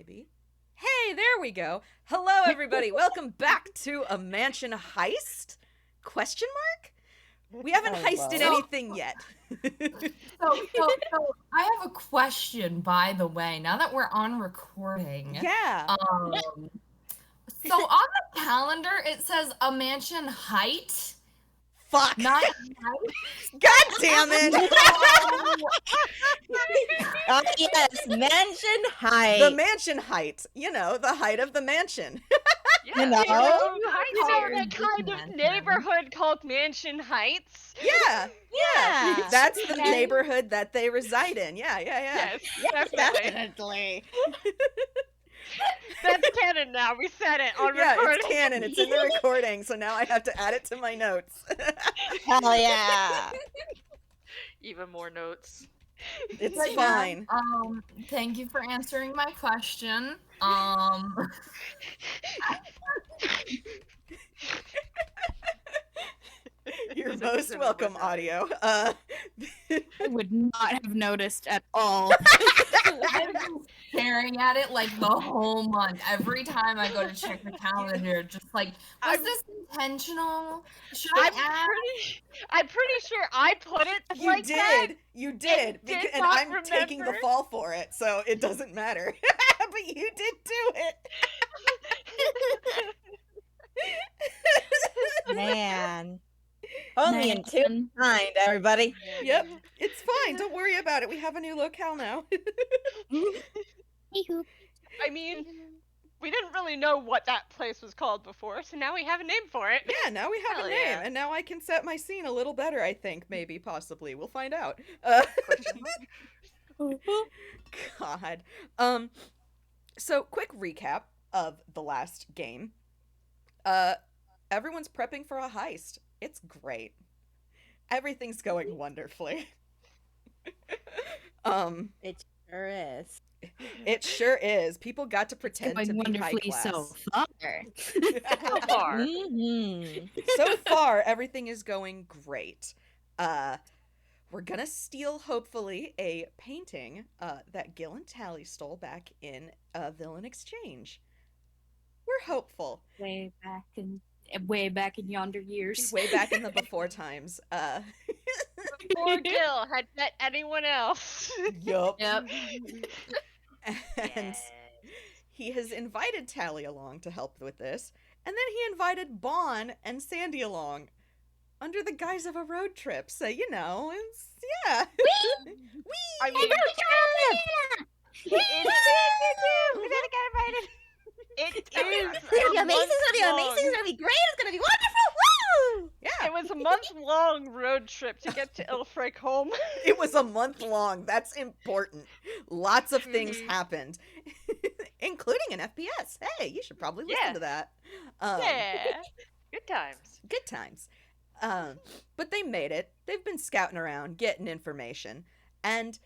maybe. Hey, there we go. Hello, everybody. Welcome back to A Mansion Heist? Question mark? We haven't heisted anything yet. So, I have a question, by the way, now that we're on recording. Yeah. So on the calendar, it says A Mansion Height. Fuck. Not height. God damn it. Yes, mansion height. The mansion height. You know, the height of the mansion. Yeah, you know that kind of neighborhood called Mansion Heights? Yeah. That's the neighborhood that they reside in. Yeah. Yes, definitely. That's canon now. We said it on recording. Yeah, it's canon. It's in the recording, so now I have to add it to my notes. Hell yeah. Even more notes. It's fine. Thank you for answering my question. You're most welcome, Audio. I would not have noticed at all. I've been staring at it like the whole month. Every time I go to check the calendar, just like, was this intentional? Should I add? I'm pretty sure I put it like that. You did. And I'm taking the fall for it, so it doesn't matter. But you did do it. Man. Only in Toonkind, everybody. Yep. It's fine. Don't worry about it. We have a new locale now. I mean, we didn't really know what that place was called before, so now we have a name for it. Yeah, now we have a name, and now I can set my scene a little better, I think, maybe, possibly. We'll find out. God. So, quick recap of the last game. Everyone's prepping for a heist. It's great. Everything's going wonderfully. It sure is. It sure is. People got to pretend to be high class. So far. So far. Mm-hmm. So far, everything is going great. We're gonna steal, hopefully, a painting that Gille and Tally stole back in Villain Exchange. We're hopeful. Way back in yonder years. Way back in the before times. Before Gille had met anyone else. Yup. Yep. And he has invited Tally along to help with this, and then he invited Bon and Sandy along under the guise of a road trip. So, you know, it's, yeah. Whee! I mean, we gotta get invited. It is It's gonna be amazing, it's gonna be great, it's gonna be wonderful, woo! Yeah. It was a month-long road trip to get to Ilfric home. It was a month long. That's important. Lots of things happened, including an FPS. Hey, you should probably listen to that. Yeah. Good times. Good times. But they made it. They've been scouting around, getting information. And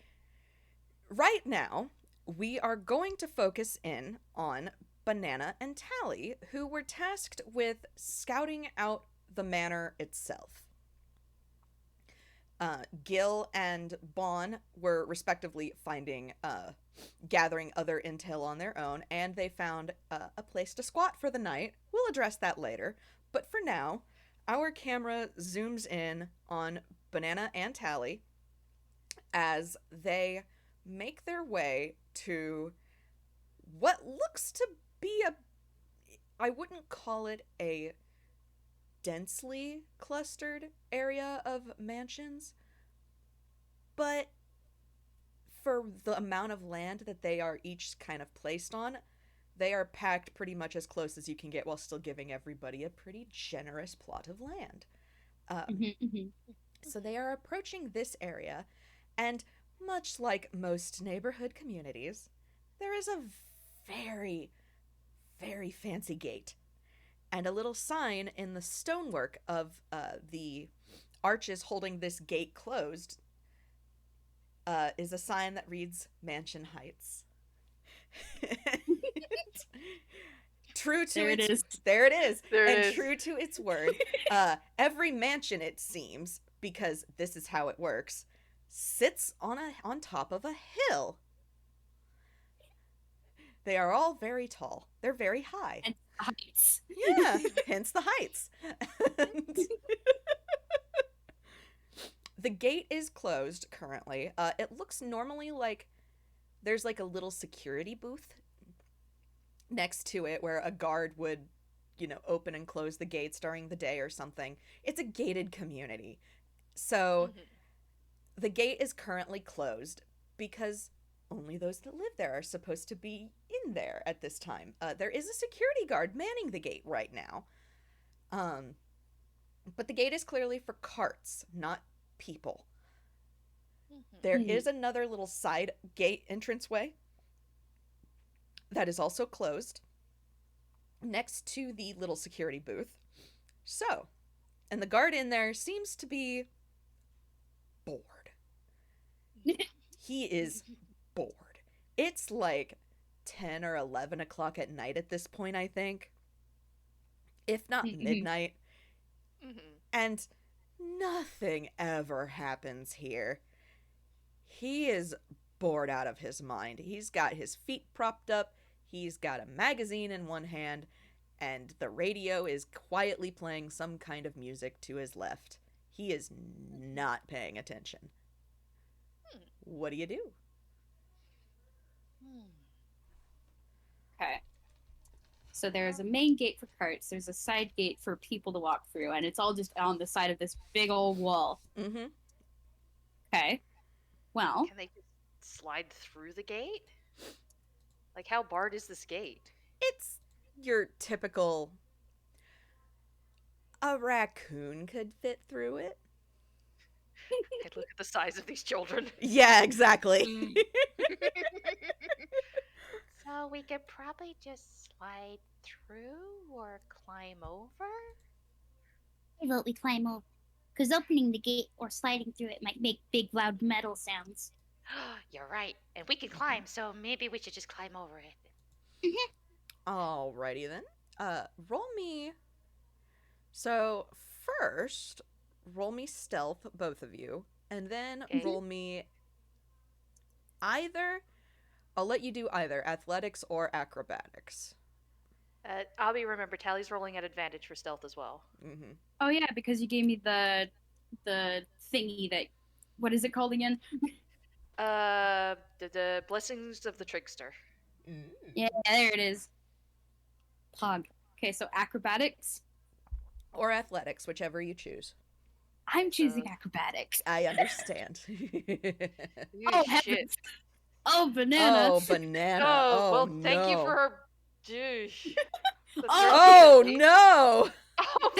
right now, we are going to focus in on Banana and Tally, who were tasked with scouting out the manor itself. Gille and Bon were respectively gathering other intel on their own, and they found a place to squat for the night. We'll address that later, but for now, our camera zooms in on Banana and Tally as they make their way to what looks to be I wouldn't call it a densely clustered area of mansions, but for the amount of land that they are each kind of placed on, they are packed pretty much as close as you can get while still giving everybody a pretty generous plot of land. So they are approaching this area, and much like most neighborhood communities, there is a very, very fancy gate and a little sign in the stonework of the arches holding this gate closed is a sign that reads Mansion Heights. True to There it is. There it is. There it and is. True to its word, every mansion, it seems, because this is how it works, sits on top of a hill. They are all very tall. They're very high. And heights. Yeah, hence the heights. And the gate is closed currently. It looks normally like there's like a little security booth next to it where a guard would, open and close the gates during the day or something. It's a gated community. So the gate is currently closed because only those that live there are supposed to be in there at this time. There is a security guard manning the gate right now. But the gate is clearly for carts, not people. There is another little side gate entranceway that is also closed next to the little security booth. So, and the guard in there seems to be bored. He is bored. It's like 10 or 11 o'clock at night at this point, I think. If not midnight. And nothing ever happens here. He is bored out of his mind. He's got his feet propped up. He's got a magazine in one hand, and the radio is quietly playing some kind of music to his left. He is not paying attention. What do you do? Okay. So there's a main gate for carts, there's a side gate for people to walk through, and it's all just on the side of this big old wall. Okay. Well, Can they just slide through the gate? Like, how barred is this gate? It's your typical... A raccoon could fit through it. I'd look at the size of these children. Yeah, exactly. So we could probably just slide through or climb over? I vote we climb over. Because opening the gate or sliding through it might make big, loud metal sounds. You're right. And we can climb, so maybe we should just climb over it. Alrighty then. Roll me... So, first, roll me stealth, both of you. And then roll me either... I'll let you do either athletics or acrobatics. Abby, remember, Tally's rolling at advantage for stealth as well. oh yeah, because you gave me the thingy that, what is it called again? The blessings of the trickster. Yeah, there it is. Pog. Okay, so acrobatics. Or athletics, whichever you choose. I'm choosing acrobatics. I understand. Oh, Shit. heavens. Oh, banana. Oh, banana. Oh, well, no. thank you for her. Douche. Oh, no! Oh,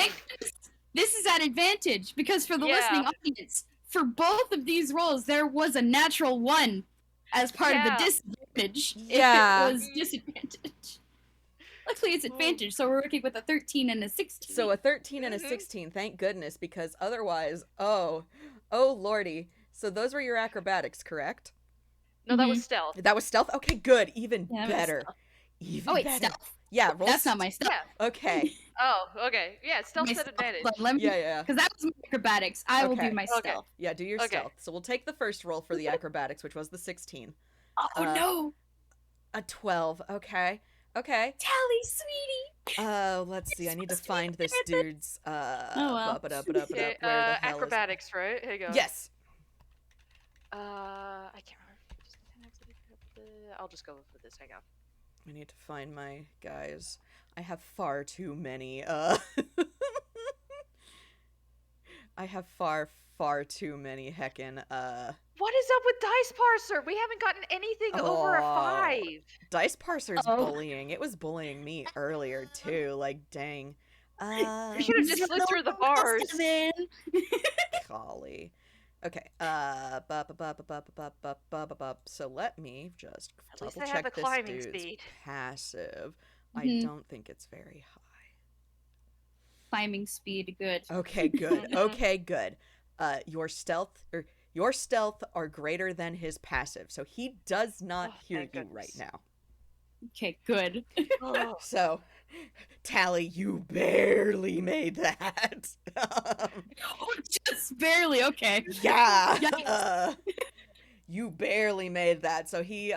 This is at advantage because for the Yeah. listening audience, for both of these rolls, there was a natural 1 as part of the disadvantage. Yeah. If it was disadvantage. Luckily, it's advantage, so we're working with a 13 and a 16. So a 13 and a 16, thank goodness, because otherwise, oh lordy. So those were your acrobatics, correct? no, that was stealth. That was stealth? Okay, good. Even Yeah, that was better. stealth. Even Oh, wait, better. stealth. Yeah, roll That's not my stuff. Yeah. Okay. Oh, okay. Yeah, stealth's My at advantage. But let me, Yeah. because that was my acrobatics. I will Okay. do my Okay. stealth. Yeah, do your Okay. stealth. So we'll take the first roll for the acrobatics, which was the 16. Oh no, A 12. Okay. Tally, sweetie. Let's see. I need to find this dude's well. ba-ba-da-ba-da-ba-da, Okay, where the hell is it? acrobatics, right? Here you go. Yes. I can't remember. I'll just go with this. Hang on. I need to find my guys. I have far too many. I have far too many heckin' What is up with Dice Parser? We haven't gotten anything over a Oh. 5. Dice Parser's Oh. bullying. It was bullying me earlier too. Like, dang. We should have just slid through the bars. Golly. Okay. So let me just At least double they have check the this climbing dude's speed. passive. I Mhm. don't think it's very high. Climbing speed, good. Okay, good. Okay, good. Your stealth are greater than his passive, so he does not Oh, hear thank you goodness. right now. Okay, good. Oh, So, Tally, you barely made that. Oh, just barely. Okay. Yeah. Yikes. You barely made that. So he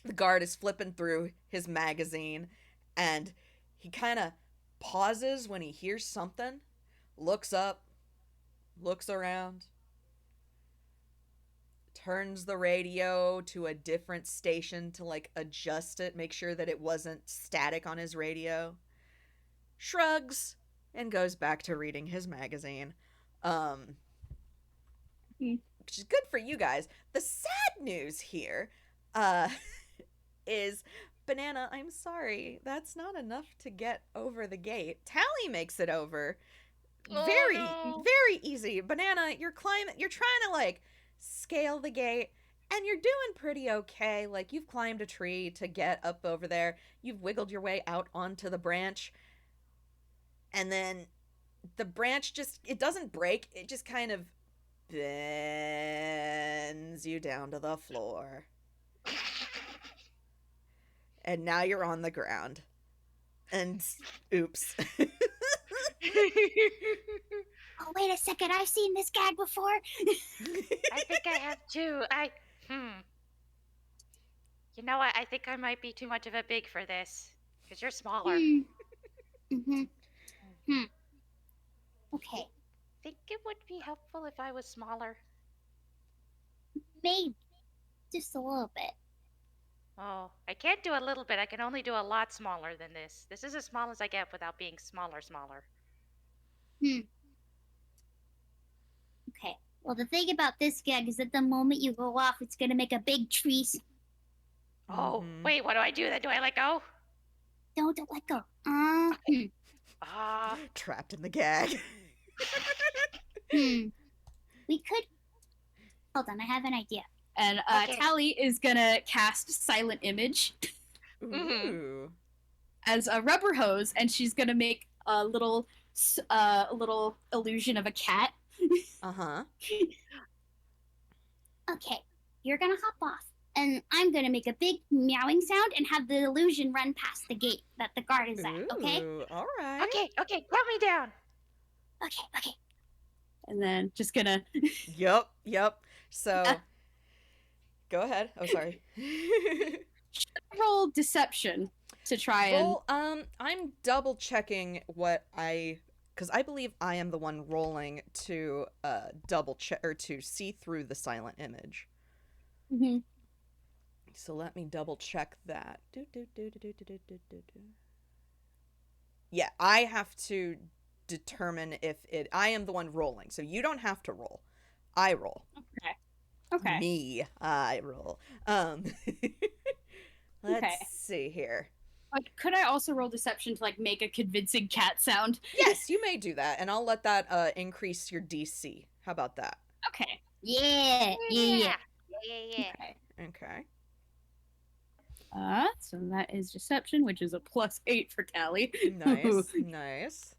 The guard is flipping through his magazine, and he kind of pauses when he hears something, looks up, looks around, turns the radio to a different station to, like, adjust it, make sure that it wasn't static on his radio, shrugs, and goes back to reading his magazine. Which is good for you guys. The sad news here, is, Banana, I'm sorry, that's not enough to get over the gate. Tally makes it over. Very easy. Banana, you're trying to, like, scale the gate, and you're doing pretty okay. Like, you've climbed a tree to get up over there. You've wiggled your way out onto the branch, and then the branch it doesn't break. It just kind of bends you down to the floor. And now you're on the ground. And oops. Oh, wait a second. I've seen this gag before. I think I have too. You know what? I think I might be too much of a big for this. Because you're smaller. Okay. Think it would be helpful if I was smaller? Maybe. Just a little bit. Oh, I can't do a little bit. I can only do a lot smaller than this. This is as small as I get without being smaller. Okay. Well, the thing about this gag is that the moment you go off, it's gonna make a big tree. Oh, wait, what do I do then? Do I let go? Don't let go. Trapped in the gag. We could. Hold on, I have an idea. And Tally is gonna cast Silent Image as a rubber hose, and she's gonna make a little illusion of a cat. Okay, you're gonna hop off, and I'm gonna make a big meowing sound and have the illusion run past the gate that the guard is at. Okay? All right. Okay, count me down. Okay. And then just gonna. Yep. So. Go ahead. Oh, sorry. Roll deception to try I'm double checking because I believe I am the one rolling to double check or to see through the silent image. So let me double check that. Yeah, I have to determine if I am the one rolling, so you don't have to roll. I roll. Okay. I roll. Let's see here. Could I also roll deception to, like, make a convincing cat sound? Yes, you may do that, and I'll let that increase your DC. How about that? Okay. Yeah. Okay. So that is deception, which is a +8 for Tally. Nice.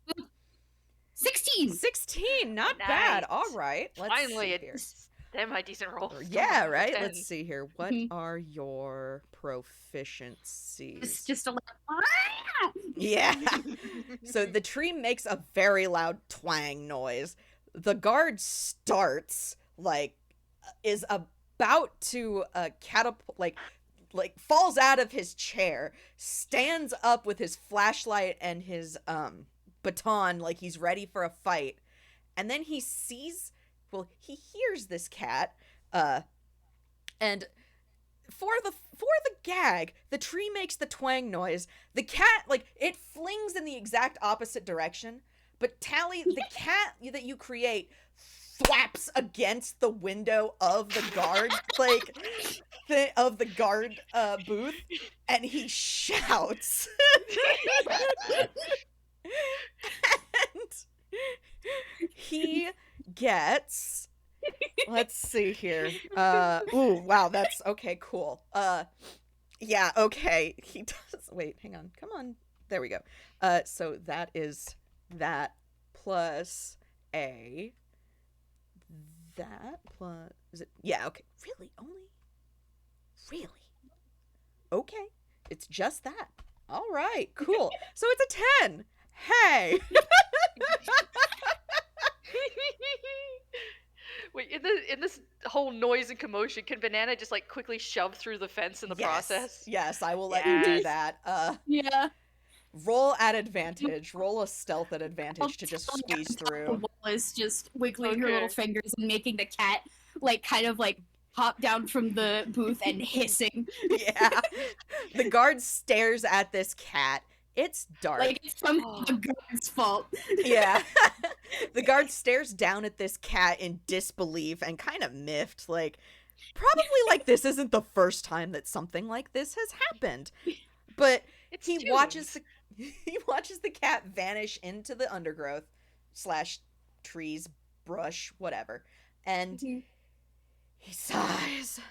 16, not bad. All right. Let's Finally, see here. a decent roll. Yeah, right? Let's see here. What are your proficiencies? It's just a Yeah. So the tree makes a very loud twang noise. The guard starts, is about to catapult, falls out of his chair, stands up with his flashlight and his baton like he's ready for a fight. And then he hears this cat, and for the gag, the tree makes the twang noise. The cat, it flings in the exact opposite direction, but Tally, the cat that you create, thwaps against the window of the guard, of the guard booth, and he shouts. And he gets, let's see here. Ooh, wow, that's okay, cool. Yeah, okay. He does, wait, hang on. Come on. There we go. So that is that plus a, that plus, is it? Yeah, okay. Really? Only? Really? Okay. It's just that. All right, cool. So it's a 10. Hey. Wait, in this whole noise and commotion, can Banana just like quickly shove through the fence in the process? Yes, I will let you do Yes. that. Yeah. Roll at advantage. Roll a stealth at advantage to just squeeze The through. wall is just wiggling her Okay. little fingers and making the cat like kind of like hop down from the booth and hissing. Yeah. The guard stares at this cat. It's dark. Like it's somehow the guard's fault. Yeah. The guard stares down at this cat in disbelief and kind of miffed, like, probably like this isn't the first time that something like this has happened. But It's he Toons. watches the cat vanish into the undergrowth / trees, brush, whatever. And Mhm. he sighs.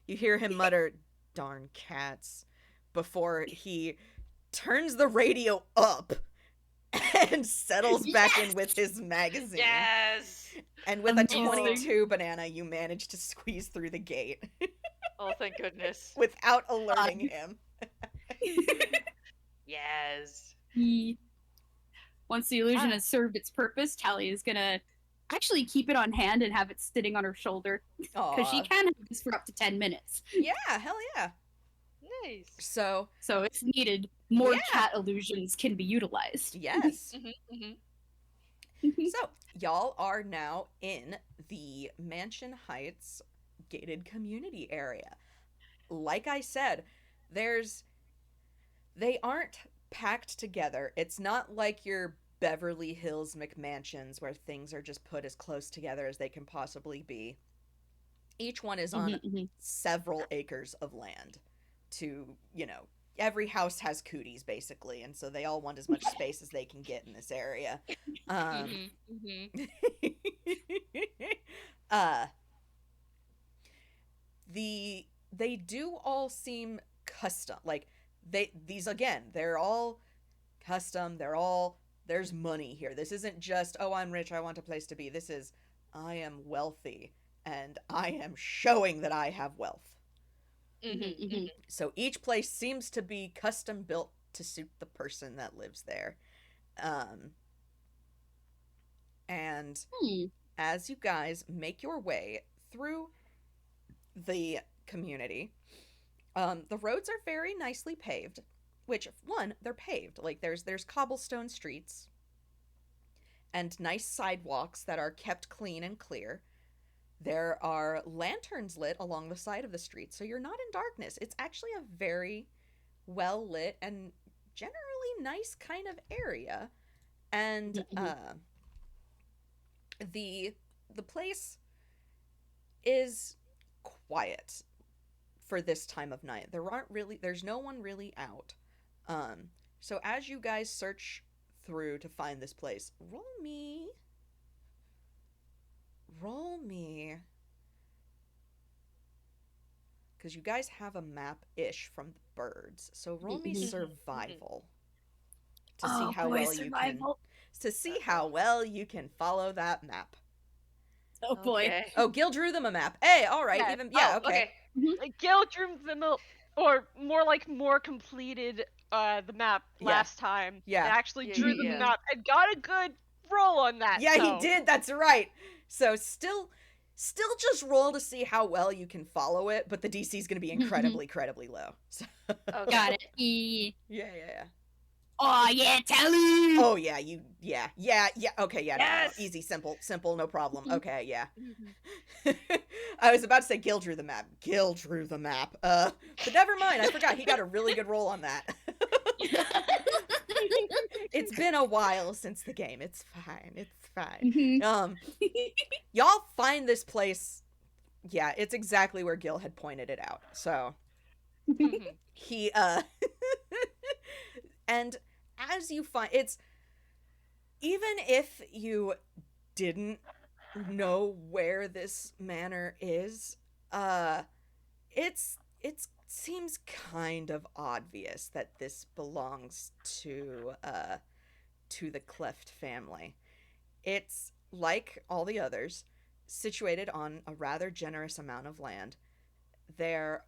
You hear him mutter, "Darn cats," before he turns the radio up and settles back in with his magazine. Yes. And with a Amazing. 22 Banana, you manage to squeeze through the gate Oh, thank goodness. without alerting him. Yes. Once the illusion has served its purpose, Tally is gonna actually keep it on hand and have it sitting on her shoulder because she Aw. can have this for up to 10 minutes. Yeah, hell yeah. Nice. So, So if needed, more Yeah. cat illusions can be utilized. yes. Mm-hmm. So, y'all are now in the Mansion Heights gated community area. Like I said, they aren't packed together. It's not like your Beverly Hills McMansions where things are just put as close together as they can possibly be. Each one is on several acres of land to, every house has cooties basically, and so they all want as much space as they can get in this area. They do all seem custom. Like they're all custom. There's money here. This isn't just, oh, I'm rich, I want a place to be. This is, I am wealthy and I am showing that I have wealth. So each place seems to be custom built to suit the person that lives there. And as you guys make your way through the community, the roads are very nicely paved, which, one, they're paved. Like, there's cobblestone streets and nice sidewalks that are kept clean and clear. There are lanterns lit along the side of the street, so you're not in darkness. It's actually a very well lit and generally nice kind of area. And the place is quiet for this time of night. There's no one really out. So as you guys search through to find this place, roll me, because you guys have a map-ish from the birds. So roll me survival to see how well you can follow that map. Oh boy. Okay. Oh, Gille drew them a map. Hey, all right, Yeah. okay. Like, Gille drew them or more completed the map last time. Yeah. And actually drew the Yeah. map and got a good roll on that. Yeah, so. he did. That's right. So still just roll to see how well you can follow it, but the DC is going to be incredibly low. So, Okay. Got it. yeah. Oh yeah, Tally. Oh yeah, okay, yeah, Yes! no, easy, simple, no problem. Okay, yeah. I was about to say Gille drew the map. But never mind, I forgot he got a really good roll on that. It's been a while since the game. It's fine. Y'all find this place. Yeah, it's exactly where Gille had pointed it out. So he and as you find, it's, even if you didn't know where this manor is, it seems kind of obvious that this belongs to the Cleft family. It's, like all the others, situated on a rather generous amount of land. The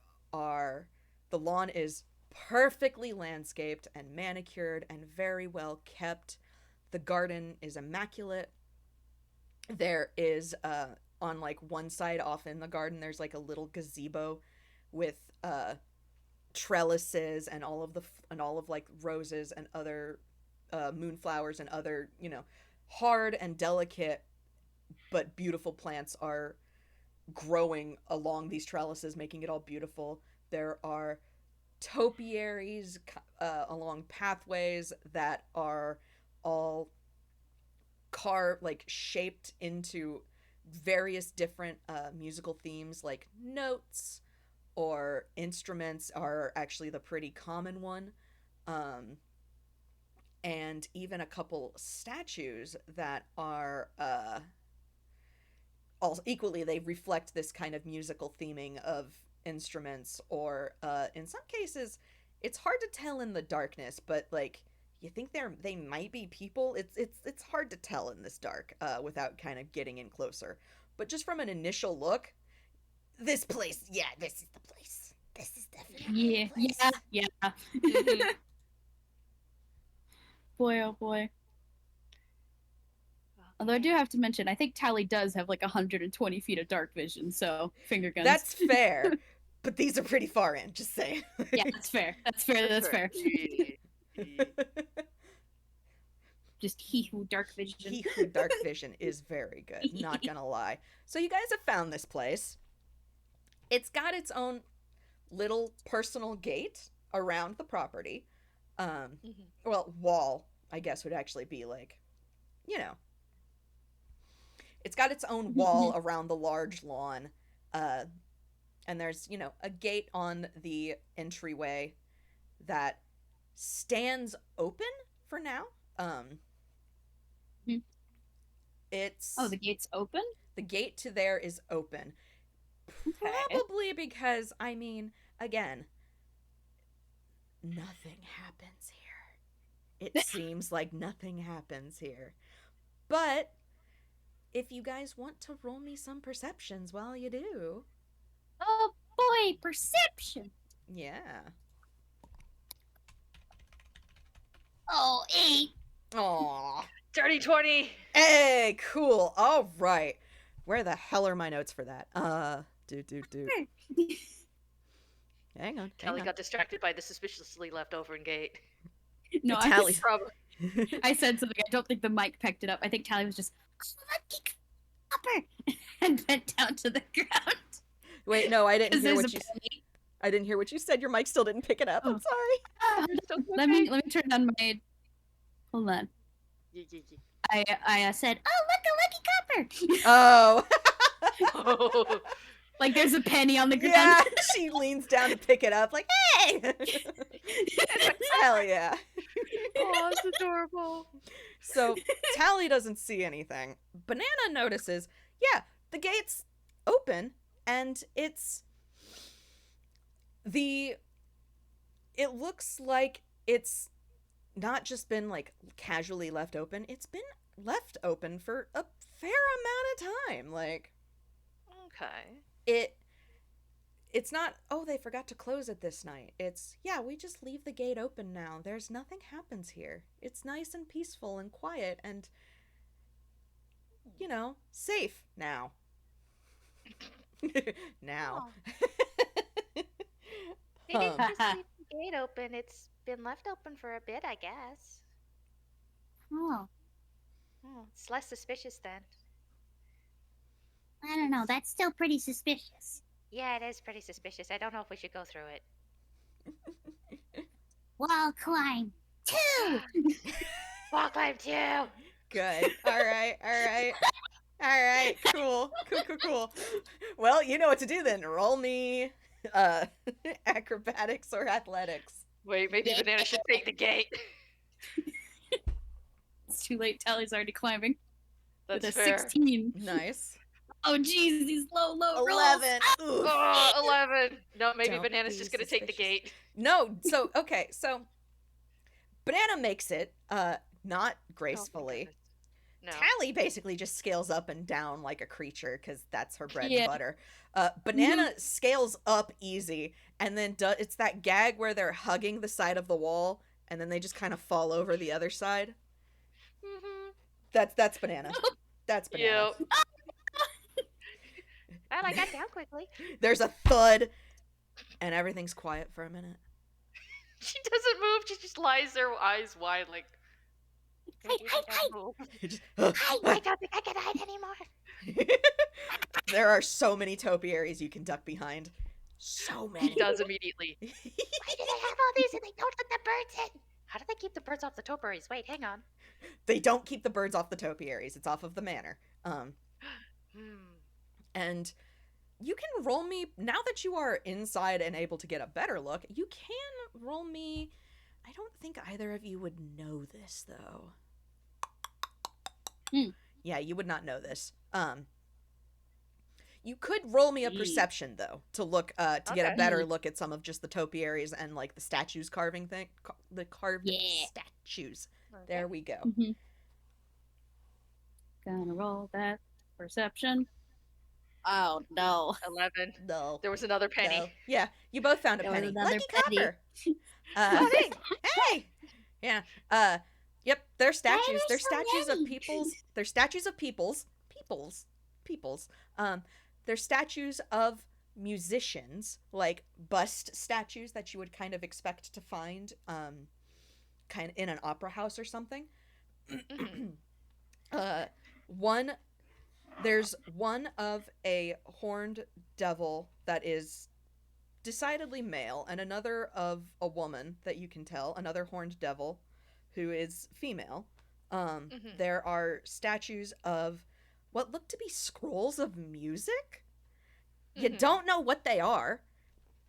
lawn is perfectly landscaped and manicured and very well kept. The garden is immaculate. There is on like one side off in the garden, there's like a little gazebo with trellises and all of like roses and other moonflowers and other, you know, hard and delicate but beautiful plants are growing along these trellises, making it all beautiful. There are topiaries along pathways that are all shaped into various different musical themes, like notes or instruments are actually the pretty common one. And even a couple statues that are all equally, they reflect this kind of musical theming of instruments, or in some cases it's hard to tell in the darkness, but like you think they might be people. It's hard to tell in this dark without kind of getting in closer. But just from an initial look, this place, yeah, this is the place. This is definitely the place. Yeah. Mhm. Boy, oh boy. Although I do have to mention, I think Tally does have like 120 feet of dark vision, so finger guns. That's fair, but these are pretty far in, just saying. Yeah, that's fair. That's fair. Just he who dark vision. He who dark vision is very good, not gonna lie. So you guys have found this place. It's got its own little personal gate around the property. Well, wall, I guess, would actually be like, you know. It's got its own wall around the large lawn. And there's, you know, a gate on the entryway that stands open for now. It's... Oh, the gate's open? The gate to there is open. Probably because, I mean, again, nothing happens here. It seems like nothing happens here. But if you guys want to roll me some perceptions while you do. Oh boy, perception. Yeah. Oh, 8. Aw. Dirty 20. Hey, cool. All right. Where the hell are my notes for that? Do. Hang on. Kelly got distracted by the suspiciously left over in gate. No, Tally. Probably. I said something. I don't think the mic picked it up. I think Tally was just, lucky copper, and bent down to the ground. Wait, no, I didn't hear what you said. I didn't hear what you said. Your mic still didn't pick it up. I'm sorry. Let me turn on my. Hold on. I said, oh, look, a lucky copper. Oh. Oh. Like there's a penny on the ground. Yeah, she leans down to pick it up, like, hey! Hell yeah. Oh, it's adorable. So, Tally doesn't see anything. Banana notices, yeah, the gate's open, and it looks like it's not just been, like, casually left open, it's been left open for a fair amount of time, like... Okay. It's not, oh, they forgot to close it this night. It's, yeah, we just leave the gate open now. There's nothing happens here. It's nice and peaceful and quiet and, you know, safe now. Now. They didn't just leave the gate open. It's been left open for a bit, I guess. Oh, It's less suspicious then. I don't know. That's still pretty suspicious. Yeah, it is pretty suspicious. I don't know if we should go through it. Wall climb 2. Wall climb 2. Good. All right. Cool. Well, you know what to do then. Roll me acrobatics or athletics. Wait, maybe Banana should take the gate. It's too late. Tally's already climbing. That's with a fair. 16. Nice. Oh, jeez, these low rolls. 11. Oof. Oh, 11. No, maybe Don't Banana's be just gonna take the suspicious. gate. No, so okay, so Banana makes it not gracefully. No. Tally basically just scales up and down like a creature because that's her bread Yeah. and butter. Banana scales up easy, and then it's that gag where they're hugging the side of the wall, and then they just kind of fall over the other side. Mm-hmm. That's Banana. That's Banana. Yep. Well, I got down quickly. There's a thud, and everything's quiet for a minute. She doesn't move. She just lies there, eyes wide, like. I don't think I can hide anymore. There are so many topiaries you can duck behind. So many. He does immediately. Why do they have all these and they don't let the birds in? How do they keep the birds off the topiaries? Wait, hang on. They don't keep the birds off the topiaries. It's off of the manor. And you can roll me, now that you are inside and able to get a better look, you can roll me, I don't think either of you would know this, though. Yeah, you would not know this. You could roll me a perception, though, to look, to get a better look at some of just the topiaries and, like, the statues carving thing, the carved statues. Okay. There we go. Gonna roll that perception. Oh, no. 11. No. There was another penny. No. Yeah, you both found a penny. Lucky penny. Copper. Hey! Yeah. Yep, they're statues. They're statues of peoples. They're statues of peoples. They're statues of musicians, like bust statues that you would kind of expect to find kind of in an opera house or something. There's one of a horned devil that is decidedly male, and another of a woman that you can tell, another horned devil who is female. There are statues of what look to be scrolls of music. You don't know what they are,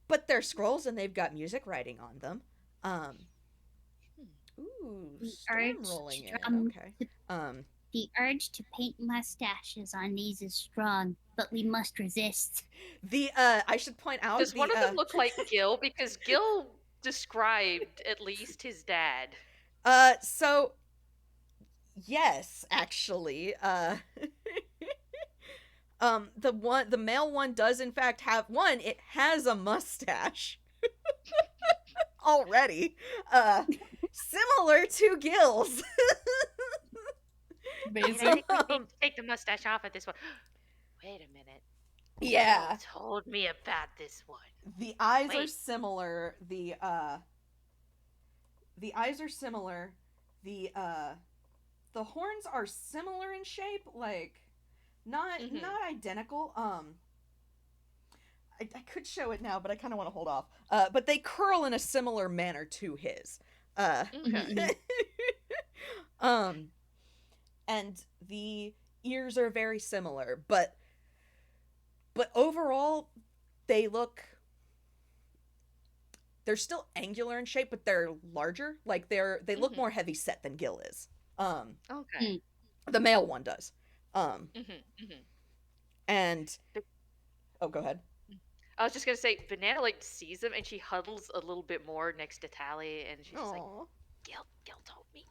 but they're scrolls and they've got music writing on them. Ooh, storm rolling in. Okay. The urge to paint mustaches on these is strong, but we must resist. I should point out. Does one of them look like Gille? Because Gille described at least his dad. So yes, actually. The male one does in fact have one, it has a mustache. Already. Similar to Gille's. Amazing. Take the mustache off of this one. Wait a minute. Yeah. You told me about this one. The eyes are similar. The eyes are similar. The horns are similar in shape, like not identical. I could show it now, but I kind of want to hold off. But they curl in a similar manner to his. And the ears are very similar, but overall they're still angular in shape, but they're larger. Like they look more heavy set than Gille is. Okay. The male one does. And go ahead. I was just gonna say, Banana like sees them and she huddles a little bit more next to Tally, and she's like, Gille told me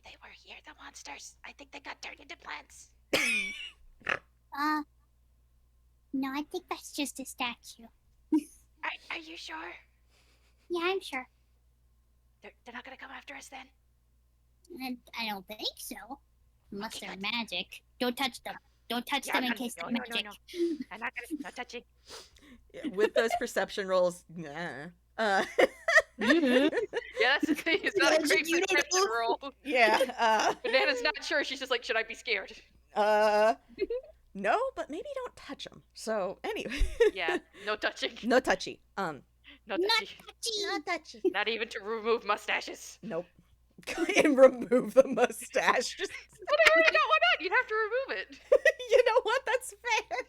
they were here, the monsters. I think they got turned into plants. No, I think that's just a statue. Are you sure? Yeah, I'm sure. They're not gonna come after us then? I don't think so. Unless they're magic. Don't touch them. Don't touch them in case they're magic. No. I'm not gonna, no touching. With those perception rolls, yeah, that's the thing. It's not a great perception roll. Yeah. Banana's not sure. She's just like, should I be scared? No, but maybe don't touch them. So anyway. Yeah, no touching. No touchy. No Not touchy. touchy. Not touchy. Not even to remove mustaches. Nope. And remove the mustache. Just why not? You'd have to remove it. You know what? That's fair.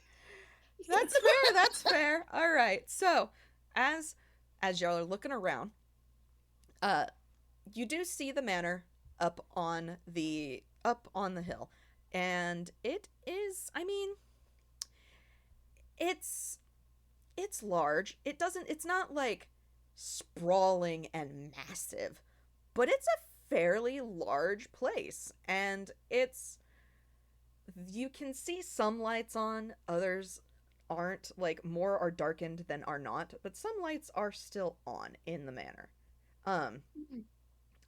That's fair. All right. So, as y'all are looking around, you do see the manor up on the hill, and it is. I mean, it's large. It's not like sprawling and massive, but it's a fairly large place, and you can see some lights on, others aren't, like more are darkened than are not, but some lights are still on in the manor. I'm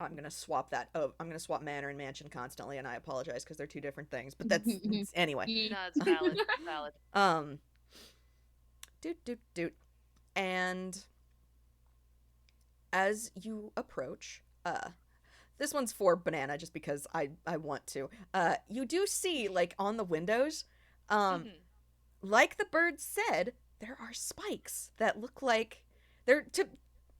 gonna swap that. Oh, I'm gonna swap manor and mansion constantly, and I apologize because they're two different things, but that's anyway. No, it's valid. Doot, doot, doot. And as you approach, this one's for Banana just because I want to. You do see, like, on the windows, like the bird said, there are spikes that look like they're, to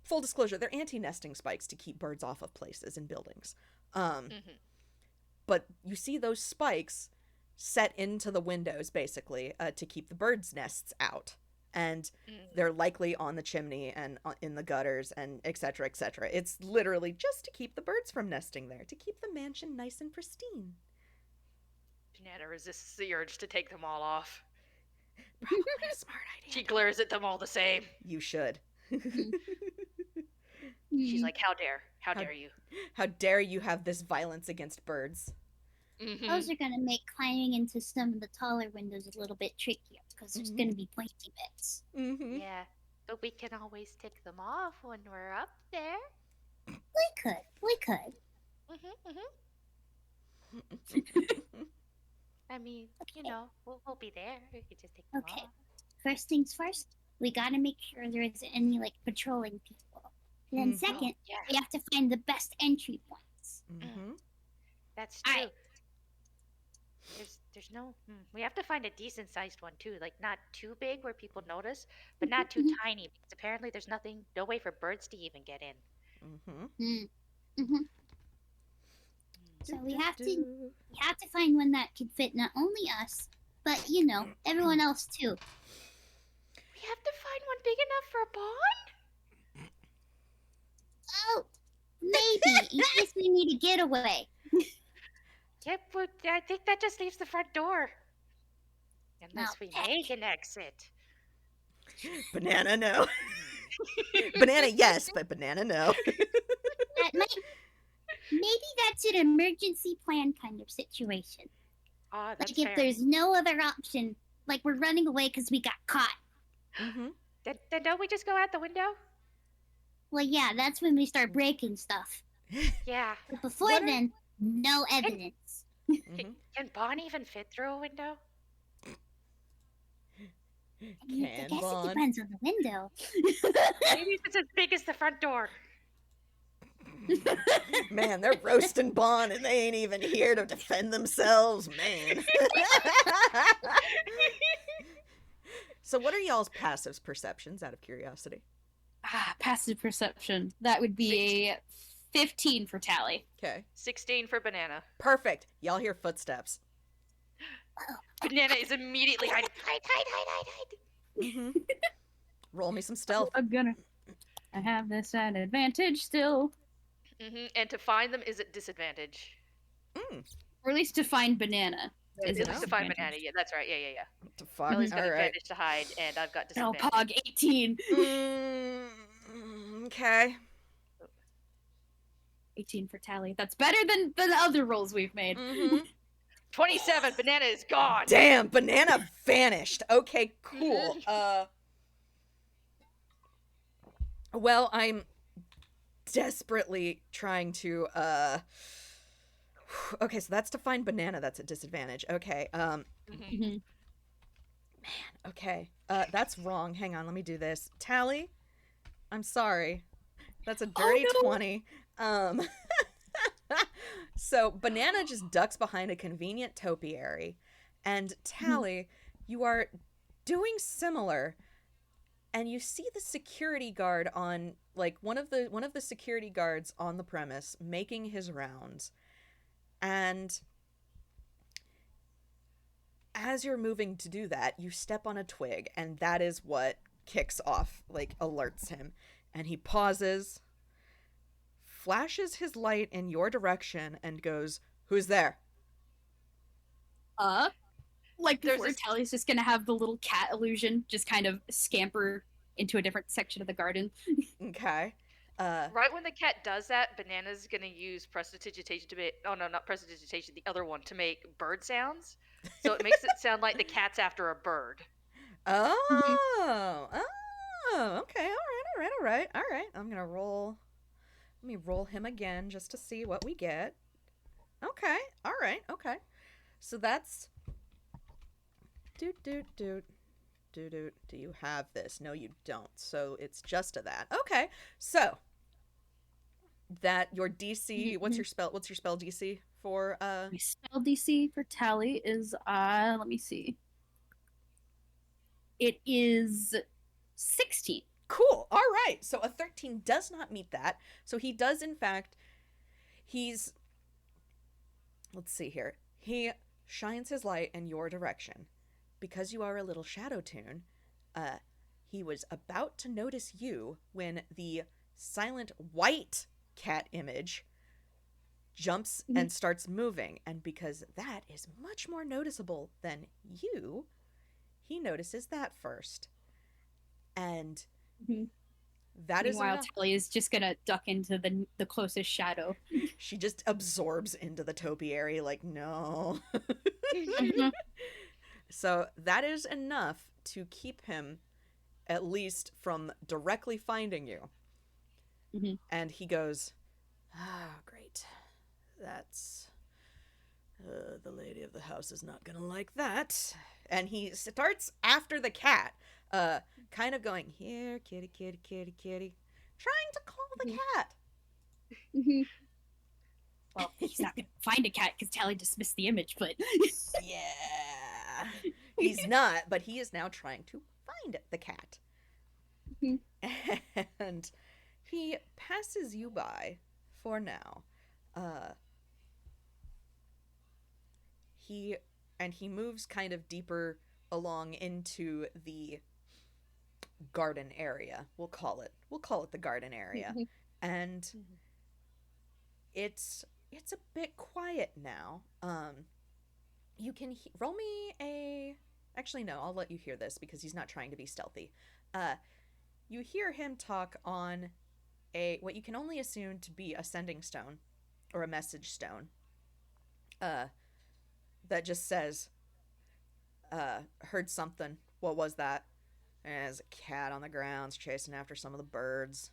full disclosure, they're anti-nesting spikes to keep birds off of places and buildings. But you see those spikes set into the windows, basically, to keep the birds' nests out. And they're likely on the chimney and in the gutters and et cetera, et cetera. It's literally just to keep the birds from nesting there, to keep the mansion nice and pristine. Banana resists the urge to take them all off. Probably a smart idea. She glares at them all the same. You should. She's like, how dare you? How dare you have this violence against birds? Those are going to make climbing into some of the taller windows a little bit trickier because there's going to be pointy bits. Yeah, but we can always take them off when we're up there. We could. I mean, you know, we'll be there. We could just take them Okay. off. First things first, we got to make sure there isn't any, like, patrolling people. Then second, we have to find the best entry points. That's true. Alright. There's no. We have to find a decent sized one too, like not too big where people notice, but not too tiny because apparently there's no way for birds to even get in. So we have to find one that can fit not only us, but you know, everyone else too. We have to find one big enough for a pond. Oh, maybe in case we need a getaway. Yep, but I think that just leaves the front door. Unless we Okay. make an exit. Banana, no. Banana, yes, but Banana, no. Maybe that's an emergency plan kind of situation. Oh, that's Like if fair. there's no other option, like we're running away because we got caught. Then don't we just go out the window? Well, yeah, that's when we start breaking stuff. Yeah. But before then, no evidence. Can Bon even fit through a window? I mean, I Can guess Bon? it depends on the window. Maybe if it's as big as the front door. Man, they're roasting Bon and they ain't even here to defend themselves, man. So what are y'all's passive perceptions, out of curiosity? Passive perception. That would be a 15 for Tally. Okay. 16 for Banana. Perfect. Y'all hear footsteps. Banana is immediately hide. Roll me some stealth. I have this at advantage still. And to find them is at disadvantage. Or at least to find Banana. At least to find Banana. Yeah, that's right. Yeah. What the fuck? Ellie's got All right. advantage to hide, and I've got Oh, disadvantage. Pog 18. Okay. 18 for Tally. That's better than the other rolls we've made. 27. Banana is gone. Damn, Banana vanished. Okay, cool. Well, I'm desperately trying to okay, so that's to find Banana. That's at disadvantage. Okay. Man, okay. That's wrong. Hang on, let me do this. Tally, I'm sorry. That's a dirty 20. So Banana just ducks behind a convenient topiary, and Tally, you are doing similar, and you see the security guard on, like, one of the security guards on the premise making his rounds, and as you're moving to do that, you step on a twig, and that is what kicks off, like, alerts him, and he pauses, flashes his light in your direction, and goes, "Who's there?" Like before, Tally's just gonna have the little cat illusion just kind of scamper into a different section of the garden. Okay. Right when the cat does that, Banana's gonna use prestidigitation to make. Oh no, not prestidigitation. The other one to make bird sounds. So it makes it sound like the cat's after a bird. Oh. Okay. All right. I'm gonna roll. Let me roll him again just to see what we get. Okay. All right. Okay. So that's. Do you have this? No, you don't. So it's just a that. Okay. So that your DC, what's your spell DC for My spell DC for Tally is let me see. It is 16. Cool. All right. So a 13 does not meet that. So he does, in fact, let's see here. He shines his light in your direction. Because you are a little shadow toon, he was about to notice you when the silent white cat image jumps and starts moving. And because that is much more noticeable than you, he notices that first. And that is Meanwhile, Tally is just gonna duck into the closest shadow. She just absorbs into the topiary like, no. So that is enough to keep him at least from directly finding you. And he goes, great. That's... the lady of the house is not gonna like that. And he starts after the cat, kind of going, here, kitty, kitty, kitty, kitty, trying to call the cat. Well, he's not gonna find a cat because Tally dismissed the image, but... Yeah. He's not, but he is now trying to find the cat. And he passes you by for now. He moves kind of deeper along into the garden area. We'll call it the garden area. And it's a bit quiet now. You can roll me a... Actually, no, I'll let you hear this because he's not trying to be stealthy. You hear him talk on what you can only assume to be a sending stone or a message stone. That just says, heard something. What was that? There's a cat on the grounds chasing after some of the birds.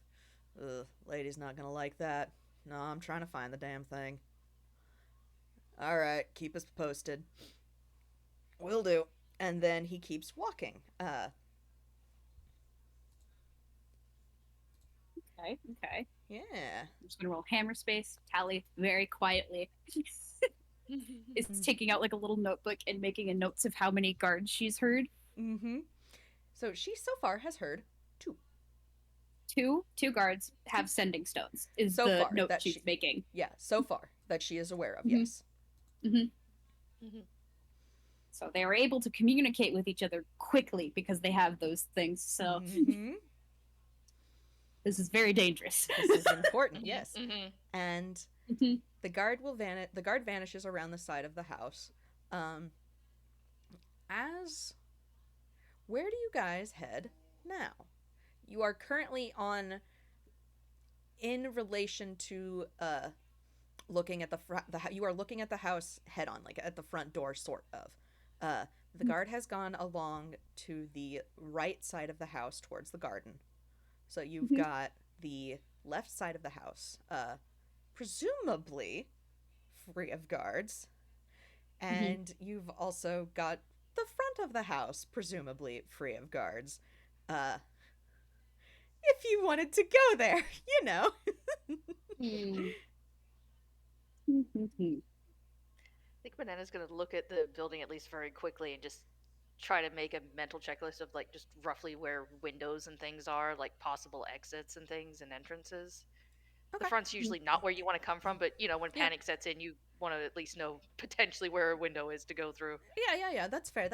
Ugh, lady's not gonna like that. No, I'm trying to find the damn thing. Alright, keep us posted. Will do. And then he keeps walking. Okay. Yeah. I'm just gonna roll hammer space. Tally very quietly is taking out like a little notebook and making a notes of how many guards she's heard. So she so far has heard 2. Two guards have sending stones. Is so the far note she's making? Yeah, so far that she is aware of. Yes. So they were able to communicate with each other quickly because they have those things. So this is very dangerous. This is important. Yes. And the guard The guard vanishes around the side of the house. Where do you guys head now? You are currently in relation to looking at you are looking at the house head on, like at the front door, sort of. The guard has gone along to the right side of the house towards the garden. So you've got the left side of the house, presumably free of guards. And you've also got the front of the house, presumably free of guards. If you wanted to go there, you know. I think Banana's gonna look at the building at least very quickly and just try to make a mental checklist of like just roughly where windows and things are, like possible exits and things and entrances. Okay. The front's usually not where you want to come from, but you know, when panic sets in, you want to at least know potentially where a window is to go through. Yeah. That's fair.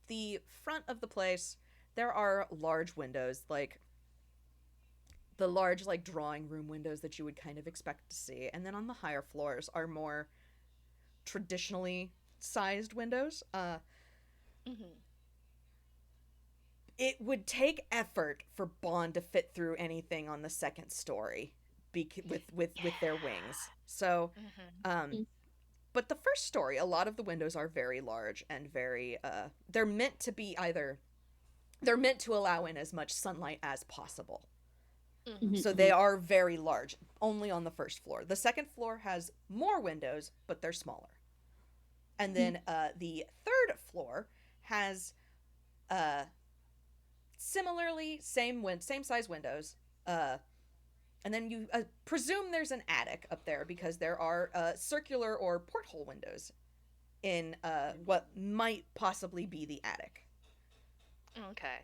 The front of the place, there are large windows, like the large like drawing room windows that you would kind of expect to see, and then on the higher floors are more traditionally sized windows. It would take effort for Bond to fit through anything on the second story with their wings. So but the first story, a lot of the windows are very large and very they're meant to allow in as much sunlight as possible. So they are very large, only on the first floor. The second floor has more windows, but they're smaller. And then the third floor has similarly same size windows. And then you presume there's an attic up there because there are circular or porthole windows in what might possibly be the attic. Okay.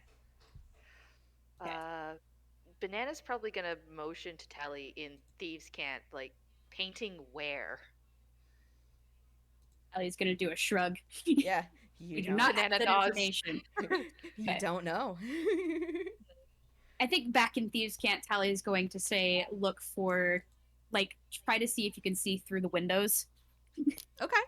Banana's probably gonna motion to Tally in Thieves Can't, like, painting where? Ellie's gonna do a shrug. Yeah. You do not have Banana that nods. information. You don't know. I think back in Thieves Can't, Tally is going to say, look for, like, try to see if you can see through the windows Okay.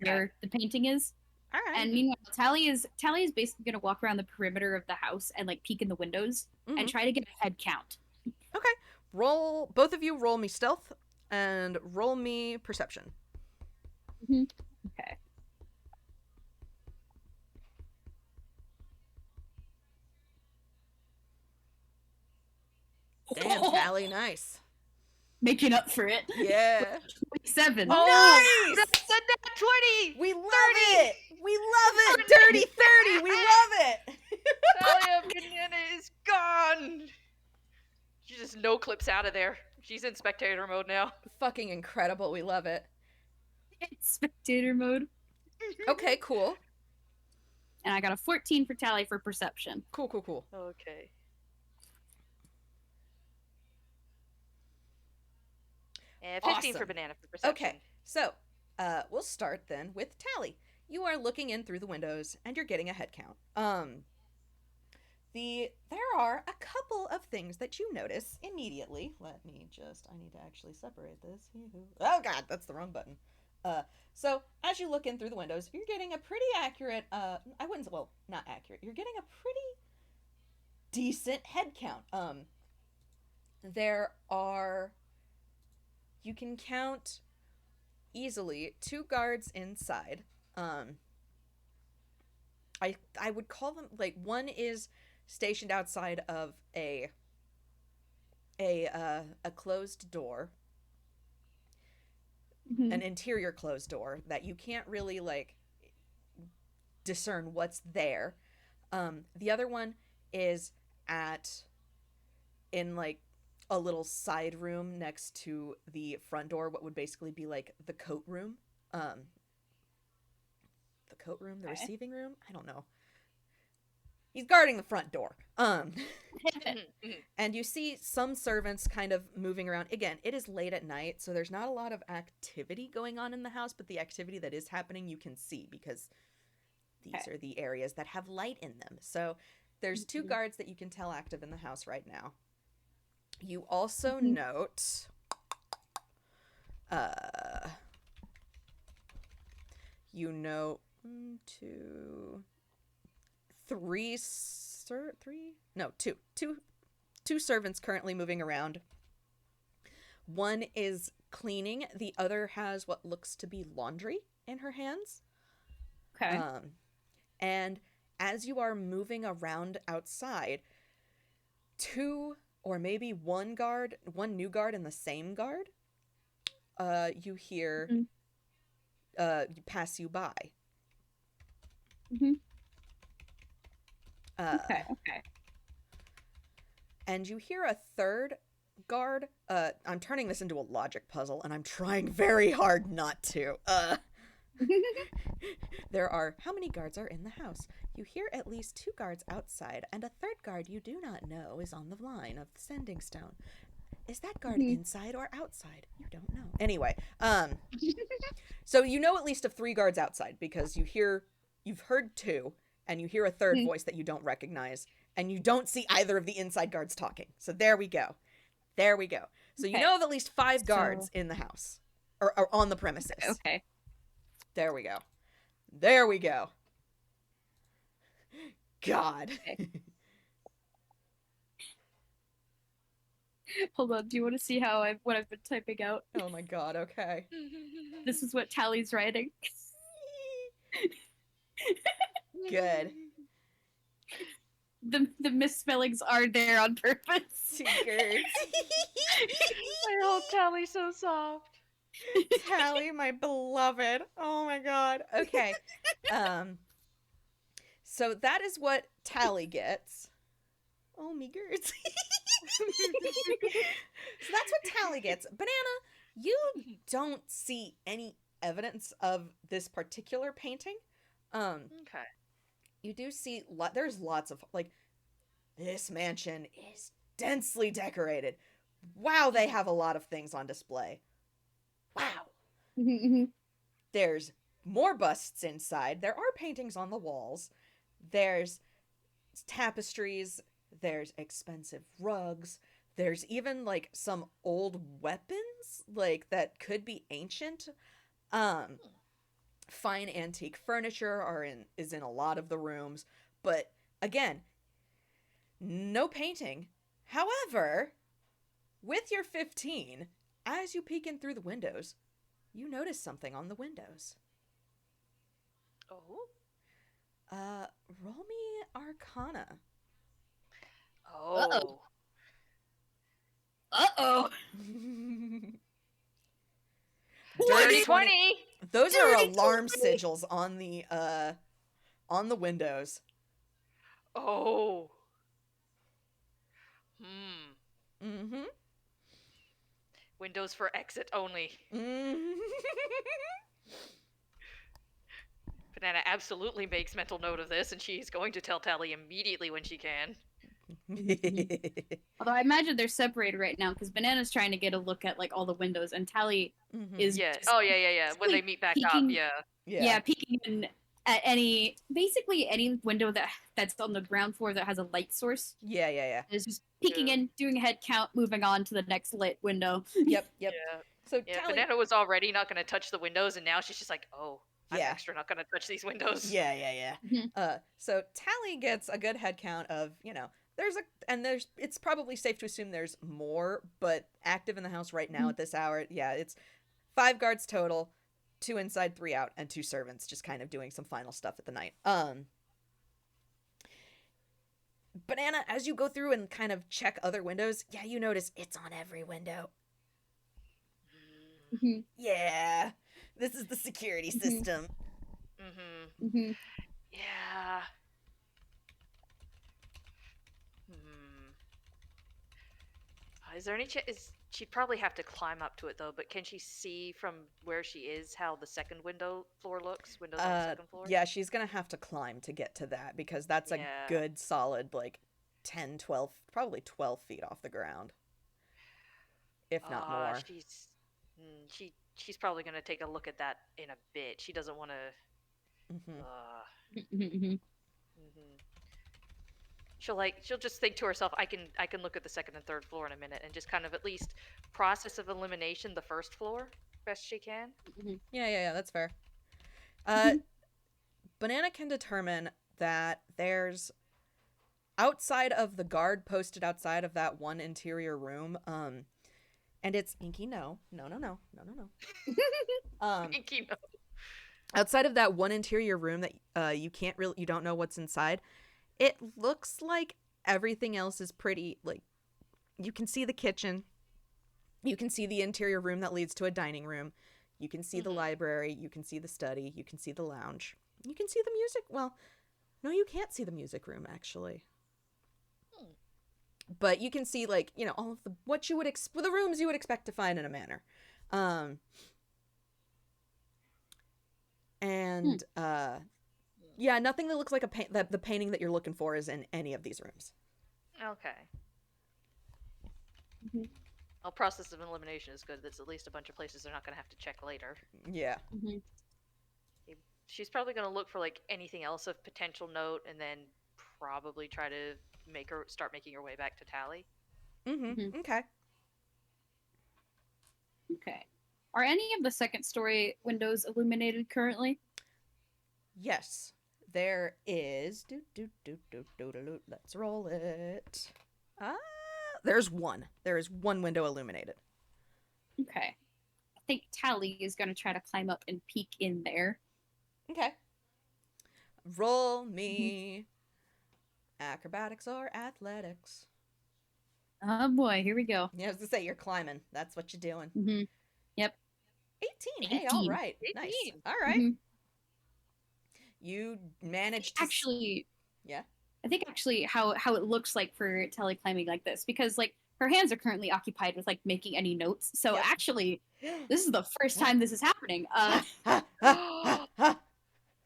where the painting is. All right. And meanwhile, Tally is basically going to walk around the perimeter of the house and, like, peek in the windows and try to get a head count. Okay. Both of you roll me stealth and roll me perception. Okay. Damn, Tally, nice. Making up for it. Yeah. 7. Oh, Nice! that's a nat 20! We love it! We love it! Dirty 30! We love it! Talia Banana is gone! She just no clips out of there. She's in spectator mode now. Fucking incredible. We love it. Spectator mode. Okay, cool. And I got a 14 for Tally for perception. Cool, cool, cool. Okay. And 15 for Awesome. Banana for perception. Okay, so we'll start then with Tally. You are looking in through the windows and you're getting a head count. There are a couple of things that you notice immediately. I need to actually separate this. Oh god, that's the wrong button. So as you look in through the windows, you're getting a pretty accurate, not accurate. You're getting a pretty decent head count. You can count easily 2 guards inside. I would call them, like, one is stationed outside of a closed door, an interior closed door that you can't really, like, discern what's there. The other one is in like a little side room next to the front door, what would basically be like the coat room. The receiving room? I don't know. He's guarding the front door. And you see some servants kind of moving around. Again, it is late at night, so there's not a lot of activity going on in the house, but the activity that is happening you can see because these are the areas that have light in them. So there's 2 guards that you can tell active in the house right now. You also note two servants currently moving around. One is cleaning, the other has what looks to be laundry in her hands. Okay. And as you are moving around outside, 2 or maybe one new guard and the same guard, you hear pass you by. Okay. And you hear a third guard. I'm turning this into a logic puzzle, and I'm trying very hard not to. There are, how many guards are in the house? You hear at least 2 guards outside, and a third guard you do not know is on the line of the sending stone. Is that guard inside or outside? You don't know. Anyway, so you know at least of 3 guards outside because you've heard 2, and you hear a third voice that you don't recognize, and you don't see either of the inside guards talking. So there we go. So you know of at least 5 guards in the house, or on the premises. Okay. There we go. God. Okay. Hold on. Do you want to see what I've been typing out? Oh my god, okay. This is what Tally's writing. Good. The misspellings are there on purpose. Secret. I hope Tally's so soft. Tally, my beloved. Oh my god. Okay. So that is what Tally gets. Oh, me girds. So that's what Tally gets. Banana, you don't see any evidence of this particular painting. Okay. You do see there's lots of like, this mansion is densely decorated. Wow, they have a lot of things on display. Wow. There's more busts inside. There are paintings on the walls. There's tapestries. There's expensive rugs. There's even like some old weapons like that could be ancient. Fine antique furniture is in a lot of the rooms, but again, no painting. However, with your 15, as you peek in through the windows, you notice something on the windows. Oh. Roll me Arcana. Oh. Uh-oh. Dirty 20. Those are alarm sigils on the windows. Oh. Windows for exit only. Banana absolutely makes mental note of this, and she's going to tell Tally immediately when she can. Although I imagine they're separated right now because Banana's trying to get a look at like all the windows, and Tally is yeah. When they meet back up, peeking in at any window that's on the ground floor that has a light source. Yeah. Is just peeking in, doing a head count, moving on to the next lit window. Yep. Yeah. So Tally... Banana was already not going to touch the windows, and now she's just like, oh, I'm extra not going to touch these windows. Yeah. So Tally gets a good head count of, it's probably safe to assume there's more, but active in the house right now at this hour, it's 5 guards total, 2 inside, 3 out, and 2 servants just kind of doing some final stuff at the night. Banana, as you go through and kind of check other windows, you notice it's on every window. Yeah, this is the security system. Yeah. Is there any chance? She'd probably have to climb up to it though, but can she see from where she is how the second window floor looks? Windows on the second floor? Yeah, she's gonna have to climb to get to that because that's a good solid 10, 12, probably 12 feet off the ground. If not more. She's probably gonna take a look at that in a bit. She doesn't want to. She'll just think to herself, I can look at the second and third floor in a minute and just kind of at least process of elimination the first floor best she can. Yeah, that's fair. Banana can determine that there's outside of the guard posted outside of that one interior room, and it's Inky, no. Inky, no. Outside of that one interior room that you don't know what's inside, it looks like everything else is pretty, you can see the kitchen, you can see the interior room that leads to a dining room, you can see the library, you can see the study, you can see the lounge, you can see the music, no, you can't see the music room, actually. But you can see, all of the rooms you would expect to find in a manor. Nothing that looks like the painting that you're looking for is in any of these rooms. Okay. Well, process of elimination is good. There's at least a bunch of places they're not going to have to check later. Yeah. She's probably going to look for anything else of potential note, and then probably try to start making her way back to Tally. Okay. Are any of the second story windows illuminated currently? Yes. There is. Let's roll it. There's one. There is one window illuminated. Okay. I think Tally is going to try to climb up and peek in there. Okay. Roll me acrobatics or athletics. Oh boy, here we go. Yeah, I was going to say, you're climbing. That's what you're doing. Yep. 18. Hey, all right. 18. Nice. All right. You managed to actually. Yeah. I think actually how it looks like for Telly climbing like this, because like her hands are currently occupied with like making any notes. So Yep. actually, this is the first time this is happening.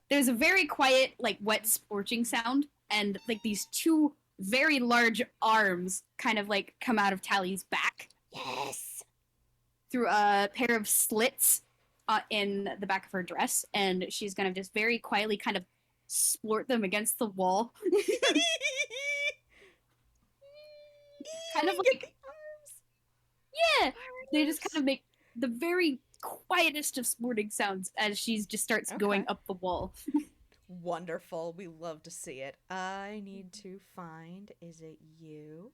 There's a very quiet, like wet scorching sound, and like these two very large arms kind of like come out of Tally's back. Yes. Through a pair of slits in the back of her dress, and she's gonna just very quietly kind of splort them against the wall. Kind of like, yeah, they just kind of make the very quietest of sporting sounds as she just starts going up the wall. Wonderful. We love to see it. I need to find, is it you?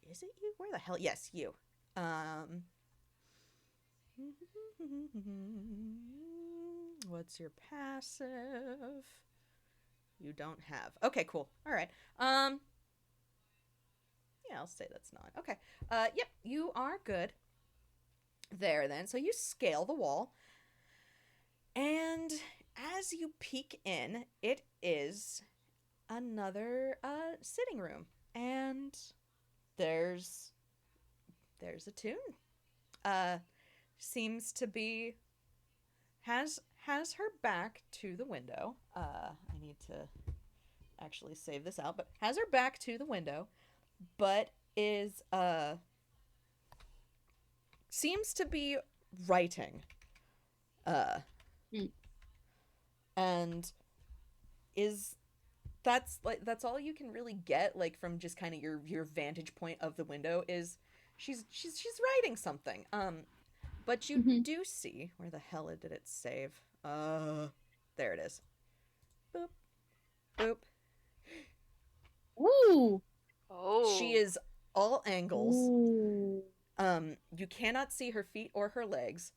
Is it you? Where the hell? Yes, you. What's your passive? You don't have. Okay, cool. All right. Yeah, I'll say that's not. Okay. Yep, you are good. There then. So you scale the wall. And as you peek in, it is another sitting room. And there's a Toon. Seems to be has her back to the window. I need to actually save this out, but has her back to the window, but is seems to be writing. And is that's all you can really get, like, from just kind of your vantage point of the window, is she's writing something. But you do see, where the hell did it save? There it is. Boop. Boop. Ooh. Oh. She is all angles. Ooh. You cannot see her feet or her legs.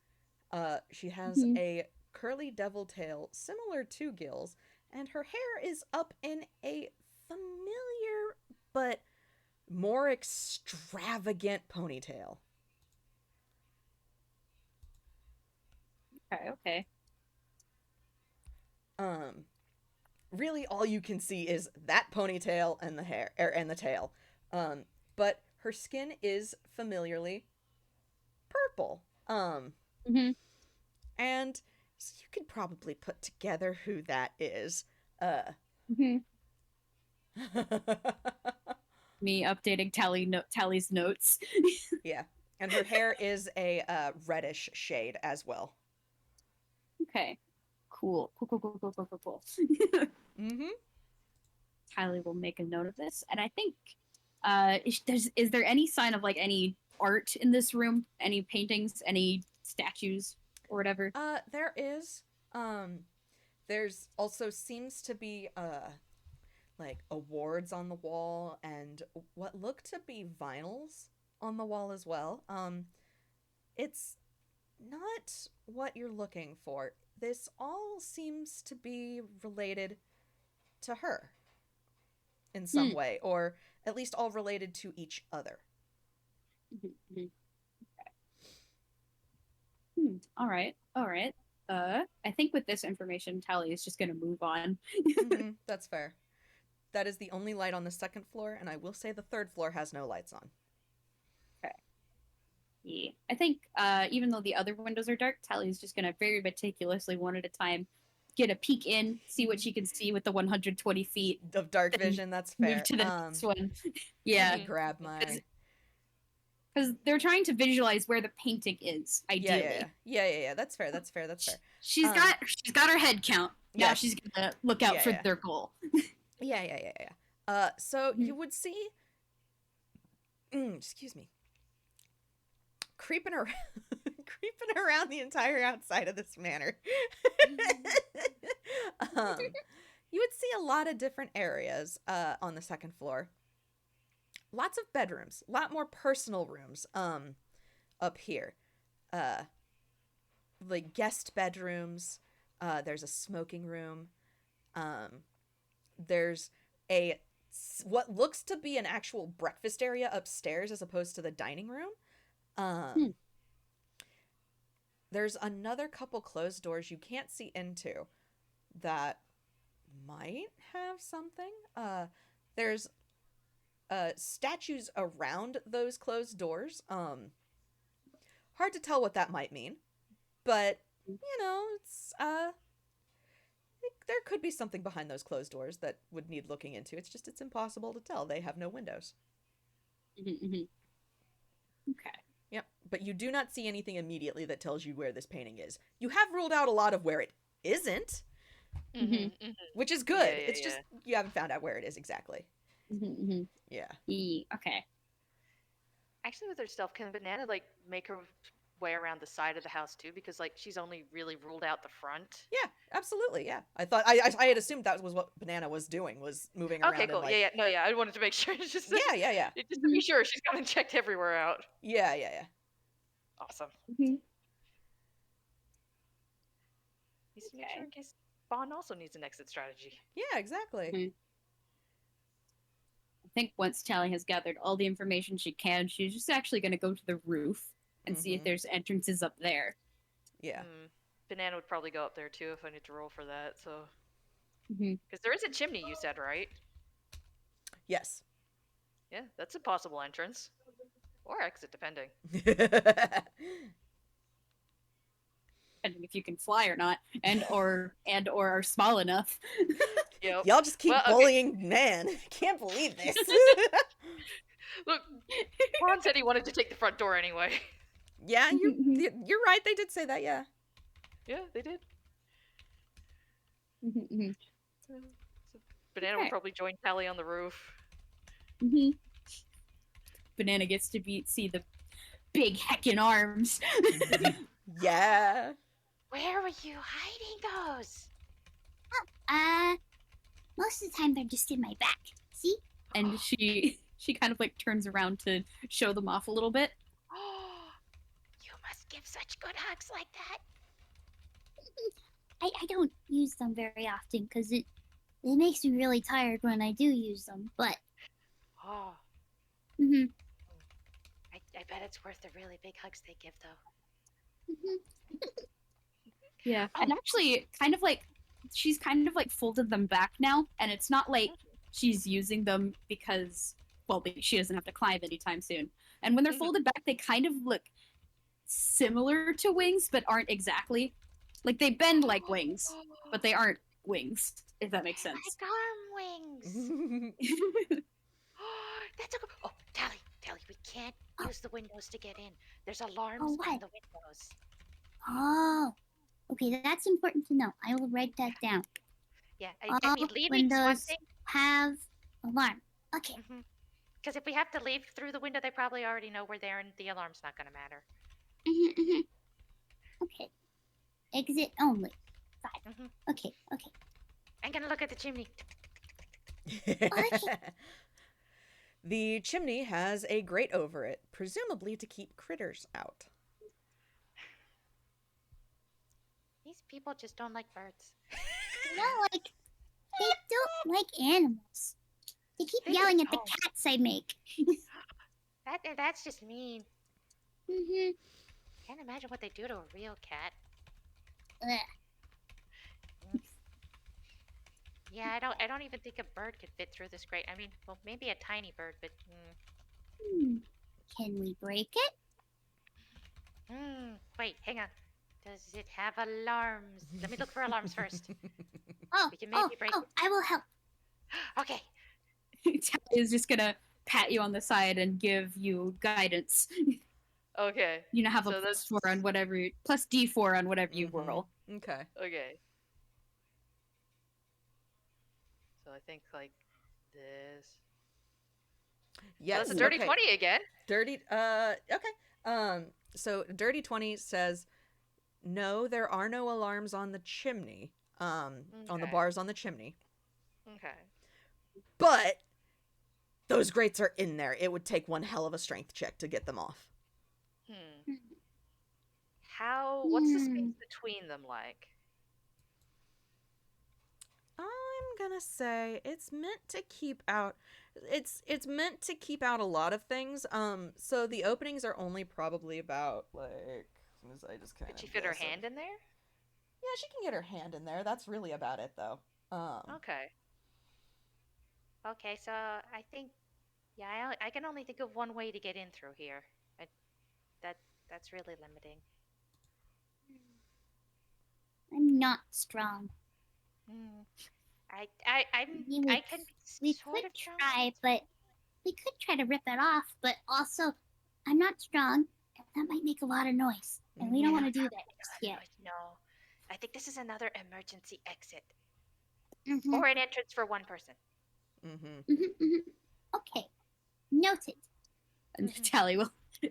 She has a curly devil tail similar to Gille's, and her hair is up in a familiar but more extravagant ponytail. Okay. Really all you can see is that ponytail and the hair, and the tail. But her skin is familiarly purple. And so you could probably put together who that is. Me updating Tally's notes. Yeah. And her hair is a reddish shade as well. Okay. Cool. Tally will make a note of this. And I think, is there any sign of, like, any art in this room? Any paintings? Any statues? Or whatever? There is. There's also seems to be, like, awards on the wall, and what look to be vinyls on the wall as well. It's not what you're looking for. This all seems to be related to her in some way, or at least all related to each other. All right. I think with this information, Tally is just going to move on. That's fair. That is the only light on the second floor, and I will say the third floor has no lights on. Okay. Yeah. I think even though the other windows are dark, Tally's just going to very meticulously, one at a time, get a peek in, see what she can see with the 120 feet of dark vision. That's fair. Move to the next one. Yeah. Let me grab my... Because they're trying to visualize where the painting is, ideally. Yeah. That's fair. She's got her head count. Now yes. she's gonna look out for their goal. Yeah. So you would see, excuse me, creeping around the entire outside of this manor. You would see a lot of different areas on the second floor. Lots of bedrooms, a lot more personal rooms up here. Like guest bedrooms. There's a smoking room. There's what looks to be an actual breakfast area upstairs as opposed to the dining room. There's another couple closed doors you can't see into. that might have something. There's statues around those closed doors. Hard to tell what that might mean, but it's there could be something behind those closed doors that would need looking into. It's impossible to tell. They have no windows. Okay. Yep, but you do not see anything immediately that tells you where this painting is. You have ruled out a lot of where it isn't, which is good. It's just you haven't found out where it is exactly. Yeah. Okay. Actually, with her stealth, can Banana like make her way around the side of the house too? Because like she's only really ruled out the front. Yeah, absolutely. Yeah, I thought I had assumed that was what Banana was doing, was moving around. Okay, cool. And, Yeah. No, yeah. I wanted to make sure. It's just yeah. Just to be sure, she's gone and checked everywhere out. Yeah. Awesome. Okay. Needs to make sure in case Bond also needs an exit strategy. Yeah, exactly. I think once Tally has gathered all the information she can, she's just actually going to go to the roof and see if there's entrances up there. Yeah. Banana would probably go up there too if I need to roll for that. So, Mm-hmm. because there is a chimney, you said, right? Yes. Yeah, that's a possible entrance or exit, depending. Depending if you can fly or not, and or are small enough. Yep. Y'all just keep bullying Nan. Can't believe this. Look, Ron said he wanted to take the front door anyway. Yeah, you're right. They did say that. Yeah. Yeah, they did. Mm-hmm. So Banana would probably join Tally on the roof. Mm-hmm. Banana gets to see the big heckin' arms. Yeah. Where were you hiding those? Most of the time they're just in my back. See? And she kind of like turns around to show them off a little bit. You must give such good hugs like that. I don't use them very often because it makes me really tired when I do use them. But I bet it's worth the really big hugs they give, though. Yeah, and actually, she's kind of like folded them back now, and it's not like she's using them because, well, she doesn't have to climb anytime soon. And when they're folded back, they kind of look similar to wings, but aren't exactly. Like, they bend like wings, but they aren't wings, if that makes sense. Like arm wings. That's a good... Oh, Tally, we can't use the windows to get in. There's alarms on the windows. Oh, okay, that's important to know. I will write that down. Yeah, I mean, leaving's one windows thing. Have alarm. Okay. Because if we have to leave through the window, they probably already know we're there, and the alarm's not going to matter. Okay. Exit only. 5. Okay. I'm going to look at the chimney. Okay. The chimney has a grate over it, presumably to keep critters out. These people just don't like birds. No, like, they don't like animals. They keep yelling at the cats I make. That's just mean. Can't imagine what they do to a real cat. Yeah, I don't even think a bird could fit through this grate. I mean, well, maybe a tiny bird, but. Can we break it? Wait, hang on. Does it have alarms? Let me look for alarms first. Oh, we can maybe break it. I will help. Okay. Tally is just gonna pat you on the side and give you guidance. Okay. You know, have a +4 on whatever plus D4 on whatever you roll. Okay. So I think like this. Yes. So that's a dirty 20 again. Dirty. Okay. So dirty 20 says, no, there are no alarms on the chimney. On the bars on the chimney. Okay. But those grates are in there. It would take one hell of a strength check to get them off. What's the space between them like? I'm gonna say it's meant to keep out. It's meant to keep out a lot of things. So the openings are only probably about like. I just kind of. Could she fit her hand in there? Yeah, she can get her hand in there. That's really about it, though. Okay. Okay, so I think, yeah, I can only think of one way to get in through here. I, that that's really limiting. I'm not strong. Hmm. I'm We I would, can be we sort could of strong. try, but we could try to rip it off. But also, I'm not strong. And that might make a lot of noise, and we don't want to do that just yet. No, I think this is another emergency exit Mm-hmm. or an entrance for one person. Mm-hmm. Mm-hmm, mm-hmm. Okay, noted. And Mhm.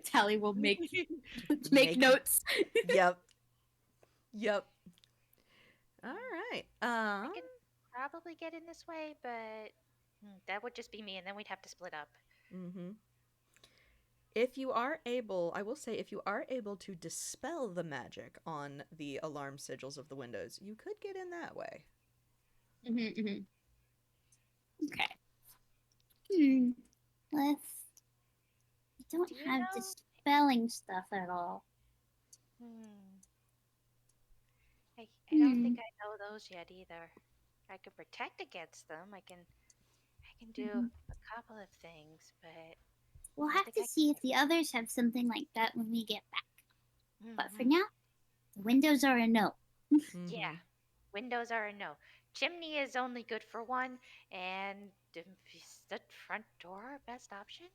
Tally will make Make- notes. Yep. Yep. All right. I can probably get in this way, but that would just be me, and then we'd have to split up. Mm-hmm. If you are able, I will say, if you are able to dispel the magic on the alarm sigils of the windows, you could get in that way. Mm-hmm, mm-hmm. Okay. Let's. I don't Do you have know? dispelling stuff at all. I don't think I know those yet either. I can protect against them. I can do a couple of things, but We'll I have think to I see if the others have something like that when we get back. can. But for now, the windows are a no. Yeah, windows are a no. Chimney is only good for one, and is the front door our best option?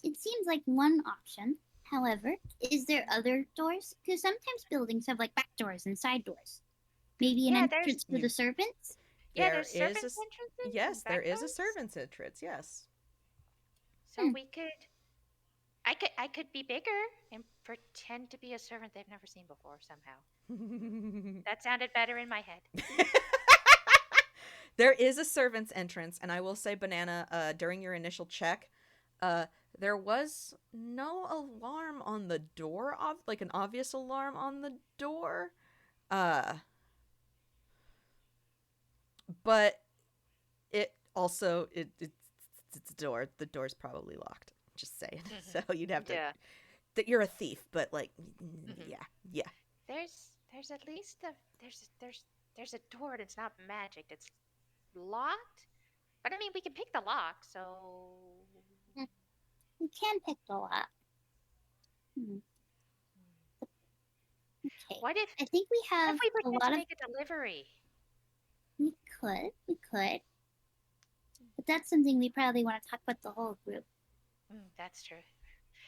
It seems like one option. However, is there other doors? Because sometimes buildings have like back doors and side doors. Maybe an Yeah, entrance for the servants? Yeah, There there's is servants' entrances. yes, and there back is a doors. servant's entrance. Yes. So we could. I could be bigger and pretend to be a servant they've never seen before somehow. That sounded better in my head. There is a servant's entrance, and I will say, Banana, during your initial check, there was no alarm on the door, like an obvious alarm on the door. But it also it's a door. The door's probably locked. Just saying. So you'd have to. That you're a thief, but like, yeah. There's at least there's a door that's not magic. It's locked, but I mean we can pick the lock. So We can pick the lock. Okay. what if I think we have we a pretend lot to of. make a delivery? We could. But that's something we probably want to talk about the whole group. That's true.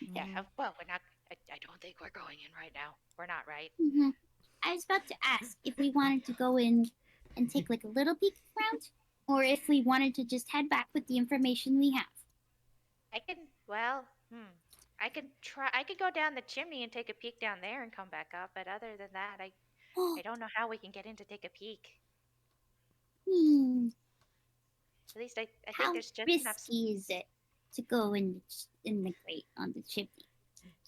Yeah. Well, we're not. I don't think we're going in right now. We're not, right? Mm-hmm. I was about to ask if we wanted to go in and take like a little peek around, or if we wanted to just head back with the information we have. I can. Well, I could try. I could go down the chimney and take a peek down there and come back up. But other than that, I don't know how we can get in to take a peek. At least I think there's just enough. How risky is it to go in the grate on the chimney?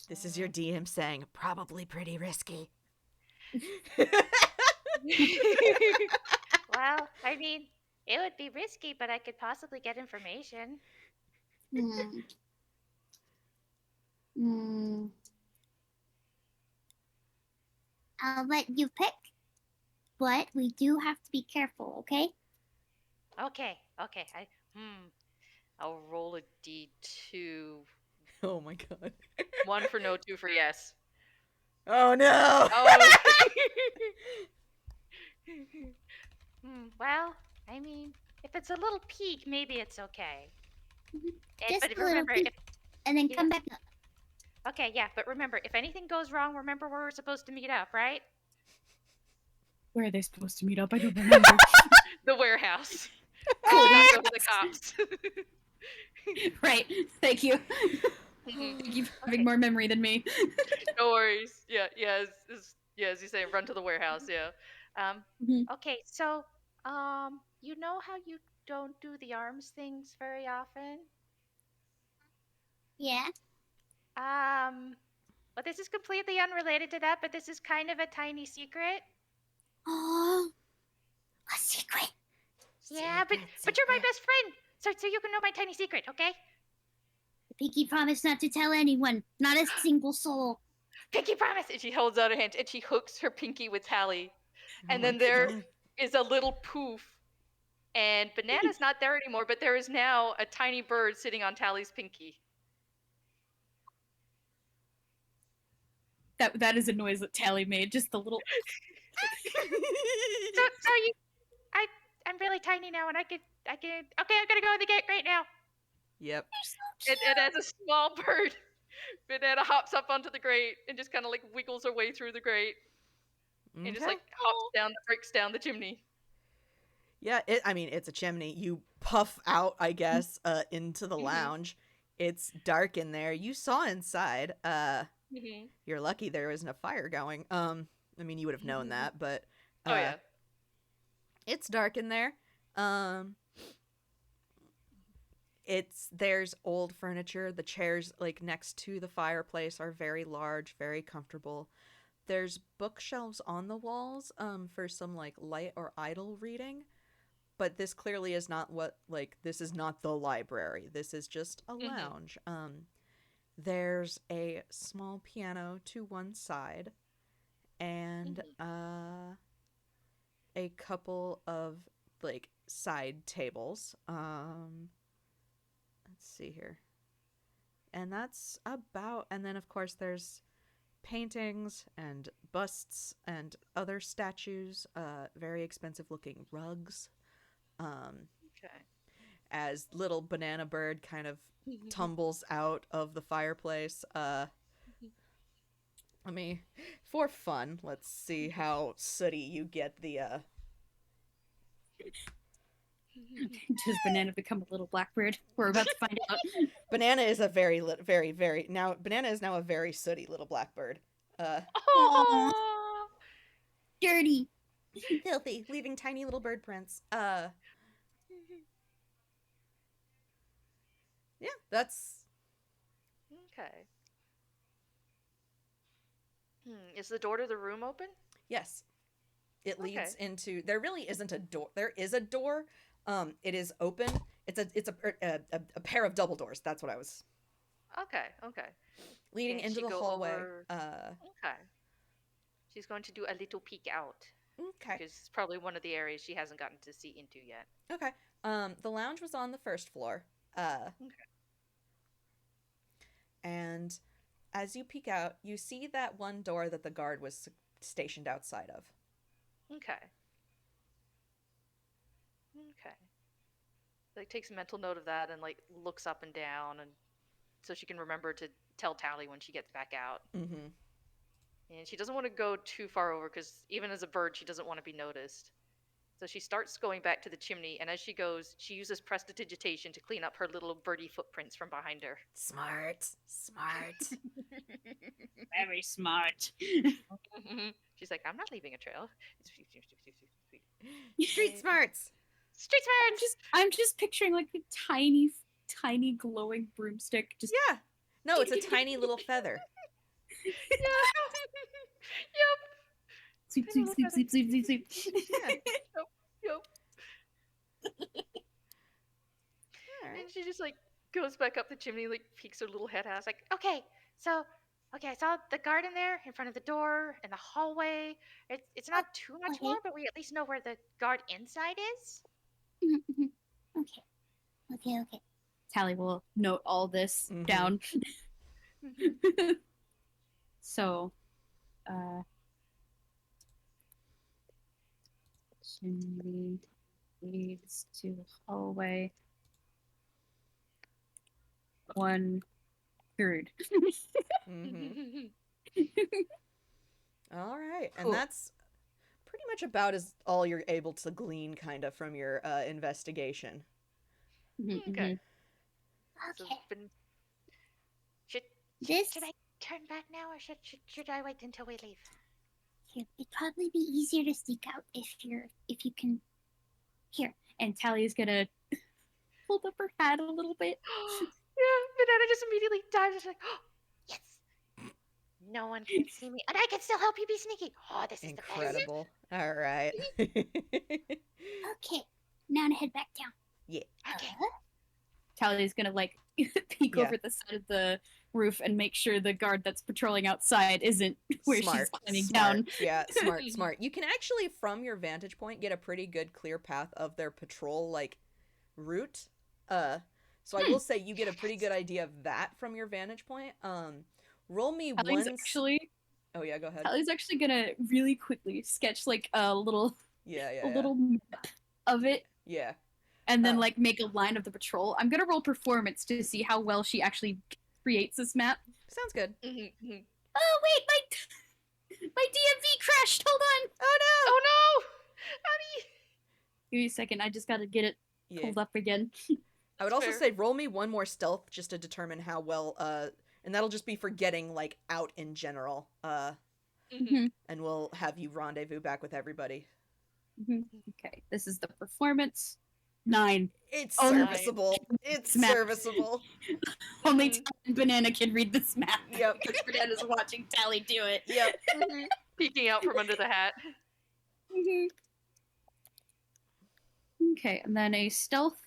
This is your DM saying probably pretty risky. Well, I mean, it would be risky, but I could possibly get information. I'll let you pick, but we do have to be careful, okay? Okay. I'll roll a d2. Oh my god. 1 for no, 2 for yes. Oh no. Oh. Well, I mean, if it's a little peek, maybe it's okay. Just but a little remember, peek, and then come back up. Okay, yeah, but remember, if anything goes wrong, remember where we're supposed to meet up, right? Where are they supposed to meet up? I don't remember. The warehouse. Don't go to the cops. Right. Thank you. Thank you for having more memory than me. No worries. Yeah, as you say, run to the warehouse. Yeah. Okay, so you know how you don't do the arms things very often? Yeah. Well, this is completely unrelated to that, but this is kind of a tiny secret. Oh, a secret. Yeah, but you're my best friend, so you can know my tiny secret, okay? The pinky promised not to tell anyone, not a single soul. pinky promise, and she holds out her hand and she hooks her pinky with Tally, and then my there God. is a little poof, and Banana's not there anymore, but there is now a tiny bird sitting on Tally's pinky. That is a noise that Tally made. Just the little. So I'm really tiny now, and I can. Okay, I'm gonna go in the gate right now. Yep. And as a small bird, Banana hops up onto the grate and just kind of like wiggles her way through the grate, and just like breaks down the chimney. Yeah, it's a chimney. You puff out, I guess, into the lounge. It's dark in there. You saw inside. You're lucky there isn't a fire going. You would have known that, but Oh yeah. it's dark in there. There's old furniture. The chairs like next to the fireplace are very large, very comfortable. There's bookshelves on the walls for some like light or idle reading. But this clearly is not this is not the library. This is just a lounge. There's a small piano to one side and a couple of like side tables. Let's see here. And that's about, and then of course there's paintings and busts and other statues, very expensive looking rugs. Okay. As little banana bird kind of tumbles out of the fireplace. For fun, let's see how sooty you get the Does Banana become a little blackbird? We're about to find out. Banana is a very Banana is now a very sooty little blackbird. Aw. Dirty. Filthy, leaving tiny little bird prints. Yeah, that's Okay. Is the door to the room open? yes. It leads into. There really isn't a door. There is a door. It is open. It's a pair of double doors. That's what I was. Okay. Leading Can into she the go hallway. over- Okay. She's going to do a little peek out. Okay. Because it's probably one of the areas she hasn't gotten to see into yet. Okay. The lounge was on the first floor. And as you peek out, you see that one door that the guard was stationed outside of. Okay. Like takes a mental note of that and like looks up and down, and so she can remember to tell Tally when she gets back out. Mm-hmm. And she doesn't want to go too far over because even as a bird, she doesn't want to be noticed. So she starts going back to the chimney, and as she goes, she uses prestidigitation to clean up her little birdie footprints from behind her. Smart. Very smart. She's like, I'm not leaving a trail. Street smarts. Street smarts! I'm just picturing like a tiny glowing broomstick. Just Yeah. No, it's a tiny little feather. Yep. Sweep. Yeah. Yep. All right. And she just like goes back up the chimney, like peeks her little head out. It's like, Okay, I saw the garden there in front of the door in the hallway. It's not too much Okay. more, but we at least know where the guard inside is. Okay. Tally will note all this down. So, chimney leads to hallway. 1/3. Mm-hmm. All right, Cool. and that's pretty much about as all you're able to glean, kind of, from your investigation. okay. So, Okay. should This Should I turn back now, or should I wait until we leave? it'd probably be easier to sneak out if you can. Here. And Tally's gonna hold up her hat a little bit. Yeah, Banana just immediately dives. She's like, Yes. No one can see me, and I can still help you be sneaky. Oh, this is Incredible. All right. Okay. Now to head back down. Yeah. the best. Okay. Tally's gonna like peek Yeah. over the side of the roof and make sure the guard that's patrolling outside isn't where she's climbing down. Yeah, smart. You can actually, from your vantage point, get a pretty good clear path of their patrol like route. So I will say you get a pretty good idea of that from your vantage point. Roll me Tally's one. actually. Oh yeah, go ahead. Tally's actually gonna really quickly sketch like a little little map of it. Yeah. And then like make a line of the patrol. I'm gonna roll performance to see how well she actually creates this map. Sounds good. Oh wait, my DMV crashed. Hold on. Oh no! Honey! Give me a second. I just gotta get it pulled up again. I would also say roll me one more stealth just to determine how well and that'll just be for getting like out in general. And we'll have you rendezvous back with everybody. Okay, this is the performance. 9. It's serviceable. It's serviceable. Only Tally and Banana can read this map. Yep. Because Banana's watching Tally do it. Yep. Peeking out from under the hat. Okay, and then a stealth.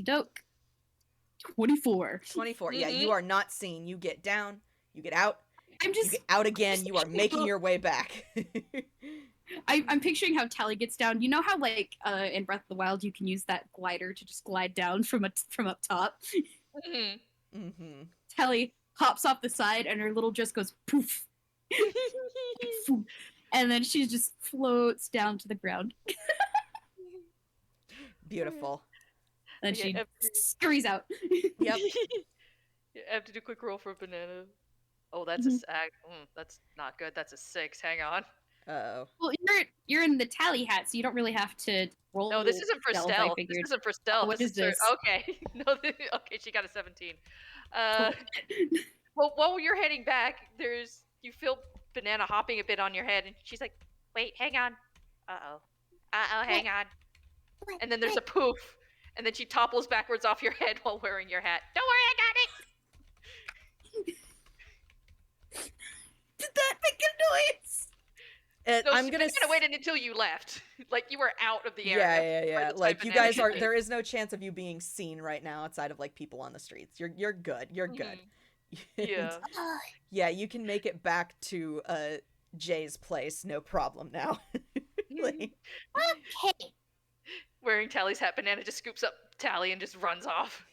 Doke. 24. 24. Yeah, you are not seen. You get down. You get out. You get out again. You are making your way back. I'm picturing how Tally gets down. You know how like in Breath of the Wild you can use that glider to just glide down from up top. Tally hops off the side and her little just goes poof, and then she just floats down to the ground. Beautiful. Then she scurries out. Yep. I have to do a quick roll for a banana. Oh, that's that's not good. That's a 6. Hang on. Uh-oh. Well, you're in the Tally hat, so you don't really have to roll. No, this isn't for stealth. This isn't for stealth. What is this? Okay. No, okay, she got a 17. Well, while you're heading back, you feel Banana hopping a bit on your head, and she's like, "Wait, hang on. Hang on." And then there's a poof, and then she topples backwards off your head while wearing your hat. Don't worry, I got it. Did that make a noise? I'm gonna wait until you left. Like you were out of the area. Yeah. Like you guys are. There is no chance of you being seen right now outside of like people on the streets. You're good. You're good. Yeah. Yeah, you can make it back to Jay's place, no problem now. Okay. Wearing Tally's hat, Banana just scoops up Tally and just runs off.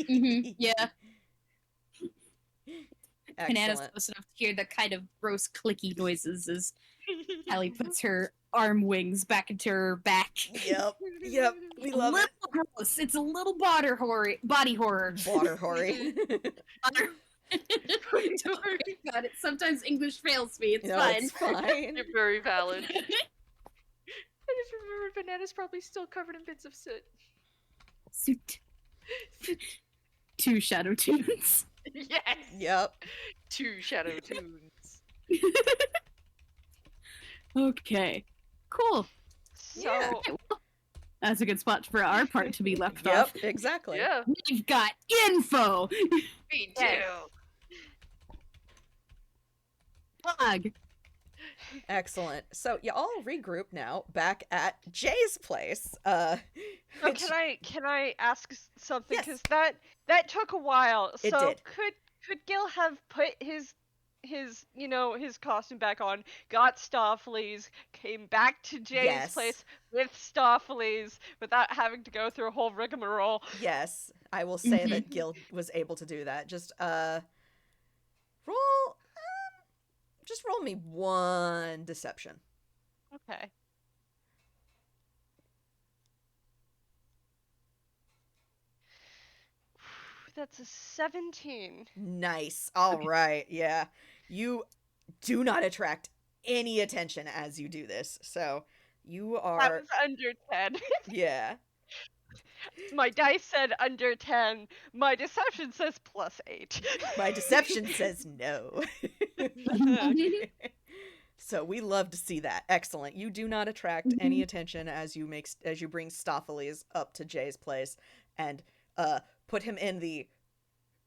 Yeah. Excellent. Banana's close enough to hear the kind of gross clicky noises as Tally puts her arm wings back into her back. Yep. We love it. Gross. It's a little body horror. Border horry. God, sometimes English fails me. It's No, fine. it's fine. You're very valid. I just remembered Banana's probably still covered in bits of soot. Suit. 2 shadow tunes. Yes. Yep. 2 shadow tunes. Okay. Cool. Yeah. That's a good spot for our part to be left off. Yep, exactly. Yeah. We've got info. Me too. Bug. Excellent. So you all regroup now back at Jay's place. Oh, can I ask something? Yes. Because that took a while. It So did. could Gil have put his costume back on, got Stoffley's, came back to Jay's Yes. place with Stoffley's without having to go through a whole rigmarole? Yes, I will say that Gil was able to do that. Just roll me 1 deception. Okay. That's a 17. Nice. All right. Yeah. You do not attract any attention as you do this. So you That are was under 10. yeah. My dice said under 10. My deception says +8. My deception says no. So we love to see that. Excellent. You do not attract any attention as you bring Stoffles up to Jay's place and put him in the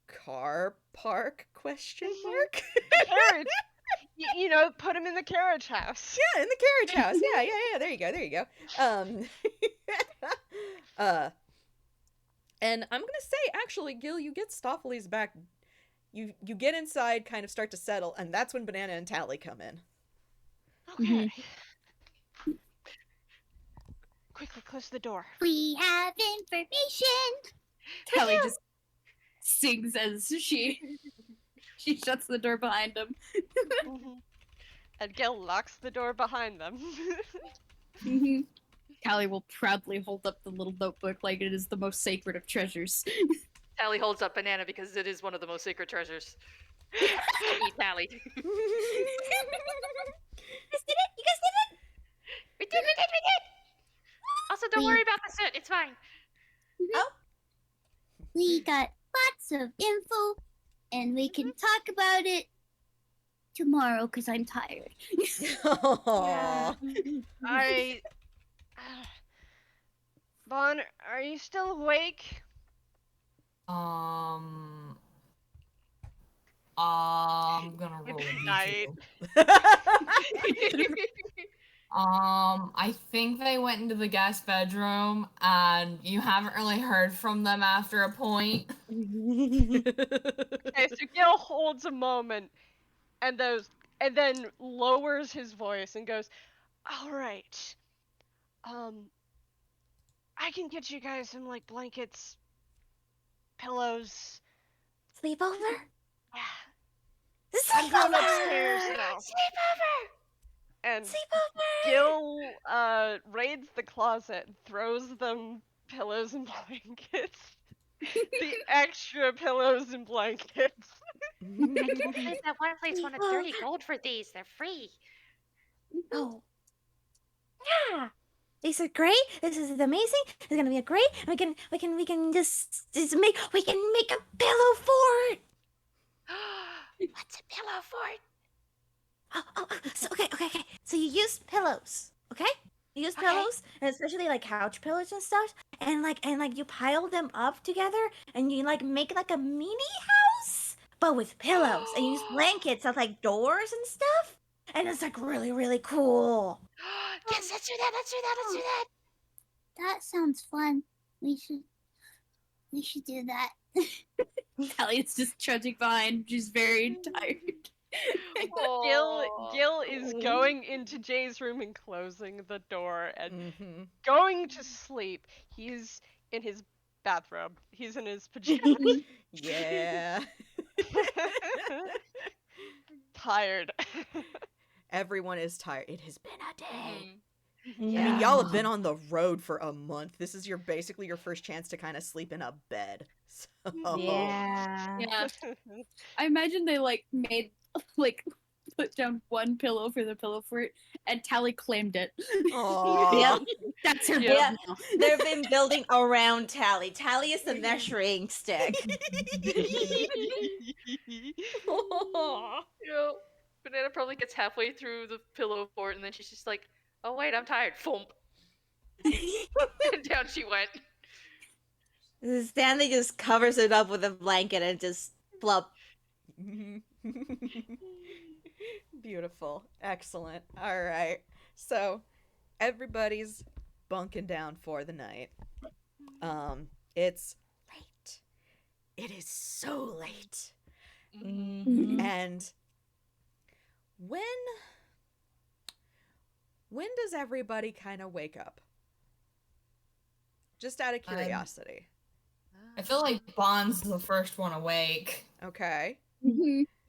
car park ? Carriage. Put him in the carriage house. Yeah, in the carriage house. Yeah. There you go. And I'm gonna say, actually, Gil, you get Stoffely's back. You get inside, kind of start to settle, and that's when Banana and Tally come in. Okay. Quickly close the door. We have information. Tally just sings as she shuts the door behind him. And Gil locks the door behind them. Tally will proudly hold up the little notebook like it is the most sacred of treasures. Tally holds up Banana because it is one of the most sacred treasures. Eat Tally. You guys did it? You guys did it? We did. Also, don't worry about the soot. It's fine. We got lots of info, and we can talk about it tomorrow because I'm tired. Aww. Bon, are you still awake? I'm gonna roll. Night. I think they went into the guest bedroom, and you haven't really heard from them after a point. Okay, so Gil holds a moment, and then lowers his voice and goes, "All right, I can get you guys some like blankets, pillows. Sleepover? Yeah, I'm going upstairs now." Sleepover. And Sleepover! Gil raids the closet and throws them pillows and blankets. The extra pillows and blankets. I can't believe that one place wanted 30 gold for these. They're free. Oh. Yeah. These are great. This is amazing. It's gonna be a great. We can just make a pillow fort. What's a pillow fort? So okay. So you use pillows, okay? You use pillows, and especially like couch pillows and stuff, and like you pile them up together, and you like make like a mini house, but with pillows, and you use blankets as like doors and stuff, and it's like really cool. Yes, let's do that. That sounds fun. We should do that. Tally is just trudging behind. She's very tired. Gil is going into Jay's room and closing the door and Mm-hmm. going to sleep. He's in his bathrobe. He's in his pajamas. Yeah. Tired. Everyone is tired. It has been a day. I Yeah. mean, y'all have been on the road for a month. This is basically your first chance to kind of sleep in a bed. So. Yeah. Yeah. I imagine they like made put down one pillow for the pillow fort, and Tally claimed it. Aw. Yep. That's her Yeah. bed now. They've been building around Tally. Tally is the measuring stick. Aw. You know, Banana probably gets halfway through the pillow fort, and then she's just like, "Oh wait, I'm tired." Thump. And down she went. Stanley just covers it up with a blanket and just flop. Beautiful. Excellent. All right. So everybody's bunking down for the night. It's late. It is so late. Mhm. And when does everybody kind of wake up? Just out of curiosity. I feel like Bond's the first one awake. Okay.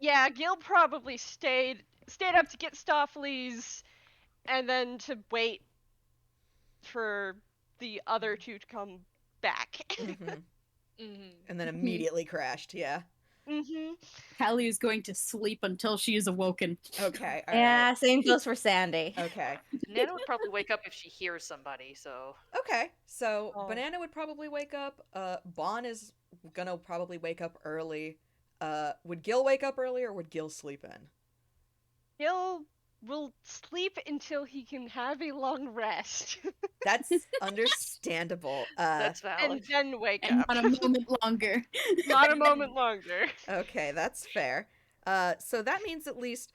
Yeah, Gil probably stayed up to get Stoffley's and then to wait for the other two to come back. Mhm. And then immediately crashed. Yeah. Tally is going to sleep until she is awoken. Okay. All Yeah, same goes for Sandy. right. Okay. Banana would probably wake up if she hears somebody. So Okay. So Oh. Banana would probably wake up. Bon is gonna probably wake up early. Would Gil wake up early or would Gil sleep in? Gil will sleep until he can have a long rest. That's understandable. that's And valid. then wake And up. not a moment longer. Not a moment longer. Okay, that's fair. So that means at least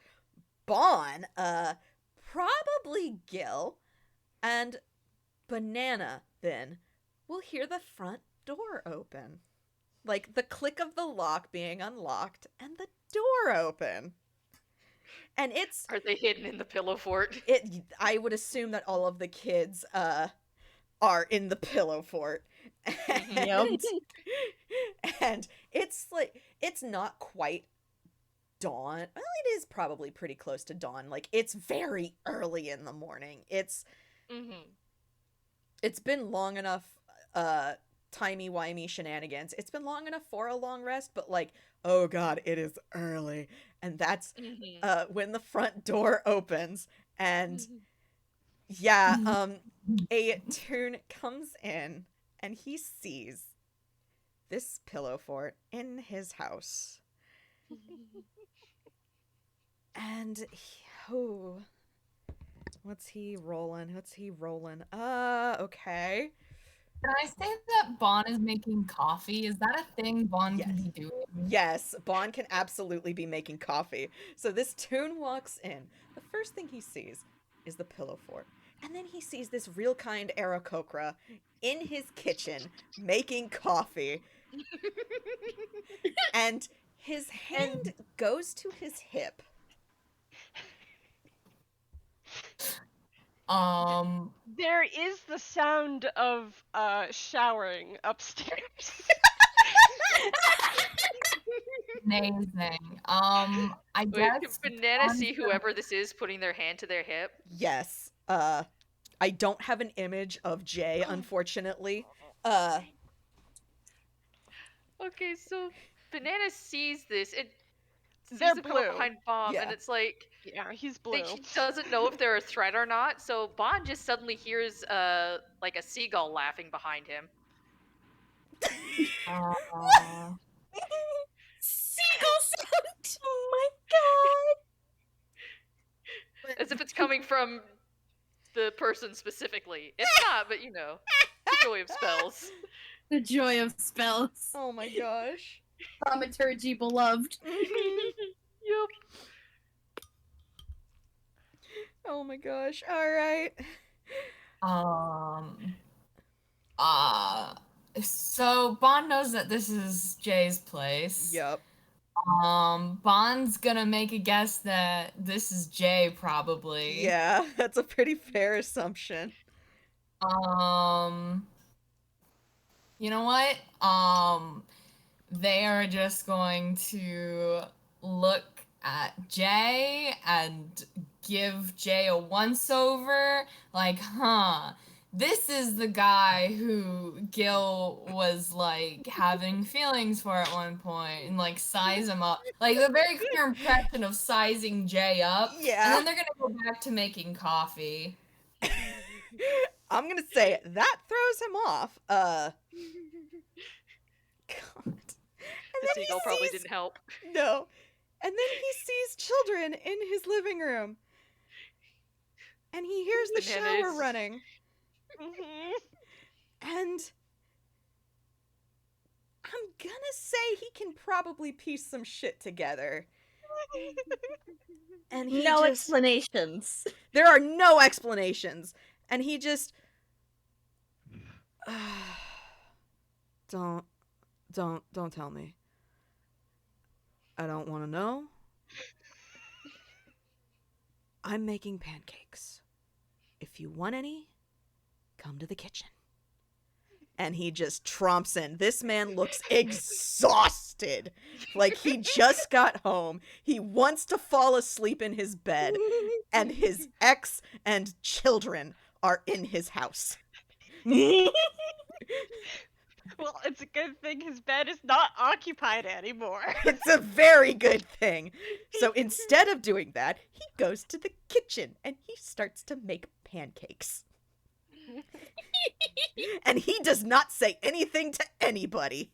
Bon, probably Gil, and Banana then will hear the front door open. Like the click of the lock being unlocked and the door open. And it's... Are they hidden in the pillow fort? I would assume that all of the kids are in the pillow fort. And it's like, it's not quite dawn. Well, it is probably pretty close to dawn. Like, it's very early in the morning. It's been long enough, timey-wimey shenanigans. It's been long enough for a long rest, but like, oh god, it is early. And that's when the front door opens, and a Toon comes in, and he sees this pillow fort in his house. And what's he rolling? Okay. Can I say that Bon is making coffee? Is that a thing Bon can be doing? Yes, Bon can absolutely be making coffee. So this Toon walks in. The first thing he sees is the pillow fort. And then he sees this real kind Aarakocra in his kitchen making coffee. And his hand goes to his hip. There is the sound of showering upstairs. Amazing. I guess. Can Banana see whoever this is putting their hand to their hip? Yes. I don't have an image of Jay, unfortunately. Okay, so Banana sees this. They're to come blue. up behind Bomb, and it's like, yeah, he's blue. he doesn't know if they're a threat or not. So Bond just suddenly hears like a seagull laughing behind him. Seagull sound! Oh my god! As if it's coming from the person specifically. It's not, but you know, the joy of spells. The joy of spells. Oh my gosh. Thaumaturgy beloved. Yep. Oh my gosh. All right. So Bond knows that this is Jay's place. Yep. Bond's gonna make a guess that this is Jay, probably. Yeah, that's a pretty fair assumption. You know what? They are just going to look at Jay and give Jay a once-over. Like, this is the guy who Gille was, like, having feelings for at one point, and, like, size him up. Like, a very clear impression of sizing Jay up. Yeah. And then they're gonna go back to making coffee. I'm gonna say that throws him off. God. The seagull probably didn't help. No. And then he sees children in his living room. And he hears the shower running. And I'm gonna say he can probably piece some shit together. And no explanations. There are no explanations. And he just don't tell me. I don't want to know. I'm making pancakes. If you want any, come to the kitchen. And he just tromps in. This man looks exhausted. Like he just got home. He wants to fall asleep in his bed. And his ex and children are in his house. Well, it's a good thing his bed is not occupied anymore. It's a very good thing. So instead of doing that, he goes to the kitchen and he starts to make pancakes. And he does not say anything to anybody.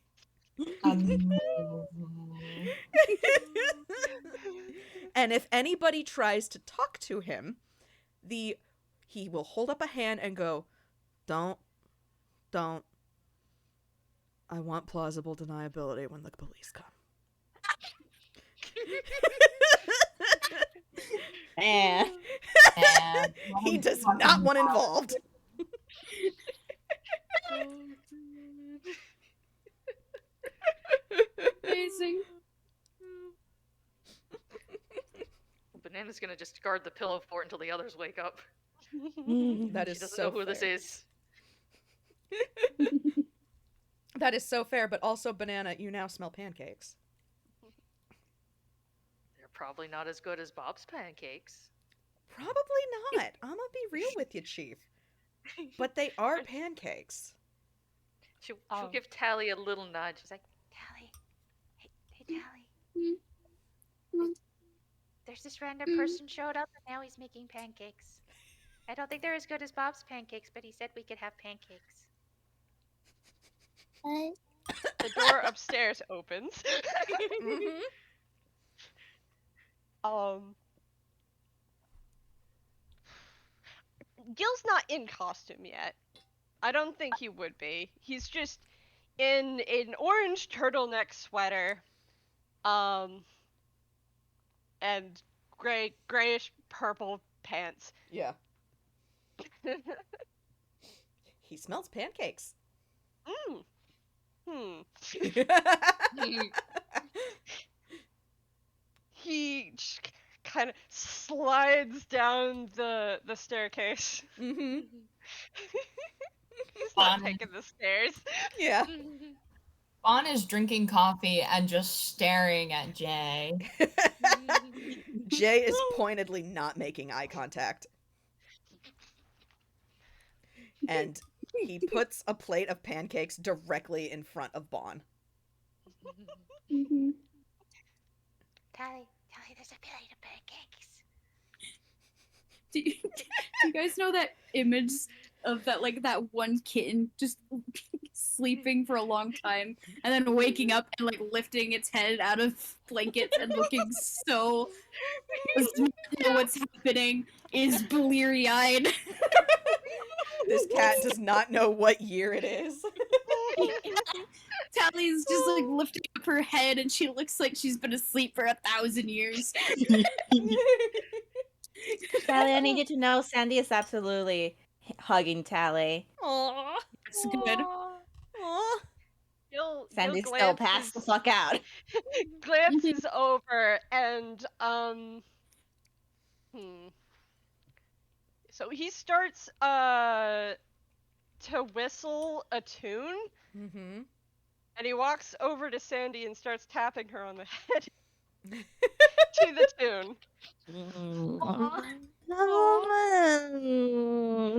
And if anybody tries to talk to him, he will hold up a hand and go, Don't. I want plausible deniability when the police come. He does not want involved. Banana's gonna just guard the pillow fort until the others wake up. That She is doesn't so know who this fair. is. That is so fair, but also, Banana, you now smell pancakes. They're probably not as good as Bob's pancakes. Probably not. I'm gonna be real with you, Chief. But they are pancakes. She'll Oh. give Tally a little nudge. She's like, Tally, hey Tally. There's this random person showed up and now he's making pancakes. I don't think they're as good as Bob's pancakes, but he said we could have pancakes. The door upstairs opens. Mm-hmm. Gil's not in costume yet. I don't think he would be. He's just in an orange turtleneck sweater, and grayish purple pants. Yeah. He smells pancakes. He kind of slides down the staircase. Mm-hmm. He's not Fun. taking the stairs. Yeah. Bon is drinking coffee and just staring at Jay. Jay is pointedly not making eye contact. And he puts a plate of pancakes directly in front of Bon. Tally, there's a plate of pancakes. Do you guys know that image of that one kitten just sleeping for a long time and then waking up and lifting its head out of blankets and looking so doesn't know what's happening, is bleary eyed. This cat does not know what year it is. Tally's just lifting up her head and she looks like she's been asleep for 1,000 years. Tally, I need you to know Sandy is absolutely hugging Tally. Aww. It's good. Aww. Gil Sandy's still passed the fuck out. glances over and so he starts to whistle a tune, Mm-hmm. and he walks over to Sandy and starts tapping her on the head to the tune.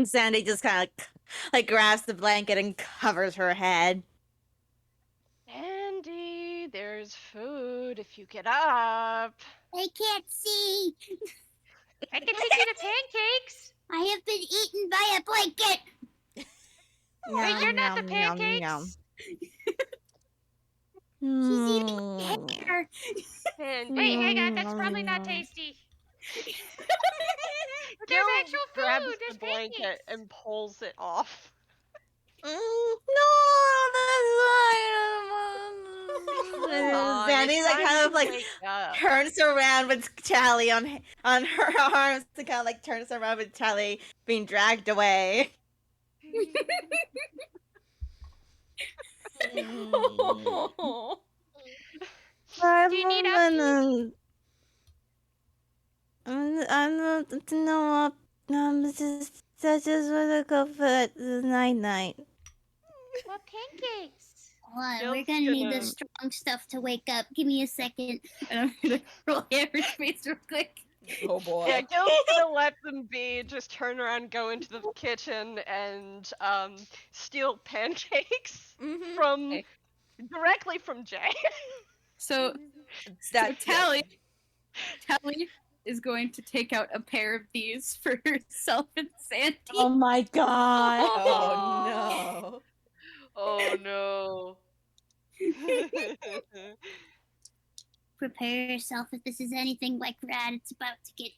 Sandy just kind of grabs the blanket and covers her head. Sandy, there's food if you get up. I can't see. I can take you to pancakes. I have been eaten by a blanket. Wait, you're not the Yum, yum, pancakes? yum. She's eating hair. And Wait, hang on, that's probably not tasty. But there's actual grabs food. There's the blanket pancakes. and pulls it off. No, Sandy turns around with Tally on her arms and kind of turns around with Tally being dragged away. Do you need upkeep? I don't know. I just want to go for the night. What pancakes? Hold on, Gil's we're gonna need gonna- the strong stuff to wake up. Give me a second. And I'm gonna roll average space real quick. Oh boy. Yeah, Gil's gonna let them be, just turn around, go into the kitchen, and steal pancakes Mm-hmm. from directly from Jay. So That Tally is going to take out a pair of these for herself and Sandy. Oh my god. Oh Oh no. Prepare yourself. If this is anything like Rad, it's about to get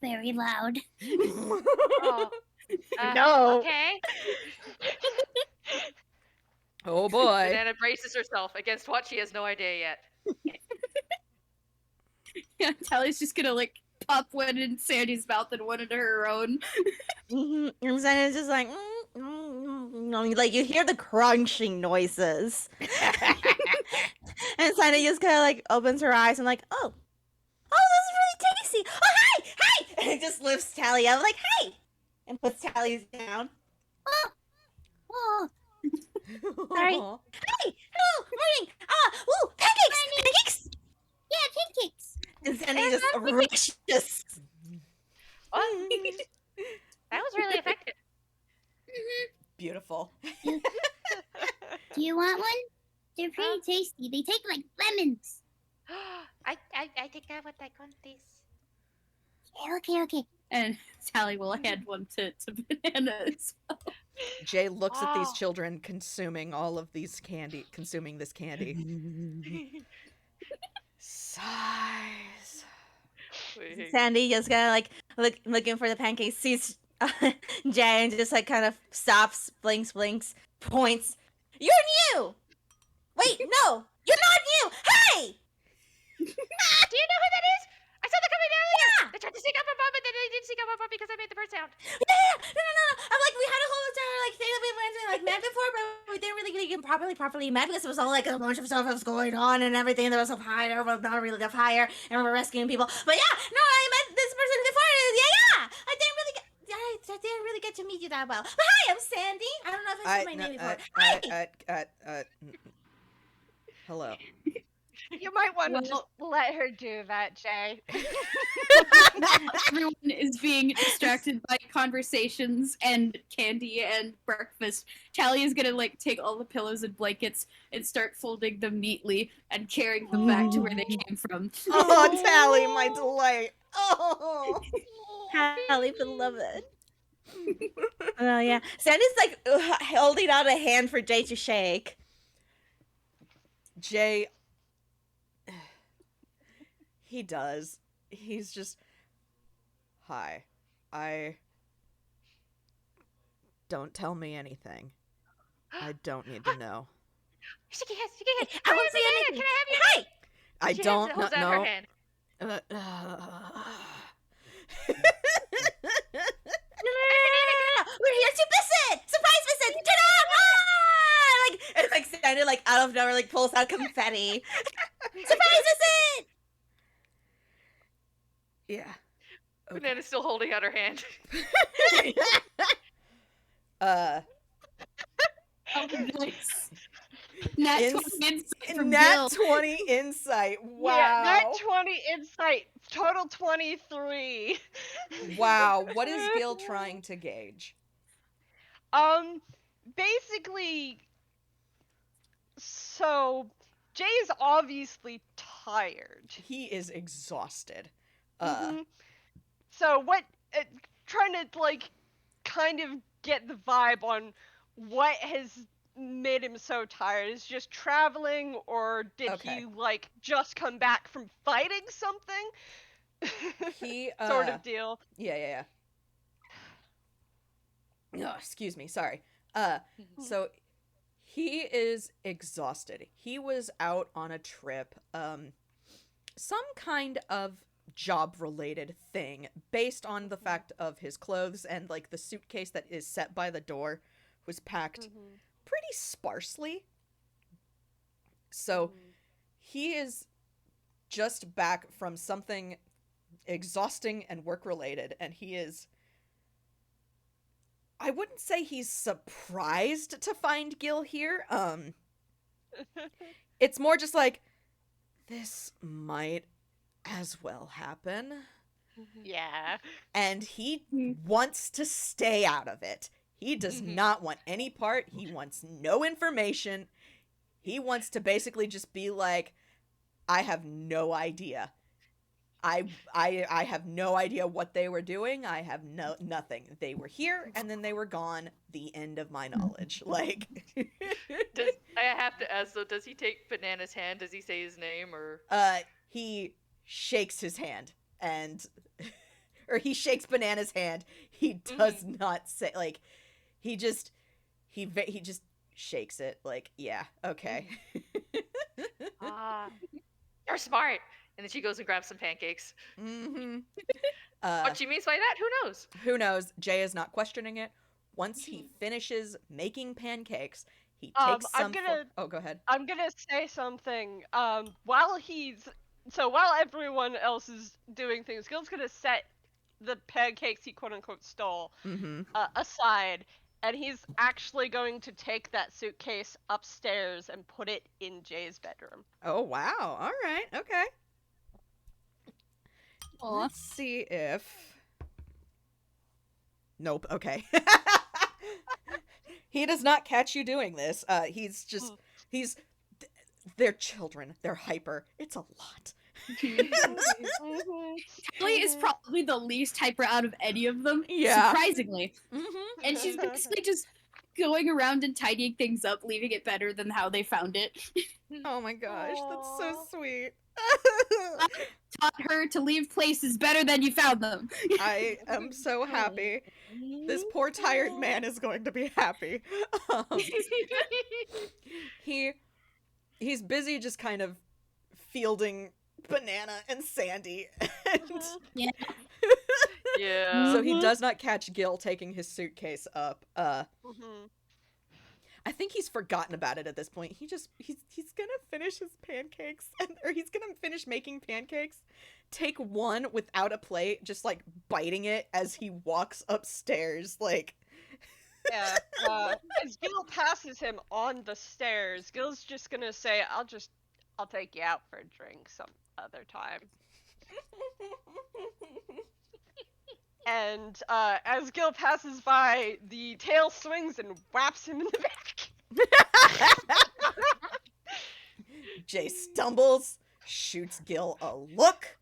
very loud. no. Oh. No. Okay. Oh boy. Banana braces herself against what she has no idea yet. Yeah, Tally's just gonna pop one in Sandy's mouth and one into her own. And Sandy's just you hear the crunching noises. And Sandy just kind of opens her eyes and oh, this is really tasty. Oh, hi, and just lifts Tally up, like, hey! And puts Tally down. Oh, Sorry. Aw. Hey! Hello! Morning! Ooh! Pancakes! Pancakes! yeah, pancakes. And Sandy just rushes. Oh, that was really effective. Beautiful. Do you want one? They're pretty tasty. They taste like lemons. I think I would like one, please. Okay. And Sally will hand one to Banana as well. Jay looks at these Oh. children consuming all of these candy, consuming this candy. Sighs. Sandy just kind of like looking for the pancakes, sees Jay and just like kind of stops, blinks, points. You're new! Wait, no! You're not new! Hey! Do you know who that is? I saw them coming earlier. Yeah! They tried to sneak up on Bob, but then they didn't sneak up on Bob because I made the bird sound. Yeah! No. I'm like, we had a whole entire like thing that we went to like met before, but we didn't really get properly met because it was all like a bunch of stuff that was going on and everything. There was a fire, but not really a fire, and we were rescuing people. But yeah, no, I met this person before. Yeah. I didn't really get to meet you that well. But hi, I'm Sandy. I don't know if I said my name before. Hi. Hello. You might want to Well- just let her do that, Jay. Everyone is being distracted by conversations and candy and breakfast. Tally is gonna like take all the pillows and blankets and start folding them neatly and carrying them back to where they came from. Oh, Tally, my delight. Oh. Hallie, beloved. Oh yeah, Sandy's like holding out a hand for Jay to shake. Jay, he does. He's just, hi, don't tell me anything. I don't need to know. Sticky hands. I won't say anything. Can I have you? Hi. I She don't holds out her know. hand. No. We're here to visit. Surprise visit. Ta-da! Like Sandy like out of nowhere like pulls out confetti. Surprise visit. Yeah. Okay. Banana's still holding out her hand. Oh, nice. Nat 20 insight from Nat Gille. 20 insight. Wow. Yeah, that 20 insight. Total 23. Wow. What is Gil trying to gauge? Basically, so Jay is obviously tired. He is exhausted. Mhm. So what? Trying to like, kind of get the vibe on what has made him so tired. Is just traveling, or did Okay. he like just come back from fighting something? He Sort of deal. Yeah. Oh, excuse me. Sorry. So he is exhausted. He was out on a trip, some kind of job-related thing based on the fact of his clothes, and like the suitcase that is set by the door was packed pretty sparsely. So he is just back from something exhausting and work-related, and he is, I wouldn't say he's surprised to find Gil here. It's more just like, this might as well happen. Yeah. And he wants to stay out of it. He does not want any part. He wants no information. He wants to basically just be like, I have no idea. I have no idea what they were doing. I have nothing. They were here and then they were gone. The end of my knowledge. Like, I have to ask though, does he take Banana's hand? Does he say his name or? he shakes his hand and, or he shakes Banana's hand. He does not say, like, he just shakes it. Like, yeah, okay. You're smart. And then she goes and grabs some pancakes. What she means by that, who knows? Who knows? Jay is not questioning it. Once he finishes making pancakes, he takes some. Oh, go ahead. I'm gonna say something. While everyone else is doing things, Gil's gonna set the pancakes he quote unquote stole Mm-hmm. aside, and he's actually going to take that suitcase upstairs and put it in Jay's bedroom. Oh, wow. All right. Okay. Aw. Let's see if... Nope. Okay. He does not catch you doing this. They're children. They're hyper. It's a lot. Tally is probably the least hyper out of any of them, Yeah. surprisingly. Mm-hmm. And she's basically just going around and tidying things up, leaving it better than how they found it. Oh my gosh, that's so Aw. sweet. Taught her to leave places better than you found them. I am so happy. This poor tired man is going to be happy. He's busy just kind of fielding Banana and Sandy. And Yeah. Yeah. so he does not catch Gil taking his suitcase up. I think he's forgotten about it at this point. He's gonna finish his pancakes, or he's gonna finish making pancakes, take one without a plate, just like biting it as he walks upstairs, like. Yeah. As Gil passes him on the stairs, Gil's just gonna say, I'll take you out for a drink some other time. And as Gil passes by, the tail swings and whaps him in the back. Jay stumbles, shoots Gil a look,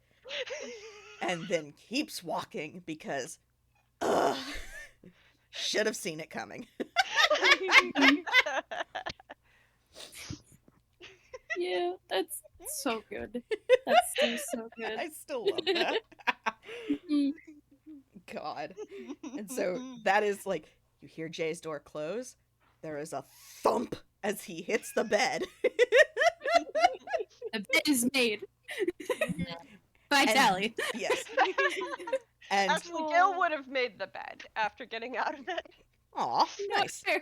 and then keeps walking because, should have seen it coming. Yeah, that's so good. That's so good. I still love that. Mm. God. And so that is like, you hear Jay's door close. There is a thump as he hits the bed. The bed is made. By And- Tally. Yes. And Actually, Gil would have made the bed after getting out of it. aw, nice. Jen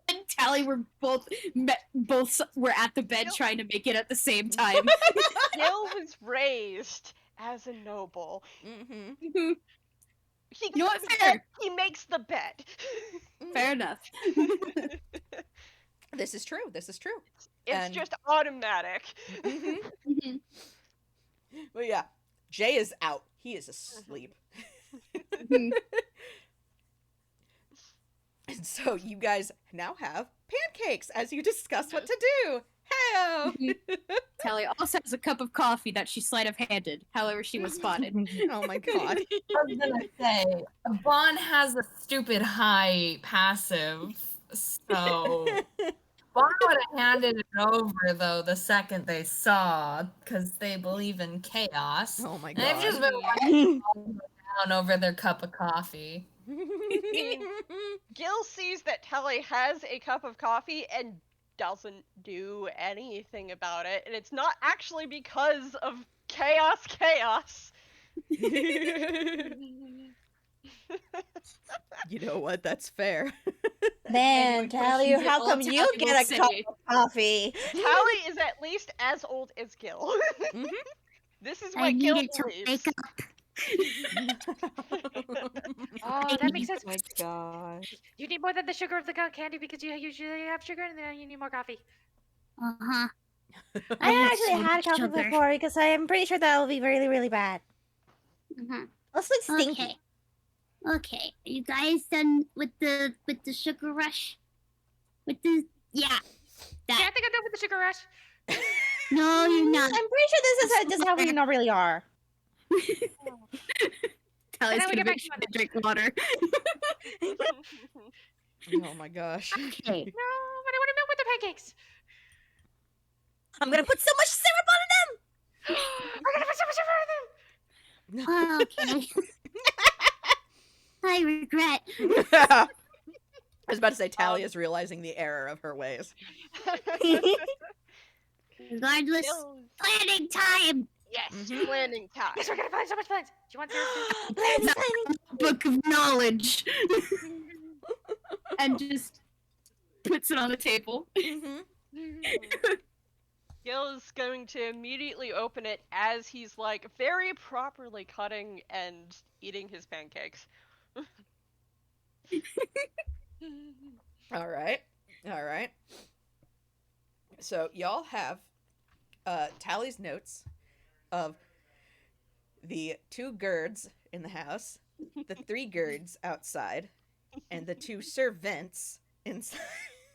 and Tally were both were at the bed trying to make it at the same time. Gil was raised as a noble. Mm-hmm. He, You know what? Fair. he makes the bed. Fair enough. This is true. This is true. It's And- just automatic. Mm-hmm. Mhm. But yeah, Jay is out. He is asleep. Mhm. And so you guys now have pancakes as you discuss what to do. Heyo! Tally also has a cup of coffee that she sleight of handed. However, she was spotted. Oh my god. I was gonna say, Bon has a stupid high passive, so Bon would have handed it over though the second they saw, because they believe in chaos. Oh my And they've just god. been walking down over their cup of coffee. Gil sees that Telly has a cup of coffee and doesn't do anything about it, and it's not actually because of chaos. You know what? That's fair. Man, Any Tally, questions at how all, come you Tally will get a cup say. of coffee? Tally is at least as old as Gil. Mhm. This is I what Gil needed to believes. wake up. Oh, that makes sense. Oh my gosh. You need more than the sugar of the candy because you usually have sugar and then you need more coffee. Uh-huh. I need actually so had much coffee sugar. before because I am pretty sure that will be really, really bad. Uh-huh. Let's look stinky. Okay. Okay. Are you guys done with the sugar rush? With the Yeah, I that think I'm done with the sugar rush. no, you're I'm not. pretty sure this is just how we not really are. Tally's then we gonna get back make to sure to drink water. Oh my gosh. Okay. No, but I want to milk with the pancakes. I'm gonna put so much syrup We're gonna put so much sugar in them. Okay. I regret. I was about to say Tally is realizing the error of her ways. Regardless, Gil- planning time. yes, Mhm. planning time. Yes, we're gonna find so much plants. Do you want syrup too? on them. Book of knowledge. And just puts it on the table. Mm-hmm. Gil is going to immediately open it as he's like very properly cutting and eating his pancakes. All right. All right. So y'all have Tally's notes of the 2 girds in the house, the 3 girds outside, and the 2 servants inside.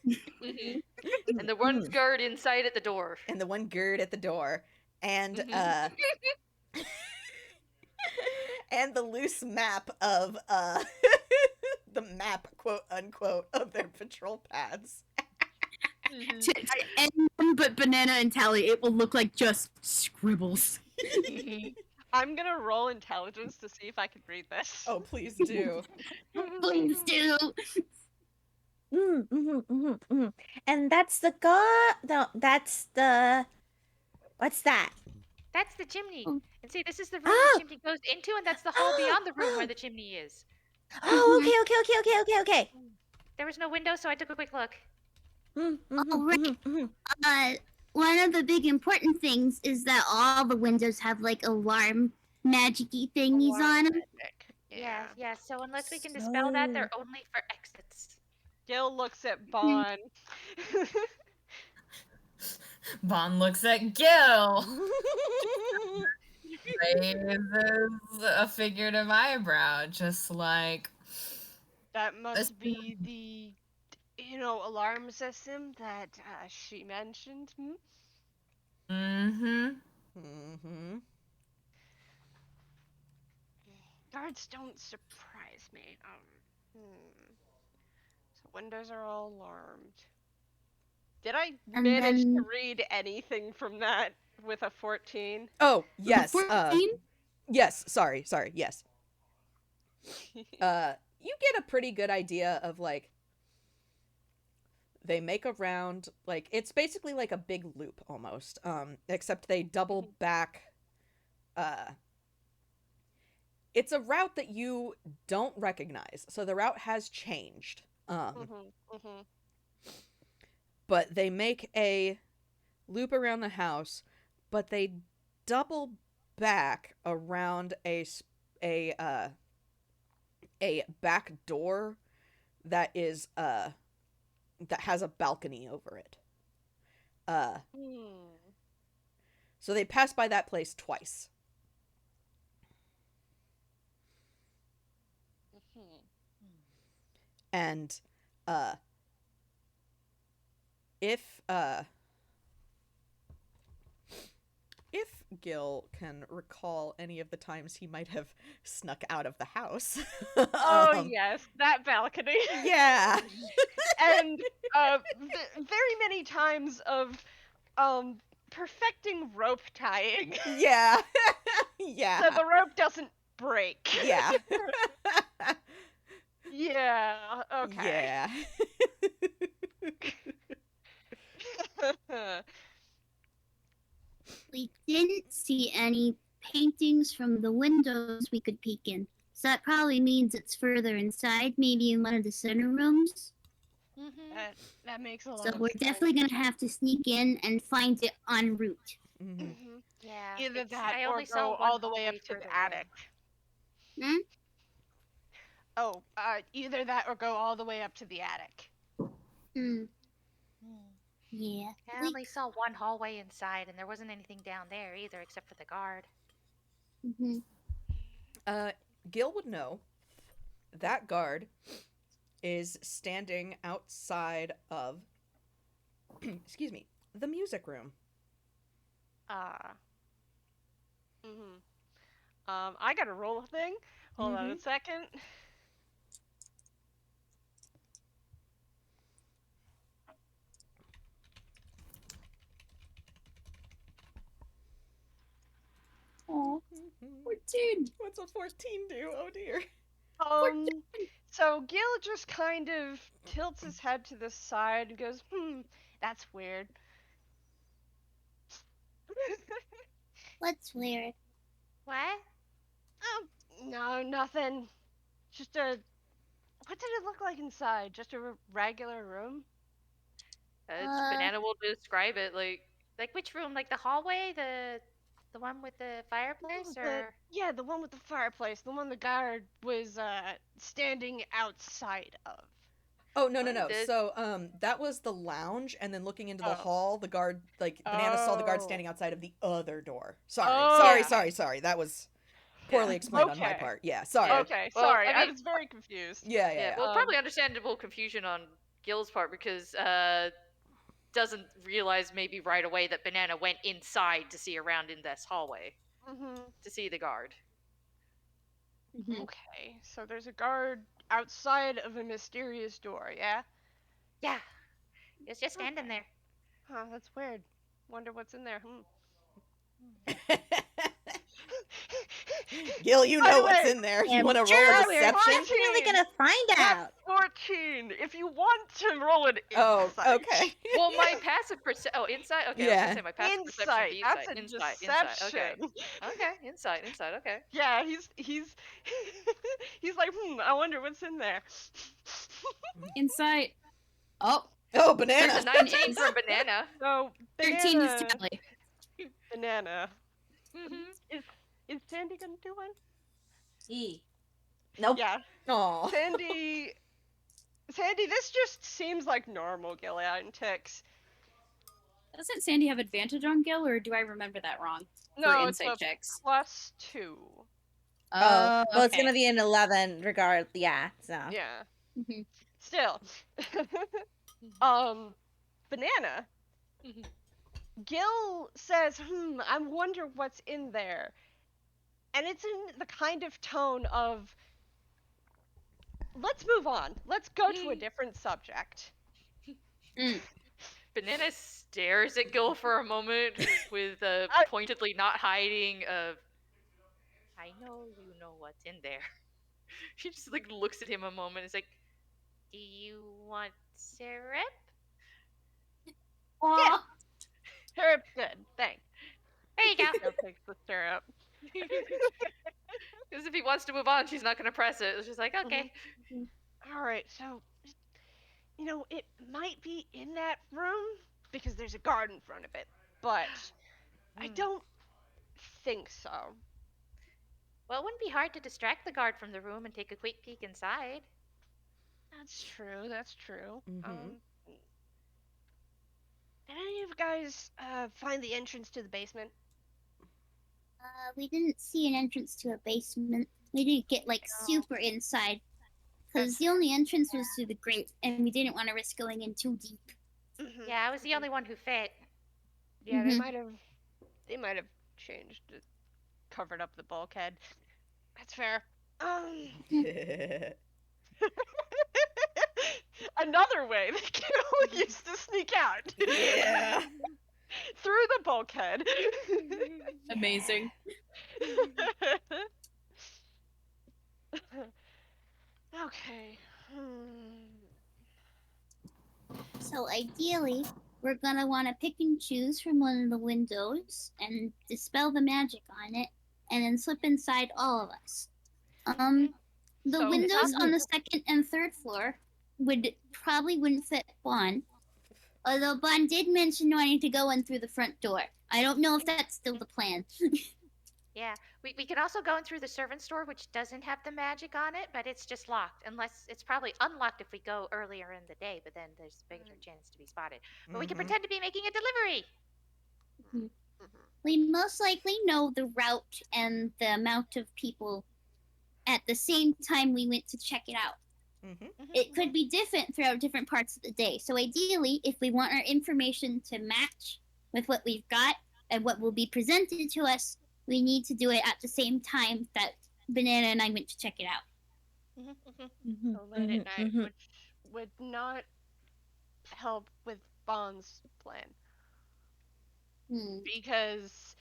And the one guard inside at the door. And the 1 gird at the door. And and the loose map of the map, quote unquote, of their patrol paths. To anyone but Banana and Tally, it will look like just scribbles. I'm gonna roll intelligence to see if I can read this. Oh, please do. Please do. And that's the god. No, that's the. What's that? That's the chimney. Oh. And see, this is the room Oh. the chimney goes into, and that's the hall beyond the room where the chimney is. Oh, okay. There was no window, so I took a quick look. One of the big important things is that all the windows have like alarm magic-y thingies on them. Yeah, yeah. So unless we can dispel that, they're only for exits. Gil looks at Bon. Bon looks at Gil. Raises a figurative eyebrow, just like, That must This- be the, alarm system that she mentioned. mm-hmm. Mm-hmm. Guards don't surprise me. So windows are all alarmed. Did I And manage to then- read anything from that with a 14? Oh, yes. 14? Yes, sorry, yes. You get a pretty good idea of, like, they make a round, like, it's basically like a big loop, almost, except they double back, it's a route that you don't recognize, so the route has changed, but they make a loop around the house, but they double back around a back door that is that has a balcony over it. So they pass by that place twice. And if Gil can recall any of the times he might have snuck out of the house. Oh yes, that balcony. Yeah. And very many times of perfecting rope tying. Yeah. Yeah. So the rope doesn't break. Yeah. Yeah, okay. Yeah. We didn't see any paintings from the windows we could peek in. So that probably means it's further inside, maybe in one of the center rooms. That makes a lot So of we're sense. definitely gonna have to sneak in and find it en route. Mhm. Yeah. Either that I or only saw go one all the way up hallway to further the attic. Hmm? Oh, either that or go all the way up to the attic. Hmm. Yeah. I only saw one hallway inside, and there wasn't anything down there either, except for the guard. Mm-hmm. Gil would know that guard is standing outside of excuse me, the music room. I gotta roll a thing. Hold on a second. Aw, 14. What's a 14 do? Oh dear. So Gil just kind of tilts his head to the side and goes, that's weird. What's weird? What? No, nothing. Just what did it look like inside? Just a regular room? Banana will describe it like Like which room? Like the hallway, the one with the fireplace, or The one with the fireplace, the one the guard was standing outside of. Oh, no, no, What? no. So, that was the lounge, and then looking into the Oh. hall, the guard, like, Banana saw the guard Oh. standing outside of the other door. Sorry, Oh. sorry. That was poorly explained on my Okay. part. Yeah, sorry. Yeah. Okay, Well, sorry, I I mean- was very confused. Yeah. Well, probably understandable confusion on Gille's part because doesn't realize maybe right away that Banana went inside to see around in this hallway to see the guard. Okay, so there's a guard outside of a mysterious door, yeah? yeah, it's just standing there. Huh, that's weird. Wonder what's in there. Gil, you By know the what's way, in there. Yeah, You want to sure, roll a we're deception? definitely gonna find out. That's 14. If you want to roll an Oh, insight. okay. Well, my passive perception. Oh, insight. Okay, I was Yeah. gonna say my passive Insight. perception. Be That's a insight. deception. Okay, insight. Okay. Yeah, he's he's like, I wonder what's in there. Insight. Oh, Oh, There's Banana. a 19 from Banana. So 13 is Tally. Banana. Mm-hmm. Is Sandy gonna do one? Nope. Yeah. Aw. Sandy, this just seems like normal Gilead ticks. Doesn't Sandy have advantage on Gil, or do I remember that wrong? No, For it's insight a checks. +2. Well, it's okay. gonna be an 11 regard. Yeah. So. Yeah. Mhm. Still. Banana. Mhm. Gil says, I wonder what's in there. And it's in the kind of tone of, let's move on. Let's go to a different subject. Banana stares at Gil for a moment with pointedly not hiding of. I know you know what's in there. She just like looks at him a moment. And is like, Do you want syrup? Yeah. Syrup's good. Thanks. There you go. Gil takes the syrup. because if he wants to move on, she's not gonna press it. It's just like, okay. All right, so, it might be in that room because there's a guard in front of it, but I don't think so. Well, it wouldn't be hard to distract the guard from the room and take a quick peek inside. That's true. Mhm. Did any of you guys find the entrance to the basement? We didn't see an entrance to a basement. We didn't get super inside. Because the only entrance was through the grate, and we didn't want to risk going in too deep. Yeah, I was the only one who fit. Yeah, they might have changed it, covered up the bulkhead. That's fair. Another way that Gil used to sneak out. Yeah. Through the bulkhead. Amazing. Okay. So ideally, we're gonna want to pick and choose from one of the windows and dispel the magic on it, and then slip inside all of us. The So- windows on the second and third floor wouldn't fit Bon. Although Bon did mention wanting to go in through the front door. I don't know if that's still the plan. Yeah, we can also go in through the servant's door, which doesn't have the magic on it, but it's just locked. Unless it's probably unlocked if we go earlier in the day, but then there's a bigger chance to be spotted. But we can pretend to be making a delivery. We most likely know the route and the amount of people at the same time we went to check it out. It could be different throughout different parts of the day. So ideally, if we want our information to match with what we've got and what will be presented to us, we need to do it at the same time that Banana and I went to check it out. So late at night, which would not help with Bond's plan. Because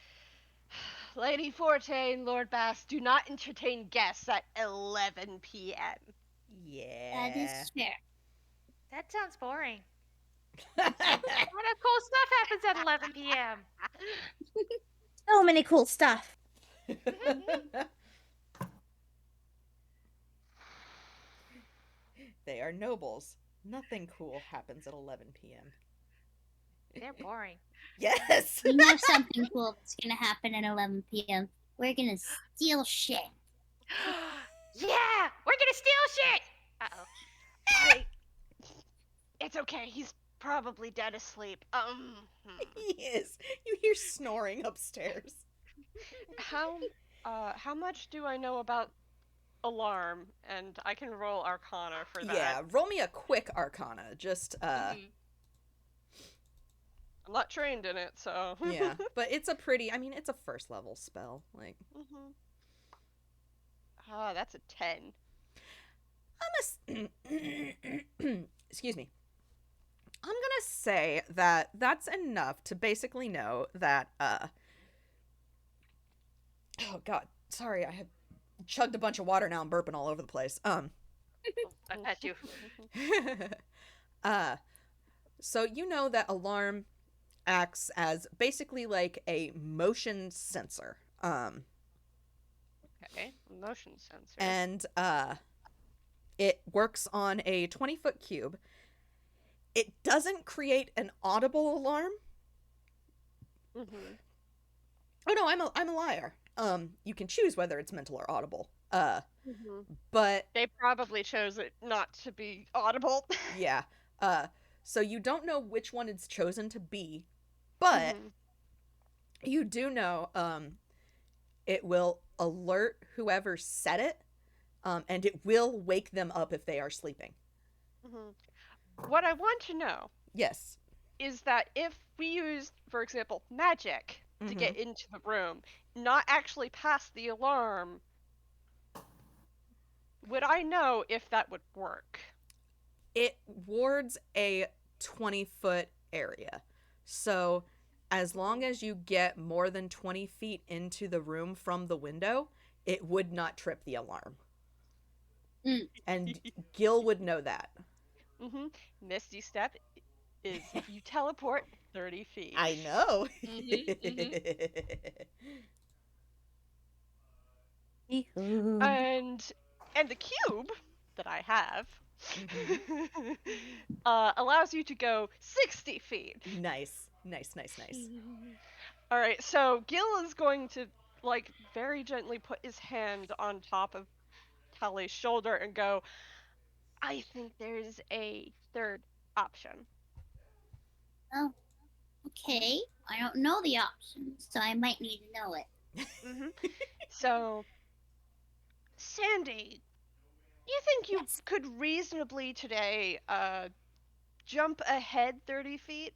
Lady Forte and Lord Bass do not entertain guests at 11 p.m. Yeah. That is fair. That sounds boring. What of cool stuff happens at 11 p.m.? So many cool stuff. They are nobles. Nothing cool happens at 11 p.m. They're boring. Yes. You know something cool that's gonna happen at 11 p.m. We're gonna steal shit. Yeah, we're gonna steal shit. I. It's okay. He's probably dead asleep. He is. You hear snoring upstairs. How much do I know about alarm? And I can roll Arcana for that. Yeah, roll me a quick Arcana. Just I'm not trained in it, so. yeah, but it's a pretty. I mean, it's a first level spell. Like. That's a 10. Excuse me. I'm gonna say that that's enough to basically know that oh god, sorry, I have chugged a bunch of water, now I'm burping all over the place. I bet you. So you know that alarm acts as basically like a motion sensor. Okay, motion sensor. And it works on a 20-foot cube. It doesn't create an audible alarm. Oh no, I'm a liar. You can choose whether it's mental or audible. But they probably chose it not to be audible. Yeah. So you don't know which one it's chosen to be, but you do know it will alert whoever set it, and it will wake them up if they are sleeping. What I want to know, yes, is that if we use, for example, magic to get into the room, not actually pass the alarm, would I know if that would work? It wards a 20-foot area. So as long as you get more than 20 feet into the room from the window, it would not trip the alarm. And Gille would know that. Misty Step is if you teleport 30 feet. I know. And the cube that I have allows you to go 60 feet. Nice. All right, so Gille is going to like very gently put his hand on top of Tally's shoulder and go, I think there's a third option. Oh, okay. I don't know the options, so I might need to know it. So, Sandy, you think you could reasonably today jump ahead 30 feet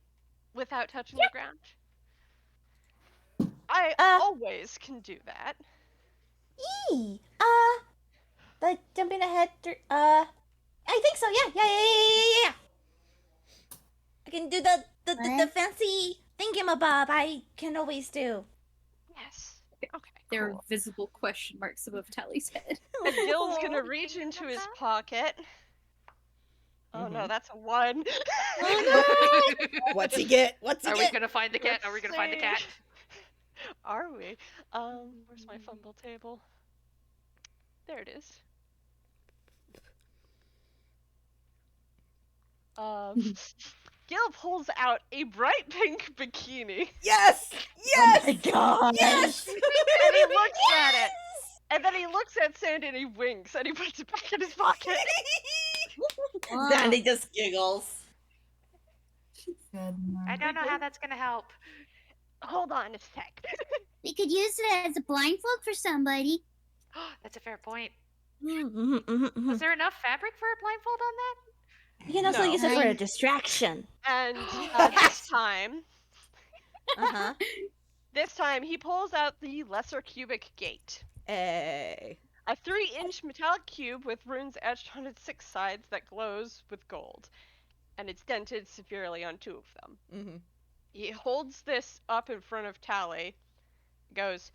without touching the ground? I always can do that. Like jumping ahead I think so, yeah. I can do the fancy thingamabob I can always do. Yes. Okay. There are visible question marks above Tally's head. And Gille's gonna reach into his pocket. Oh no, that's a 1. Oh no! What's he get? Are we gonna find the cat? Are we gonna find the cat? Are we? Where's my fumble table? There it is. Gille pulls out a bright pink bikini. Yes! Oh my god! Yes! And he looks at it. And then he looks at Sandy and he winks and he puts it back in his pocket. Sandy just giggles. I don't know how that's gonna help. Hold on a sec. We could use it as a blindfold for somebody. That's a fair point. Was Was there enough fabric for a blindfold on that? You can also use it for a distraction. And this time he pulls out the lesser cubic gate. Hey. A 3-inch metallic cube with runes etched on its 6 sides that glows with gold. And it's dented severely on 2 of them. He holds this up in front of Tally, goes,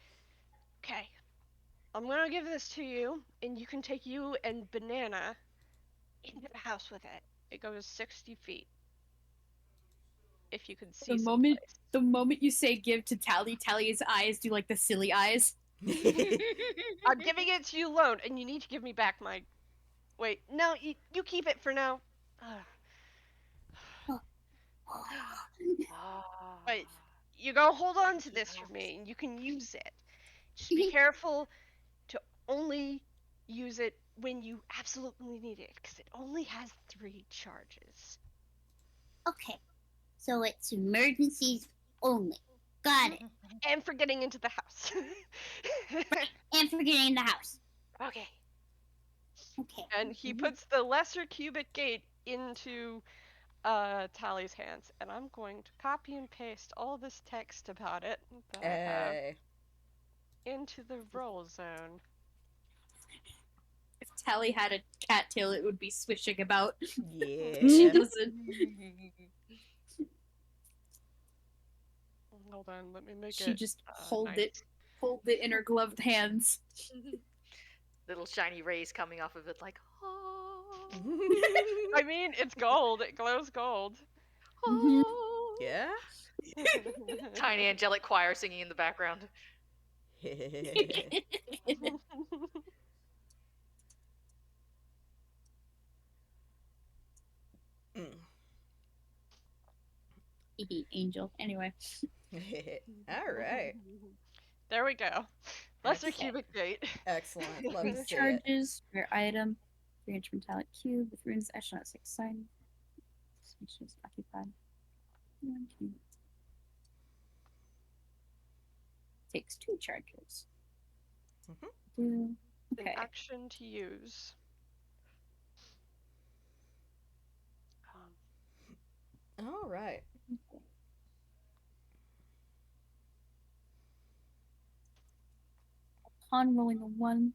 okay, I'm gonna give this to you, and you can take you and Banana into the house with it. It goes 60 feet. If you could see The moment you say give to Tally, Tally's eyes do like the silly eyes. I'm giving it to you alone, and you need to give me back my... Wait, no, you keep it for now. But you gotta hold on to this for me, and you can use it. Just be careful to only use it when you absolutely need it, because it only has 3 charges. Okay. So it's emergencies only. Got it. And for getting into the house. And for getting in the house. Okay. Okay. And he puts the lesser cubic gate into Tally's hands, and I'm going to copy and paste all this text about it that I have into the roll zone. If Tally had a cattail, it would be swishing about. Yeah. She doesn't. Hold on, let me make She it. just hold nice. it in her gloved hands. Little shiny rays coming off of it, like. Oh. I mean, it's gold. It glows gold. Oh. Yeah. Tiny angelic choir singing in the background. Angel. Anyway. All right. There we go. Lesser cubic gate. Excellent. Love to see it. Charges, rare item, 300 metallic cube with runes, astronaut 6 sign. Station is occupied. Takes 2 charges. An Okay. action to use. All right. Upon rolling a 1,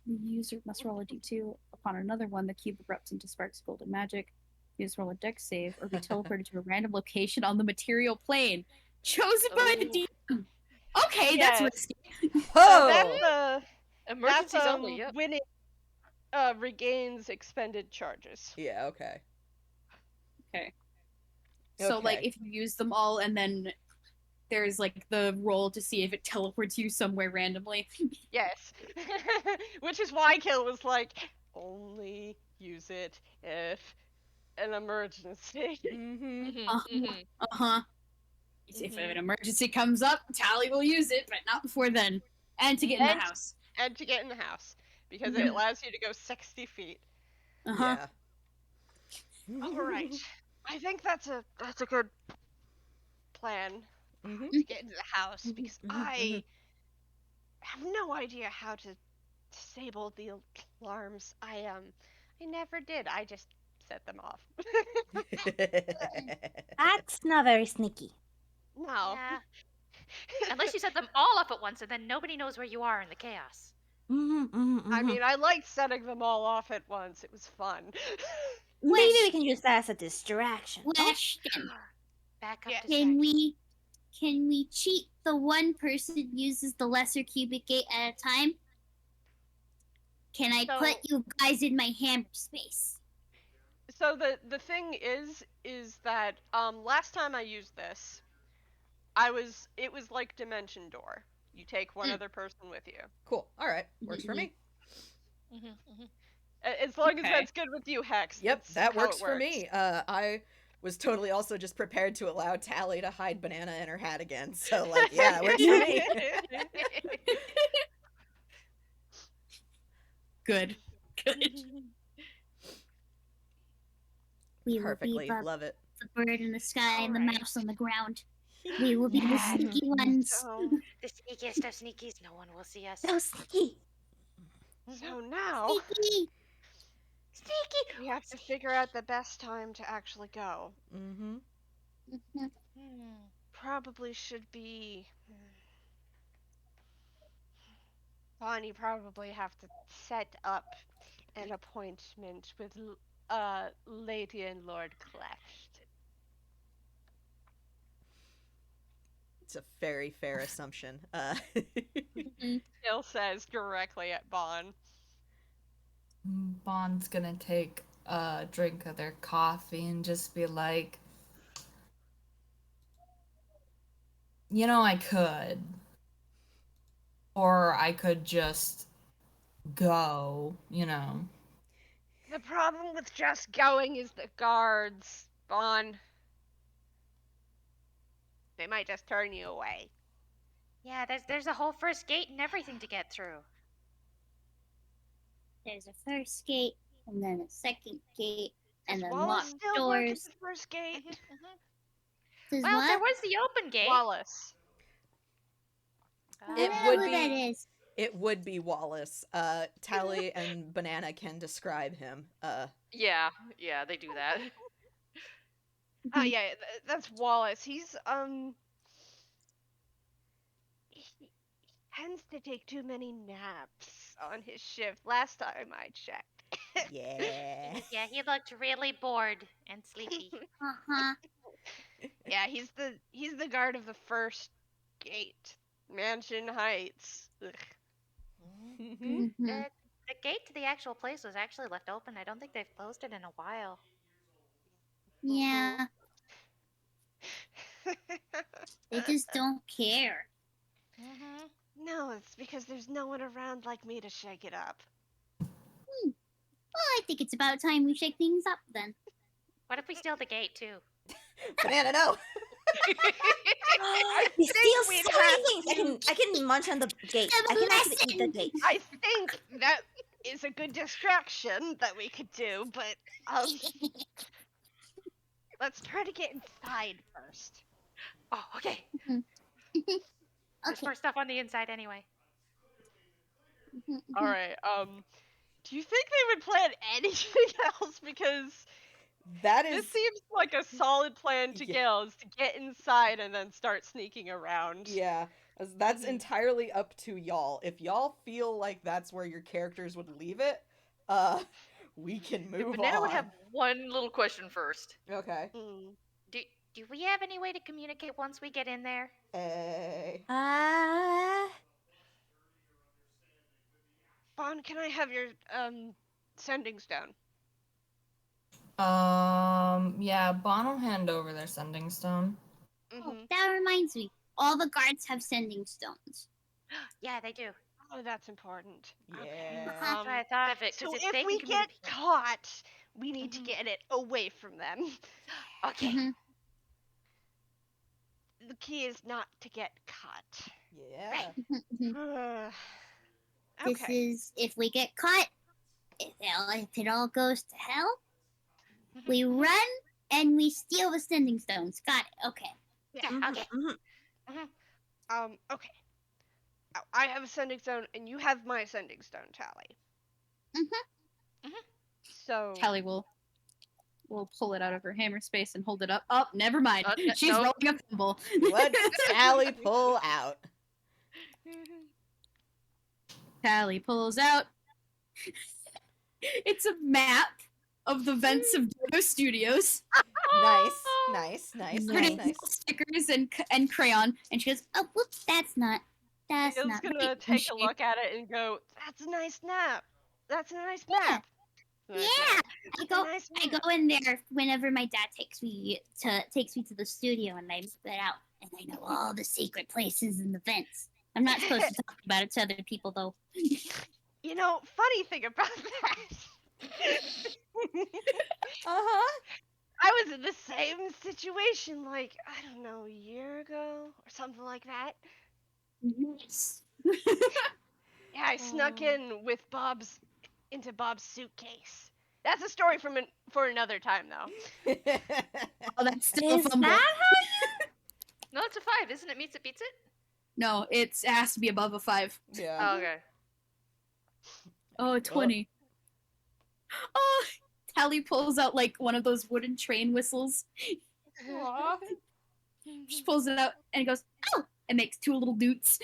the user must roll a d2. Upon another 1, the cube erupts into sparks of golden magic. Use roll a dex save or be teleported to a random location on the material plane, chosen by the DM. Okay, that's risky. Oh, That's Emergencies only, yep. when it regains expended charges. yeah. Okay. So, Okay. like, if you use them all and then there's, like, the roll to see if it teleports you somewhere randomly. Yes. Which is why Gille was like, only use it if an emergency. If an emergency comes up, Tally will use it, but not before then. And to get in the house. And to get in the house. Because it allows you to go 60 feet. Yeah. Alright. I think that's a good plan to get into the house, because I have no idea how to disable the alarms. I never did. I just set them off. That's not very sneaky. No. Yeah. Unless you set them all up at once, and then nobody knows where you are in the chaos. I mean, I liked setting them all off at once. It was fun. Maybe we can use that as a distraction. Question. Back up to Can we cheat the one person uses the lesser cubic gate at a time? Can I put you guys in my hammer space? So the thing is that last time I used this, it was like Dimension Door. You take one other person with you. Cool. All right. Works for me. As long as that's good with you, Hex. Yep, that works for me. I was totally also just prepared to allow Tally to hide Banana in her hat again. So, like, yeah, it works for me. Good. We Perfectly. will be Love it. the bird in the sky and the mouse on the ground. We will be the sneaky ones. the sneakiest of sneakies. No one will see us. So sneaky. So now Sneaky. we have to figure out the best time to actually go. Probably should be. Bonnie probably have to set up an appointment with Lady and Lord Cleft. It's a very fair assumption. Gille says directly at Bon. Bond's gonna take a drink of their coffee and just be like, you know, I could. Or I could just go, you know. The problem with just going is the guards, Bon. They might just turn you away. Yeah, there's a whole first gate and everything to get through. There's a first gate, and then a second gate, and Does then Wallace locked still work at doors. the first gate? Does Well, what? there was the open gate. Wallace. I It don't know would who be- that is. It would be Wallace. Tally and Banana can describe him. Yeah, they do that. Oh yeah, that's Wallace. He's he tends to take too many naps on his shift. Last time I checked. Yeah. Yeah, he looked really bored and sleepy. Uh-huh. Yeah, he's the guard of the first gate, Mansion Heights. Ugh. Mhm. The gate to the actual place was actually left open. I don't think they've closed it in a while. Yeah, they just don't care. Mm-hmm. No, it's because there's no one around like me to shake it up. Well, I think it's about time we shake things up then. What if we steal the gate too? Banana, no. You think steal we'd so have many things. I can munch on the gate. I can actually eat the gate. I think that is a good distraction that we could do, but let's try to get inside first. Oh, okay. There's Okay. more stuff on the inside anyway. All right. Do you think they would plan anything else? Because That this is seems like a solid plan to Yeah. Gills to get inside and then start sneaking around. yeah. That's Mhm. entirely up to y'all. If y'all feel like that's where your characters would leave it, we can Yeah, move Banana on. would have one little question first. Okay. Mm. Do we have any way to communicate once we get in there? Hey. Bon, can I have your sending stone? Yeah, Bon will hand over their sending stone. Oh, Mm-hmm. that reminds me. All the guards have sending stones. Yeah, they do. Oh, that's important. Okay. Yeah. That's what I thought of it. So Because if they we can get communicate. caught, we need Mhm. to get it away from them. Okay. Mhm. The key is not to get caught. Yeah. Mhm. This Okay. is if we get caught, if it all goes to hell, we run and we steal the sending stones. Got it. Okay. Yeah, okay. Okay. I have a sending stone, and you have my sending stone, Tally. Mhm. So. Tally will pull it out of her hammer space and hold it up. Oh, never mind. She's no. rolling a thimble. What Tally pull out? Tally pulls out. It's a map of the vents of Dodo Studios. Nice, nice, nice, Nice. nice, nice. Stickers and crayon, and she goes, Oh, whoops. That's not Gil's right. gonna And take she- a look at it and go, "That's a nice map. That's a nice Yeah. map." Yeah. That's I a go nice I map. go in there whenever my dad takes me to the studio and I map it out and I know all the secret places and the vents. I'm not supposed to talk about it to other people though. You know, funny thing about that. Uh-huh. I was in the same situation, like, I don't know, a year ago or something like that. Yes. Yeah, I snuck in with into Bob's suitcase. That's a story for another time, though. Oh, that's still a Is fumble. that No, it's a 5, isn't it? Meets it, beats it? No, it has to be above a 5. Yeah. Oh, okay. Oh, 20. Oh, Tally pulls out like one of those wooden train whistles. Aw. She pulls it out and it goes, oh! It makes 2 little doots.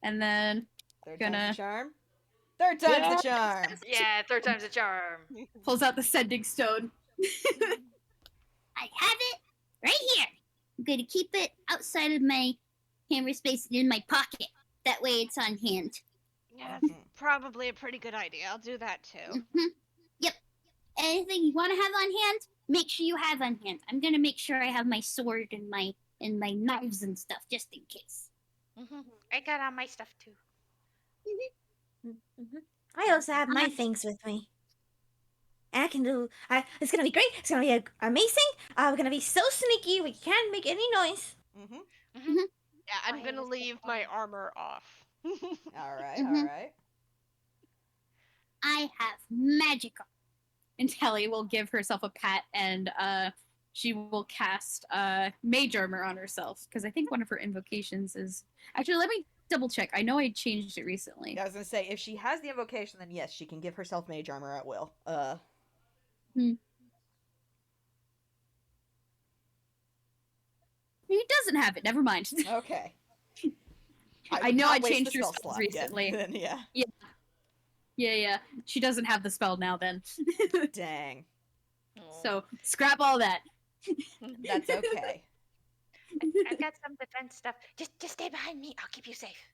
And then Third Gonna- time's the charm. Third time's the charm. Yeah, 3rd time's a charm. pulls out the sending stone. I have it right here. I'm gonna keep it outside of my hammer space and in my pocket. That way it's on hand. Yeah, that's probably a pretty good idea. I'll do that too. Yep. Anything you want to have on hand, make sure you have on hand. I'm gonna make sure I have my sword and my knives and stuff just in case. I got all my stuff too. I also have my things with me. and I can do. It's gonna be great. It's gonna be amazing. We're gonna be so sneaky. We can't make any noise. Yeah, I'm gonna leave my armor off. All right, Mhm. all right. I have magic. And Kelly will give herself a pat, and she will cast mage armor on herself, because I think one of her invocations is actually, let me double check. I know I changed it recently. I was gonna say, if she has the invocation, then yes, she can give herself mage armor at will. He doesn't have it. Never mind. Okay. I would know not I waste changed the her spell spells slot recently. Then, yeah. Yeah. She doesn't have the spell now. Then. Dang. So scrap all that. That's okay. I've got some defense stuff. Just stay behind me. I'll keep you safe.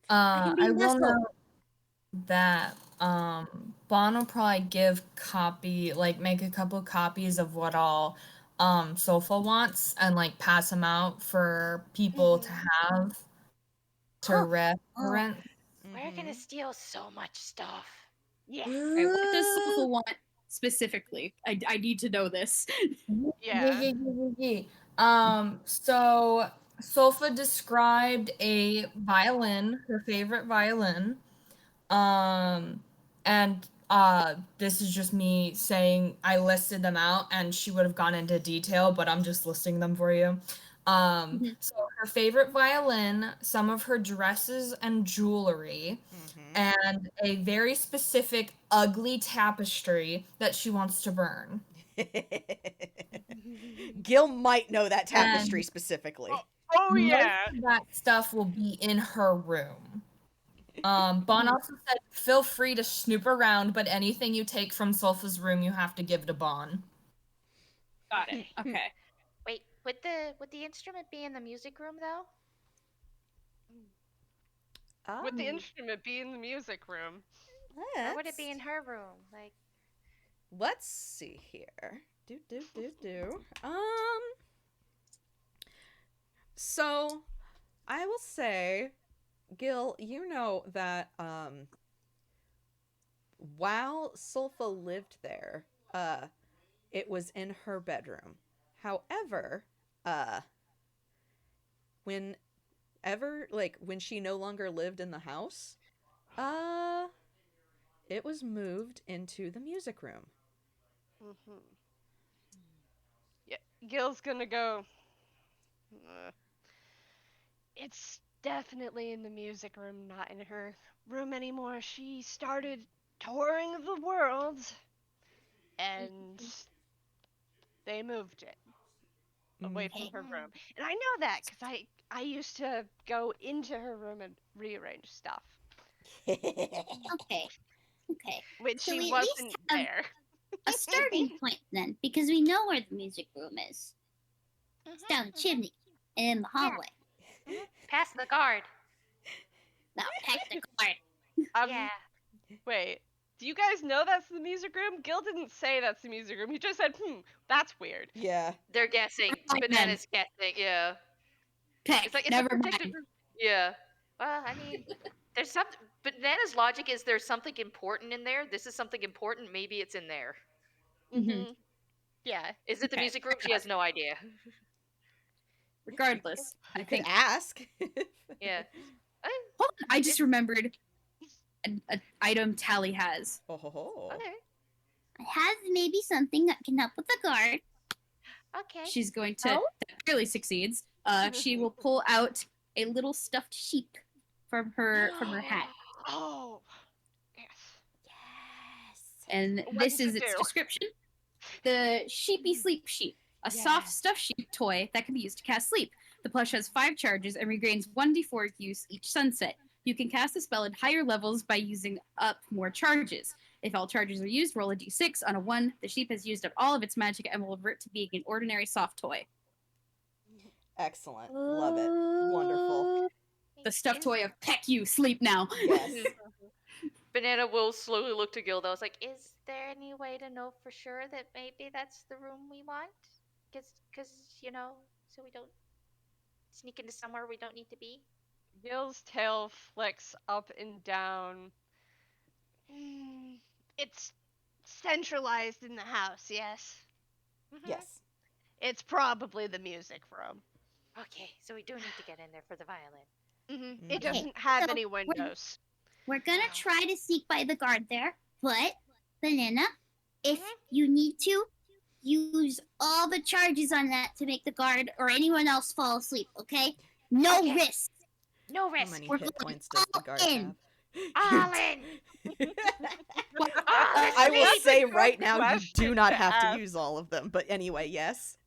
I I will vessel. note that Bon will probably make a couple copies of what all Sofa wants and like pass them out for people to have to reference. We're gonna steal so much stuff. Yeah. Right, what does Sofa want specifically? I need to know this. Yeah. So Sofa described a violin, her favorite violin. And this is just me saying I listed them out, and she would have gone into detail, but I'm just listing them for you. So her favorite violin, some of her dresses and jewelry, and a very specific ugly tapestry that she wants to burn. Gil might know that tapestry specifically. Oh yeah. Most of that stuff will be in her room. Bon also said, feel free to snoop around, but anything you take from Sulfa's room, you have to give to Bon. Got it. Okay. Wait, would the instrument be in the music room though? Would the instrument be in the music room? Or would it be in her room? Like, let's see here. So I will say, Gil, you know that while Sulfa lived there, it was in her bedroom. However, when she no longer lived in the house, it was moved into the music room. Yeah, Gil's gonna go. It's definitely in the music room, not in her room anymore. She started touring the world, and they moved it away from her room. And I know that because I used to go into her room and rearrange stuff. Okay. When So she we at least wasn't have there. a starting point then, because we know where the music room is. It's down the chimney and in the hallway. past the guard. Now, pack the card. Yeah. Wait. Do you guys know that's the music room? Gil didn't say that's the music room. He just said, that's weird. Yeah. They're guessing. Banana's guessing, yeah. Peck, It's like it's never a protected mind. room. Yeah. Well, I mean, there's something. Banana's logic is there's something important in there. This is something important. Maybe it's in there. Yeah. Is it the Okay. music room? She has no idea. Regardless, You I could think. ask. Yeah. Hold on, I just remembered an item Tally has. Okay. I have maybe something that can help with the guard. Okay. She's going to. That clearly succeeds. She will pull out a little stuffed sheep from her hat. Oh. Yes. And What this does is it its do? description. The Sheepy Sleep Sheep, a soft stuffed sheep toy that can be used to cast sleep. The plush has 5 charges and regains 1d4 use each sunset. You can cast the spell at higher levels by using up more charges. If all charges are used, roll a d6. On a 1, the sheep has used up all of its magic and will revert to being an ordinary soft toy. Excellent. Love it. Wonderful. The stuffed toy of Peck You, sleep now. Yes. Banana will slowly look to Gilda. I was like, Is there any way to know for sure that maybe that's the room we want? Because so we don't sneak into somewhere we don't need to be. Gil's tail flicks up and down. It's centralized in the house, yes. Yes. It's probably the music room. Okay, so we do need to get in there for the violin. It Okay, doesn't have so any windows. We're gonna Wow. try to sneak by the guard there, but Banana, if Mhm. you need to, use all the charges on that to make the guard or anyone else fall asleep. Okay? No Okay. risk. No How risk. many We're hit going points does the all guard in. have? All in. Well, I will That's a say good right now, you do question not to have ask. to use all of them. But anyway, yes.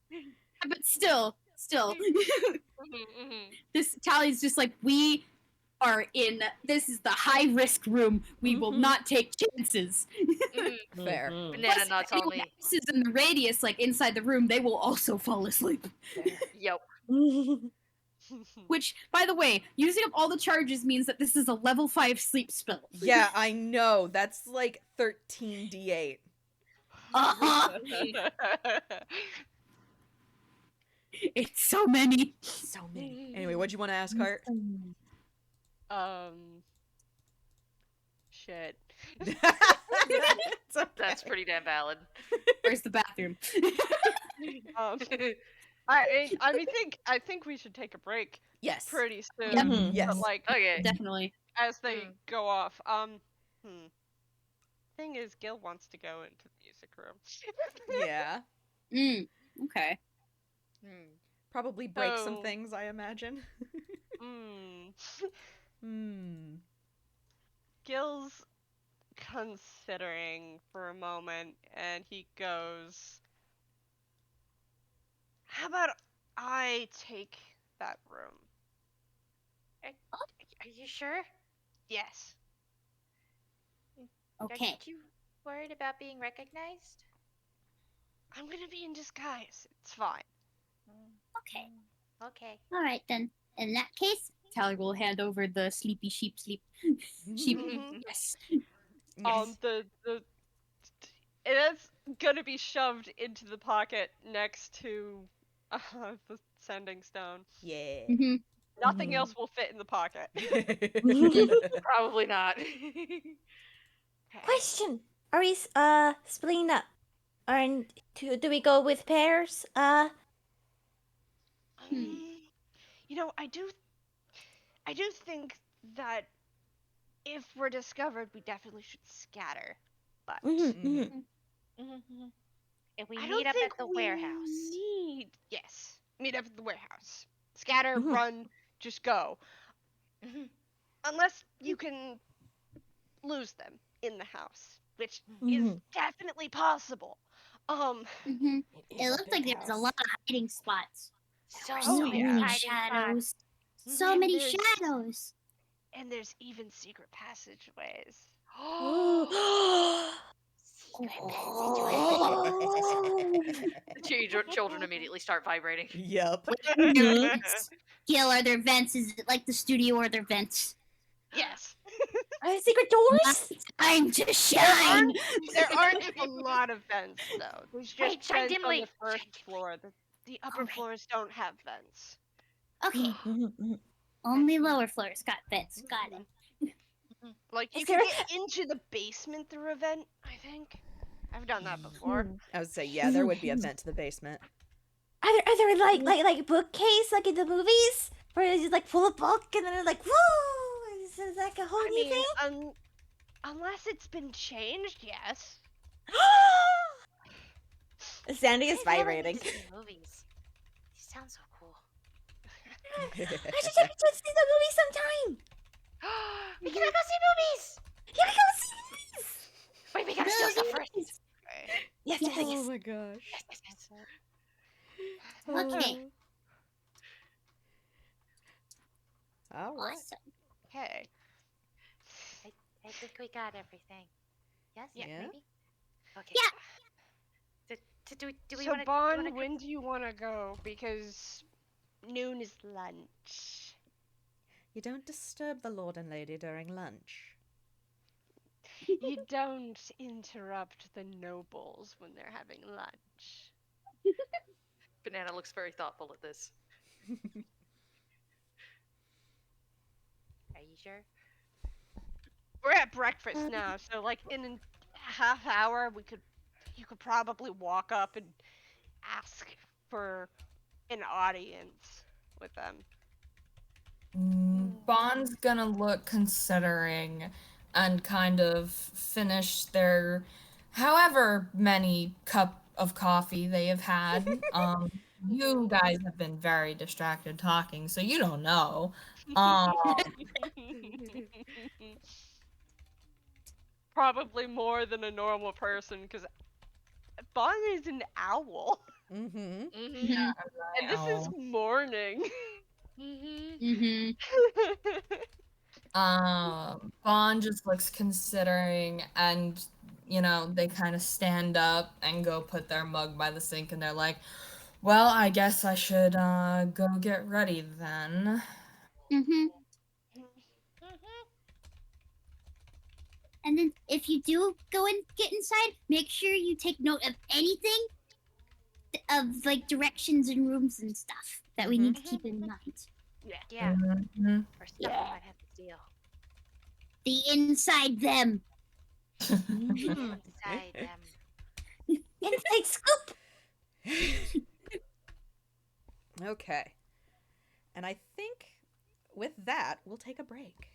But still, Mhm. this Tally's just like, we are in. This is the high risk room. We will Mhm. not take chances. Fair. Banana Plus, nods if anyone only. else is in the radius, like inside the room, they will also fall asleep. Yep. Which, by the way, using up all the charges means that this is a level 5 sleep spell. Yeah, I know. That's like 13d8. It's so many. So many. Anyway, what'd you want to ask, Hart? Shit. It's okay. That's pretty damn valid. Where's the bathroom? I think we should take a break Yes. pretty soon. Yep. Mhm. Yes. But like Okay. Definitely. as they go off, thing is, Gil wants to go into the music room. Yeah. Okay. Probably break some So- things, I imagine. Gil's considering for a moment, and he goes, "How about I take that room?" Are you sure? Yes. Okay. Aren't you worried about being recognized? I'm gonna be in disguise. It's fine. Okay. Okay. All right then. In that case, Tally will hand over the sleepy sheep. Sheep. Mhm. Yes. Yes. It is gonna be shoved into the pocket next to the sending stone. Yeah. hmm Nothing else will fit in the pocket. Probably not. Question: Are we splitting up? Or do we go with pairs? You know, I do think that if we're discovered, we definitely should scatter. But Mhm. And we I meet don't up think at the we warehouse. Yes, meet up at the warehouse. Scatter, Mhm. run, just go. Mhm. Unless you can lose them in the house, which is Mhm. definitely possible. hmm It looked like there was a lot of hiding spots. So Oh, many yeah. many hiding spots. shadows. So And many there's- shadows. And there's even secret passageways. Secret The children immediately start vibrating. Yep. Gil, are there vents? Is it like the studio or there vents? Yes. Are there secret doors? Time to shine. There aren't a lot of vents though. There's just Wait, shine vents on dimly. the first Shine dimly. floor. The upper Alright. floors don't have vents. Okay, Mhm. only lower floors got vents. Got it. Like you Is can there- get into the basement through a vent, I think. I've done that before. I would say, yeah, there would be a vent to the basement. Are there like bookcase like in the movies where it's just like full of book and then it's like woo? Is it like a whole I new mean, thing? unless it's been changed, yes. Sandy is I really vibrating. need to see the movies. These sound so cool. I should check to see the movie sometime. We cannot go see movies! Yeah, I gotta see movies. Wait, we gotta steal stuff first. Yes, yes, Oh yes. my gosh. Yes, yes, yes. Okay. All right. Awesome. Okay. I think we got everything. Yes? Yeah. Maybe? Okay. Yeah. Do we So want to... Bon, when do you want to go? Because noon is lunch. You don't disturb the Lord and Lady during lunch. You don't interrupt the nobles when they're having lunch. Banana looks very thoughtful at this. Are you sure? We're at breakfast now, so like in half hour, you could probably walk up and ask for an audience with them. Bond's gonna look considering and kind of finish their however many cup of coffee they have had. You guys have been very distracted talking, so you don't know. Probably more than a normal person, because Bond is an owl. Mm-hmm. Yeah, And this is morning. Bond just looks considering, and they kind of stand up and go put their mug by the sink, and they're like, well, I guess I should go get ready then. And then if you do go and get inside, make sure you take note of anything of like directions and rooms and stuff that we need to keep in mind. Yeah. Mhm. Or stuff we might have to steal. The inside them. Inside them. Inside scoop. Okay. And I think with that, we'll take a break.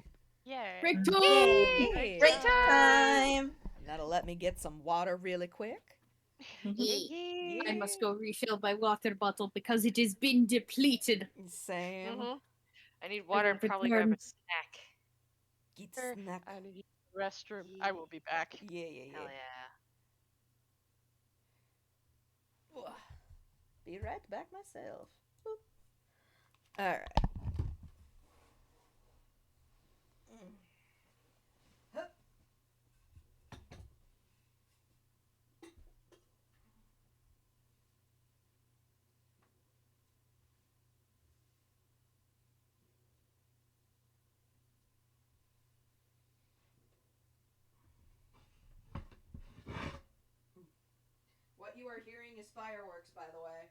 Yeah. Break time! Yay! Break time. That'll let me get some water really quick. I must go refill my water bottle because it has been depleted. Same. I need water and probably grab a snack. Get snack. I need to use the restroom. I will be back. Yeah. Hell yeah. Be right back myself. All right. What you are hearing is fireworks, by the way.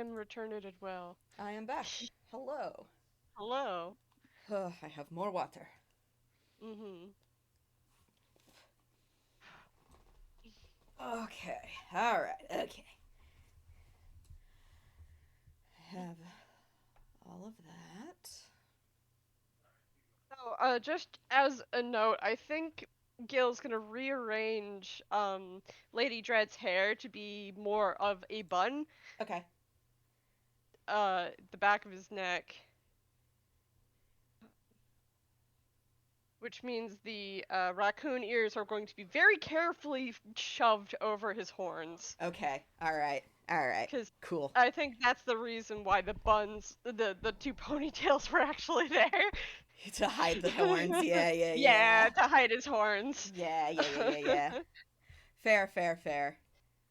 and return it well. I am back. Hello. Hello. I have more water. Mm-hmm. Okay. All right. Okay. Have all of that. So, just as a note, I think Gil's gonna rearrange Lady Dread's hair to be more of a bun. Okay. The back of his neck. Which means the raccoon ears are going to be very carefully shoved over his horns. Okay. All right. All right. Because Cool. I think that's the reason why the buns, the two ponytails were actually there. To hide the horns. Yeah. Yeah, to hide his horns. Yeah. Fair.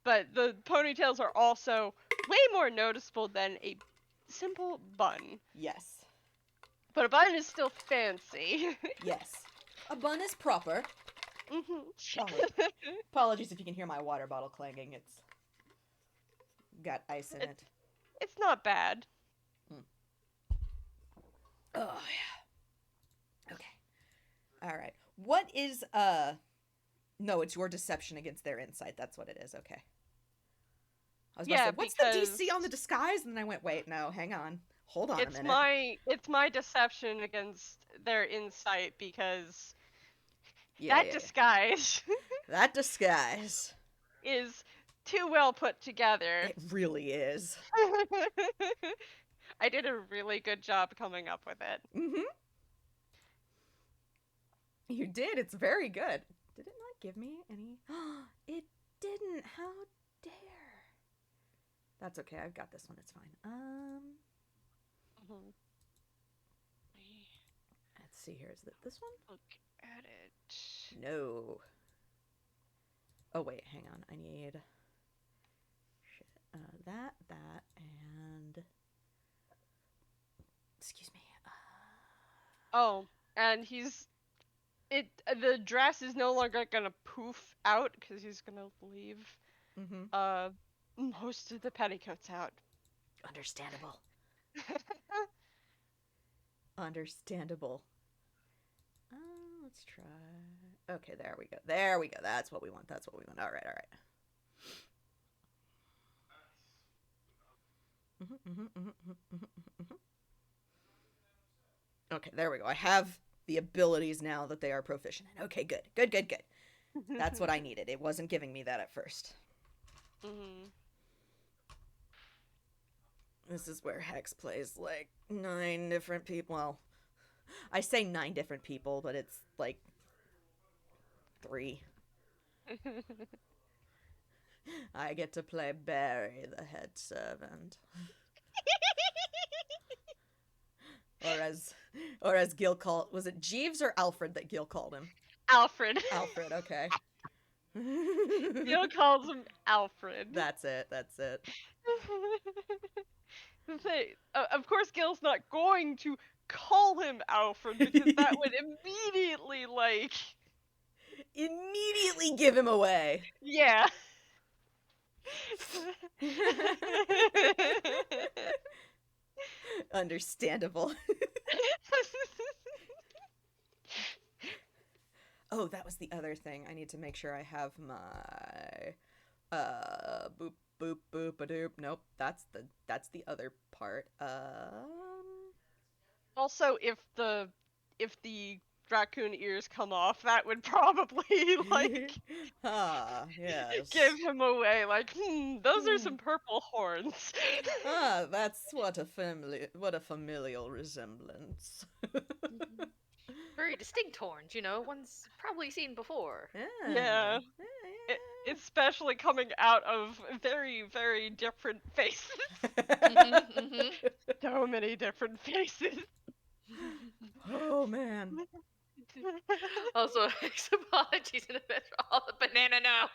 But the ponytails are also way more noticeable than a simple bun. Yes. But a bun is still fancy. Yes. A bun is proper. Mm-hmm. Apologies if you can hear my water bottle clanging. It's got ice in it. It's not bad. Oh, yeah. Okay. All right. What is, no, it's your deception against their insight. That's what it is. Okay. I was about to say, what's the DC on the disguise? And then I went, wait, no, hang on. Hold on a minute. It's my deception against their insight because disguise that disguise is too well put together. It really is. I did a really good job coming up with it. Mm-hmm. You did. It's very good. Did it not give me any? It didn't. How dare. That's okay. I've got this one. It's fine. Let's see here. Is it this one? Look at it. No. Oh, wait. Hang on. I need... Shit. That, and... Excuse me. Oh, and the dress is no longer gonna poof out because he's gonna leave most of the petticoats out. Understandable. Understandable. Let's try. Okay, there we go. There we go. That's what we want. All right. Okay, there we go. I have the abilities now that they are proficient in. Okay, good. That's what I needed. It wasn't giving me that at first. This is where Hex plays like 9 different people. Well, I say 9 different people, but it's like 3. I get to play Barry, the head servant. Or as Gille called, was it Jeeves or Alfred that Gille called him? Alfred, okay. Gille calls him Alfred. That's it. Of course, Gille's not going to call him Alfred because that would immediately give him away. Yeah. Understandable. Oh, that was the other thing. I need to make sure I have my boop boop boop a doop. Nope, that's the other part. Also, if the raccoon ears come off, that would probably yes. give him away. Like, those are some purple horns. That's what a familial resemblance. Very distinct horns, one's probably seen before. Yeah. Especially coming out of very, very different faces. So many different faces. Oh, man. Also, apologies in advance for all the banana no.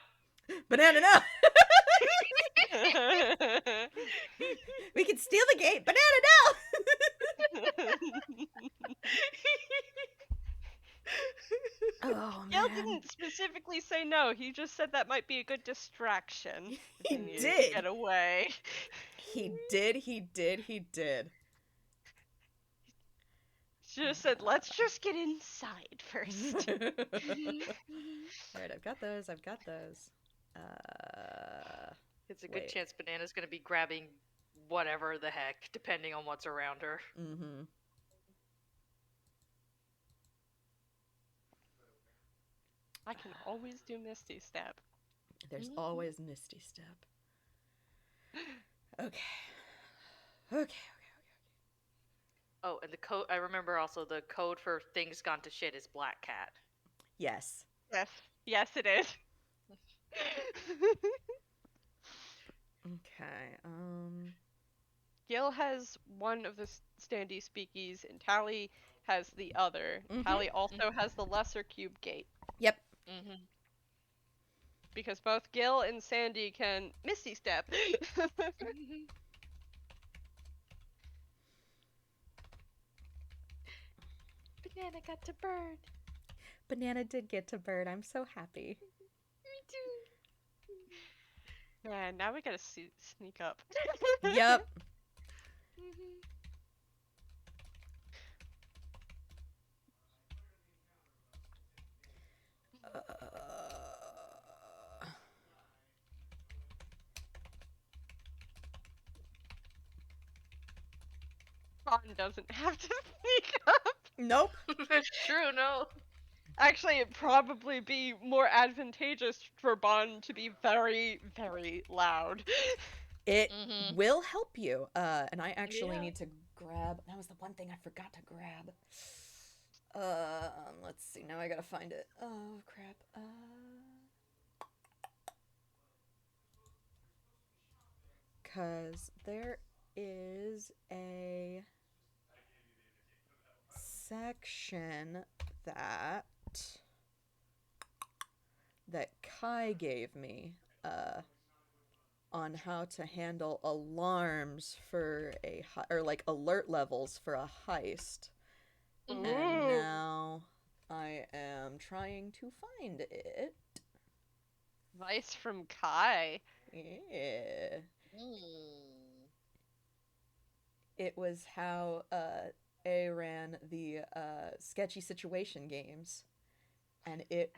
Banana no! We can steal the gate! Banana no! Oh, man. Gille didn't specifically say no. He just said that might be a good distraction. He needed did. to get away. He did, he did, he did. Should have said, let's just get inside first. Alright, I've got those. It's a good Wait. chance Banana's gonna be grabbing whatever the heck, depending on what's around her. Mm-hmm. I can always do Misty Step. There's always Misty Step. Okay. Okay. Oh, and the code, I remember also the code for things gone to shit is Black Cat. Yes. Yes. Yes, it is. Okay. Gil has one of the standee speakies, and Tally has the other. Tally also has the lesser cube gate. Yep. Because both Gil and Sandy can Misty Step. Banana got to bird. Banana did get to bird. I'm so happy. Me too. Man, now we gotta sneak up. Yep. Ron doesn't have to sneak up. Nope. That's true, no. Actually, it'd probably be more advantageous for Bon to be very, very loud. It will help you. And I actually Yeah. need to grab. That was the one thing I forgot to grab. Let's see. Now I gotta find it. Oh crap. Cause there is a section that Kai gave me on how to handle alarms for or like alert levels for a heist. And now I am trying to find it. Advice from Kai. Yeah. It was how A ran the sketchy situation games. And it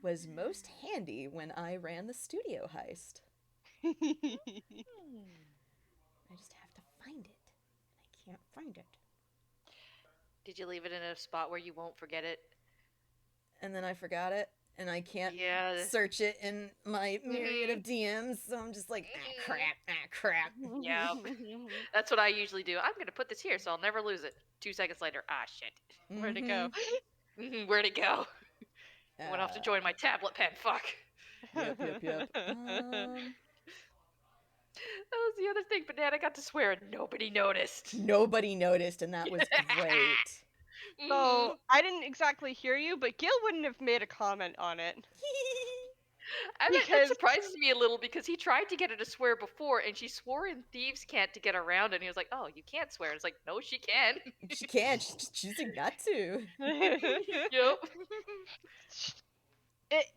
was most handy when I ran the studio heist. I just have to find it. And I can't find it. Did you leave it in a spot where you won't forget it? And then I forgot it. And I can't Yeah. search it in my myriad of DMs. So I'm just like, crap. Yeah. That's what I usually do. I'm going to put this here so I'll never lose it. 2 seconds later, shit. Where'd it go? Where'd it go? I went off to join my tablet pen. Fuck. Yep. That was the other thing. Banana got to swear and nobody noticed. Nobody noticed, and that was great. So, I didn't exactly hear you, but Gil wouldn't have made a comment on it. That surprises me a little because he tried to get her to swear before and she swore in Thieves' Cant to get around it, and he was like, oh, you can't swear. It's like, no, she can. She can. She's just choosing not to. Yep.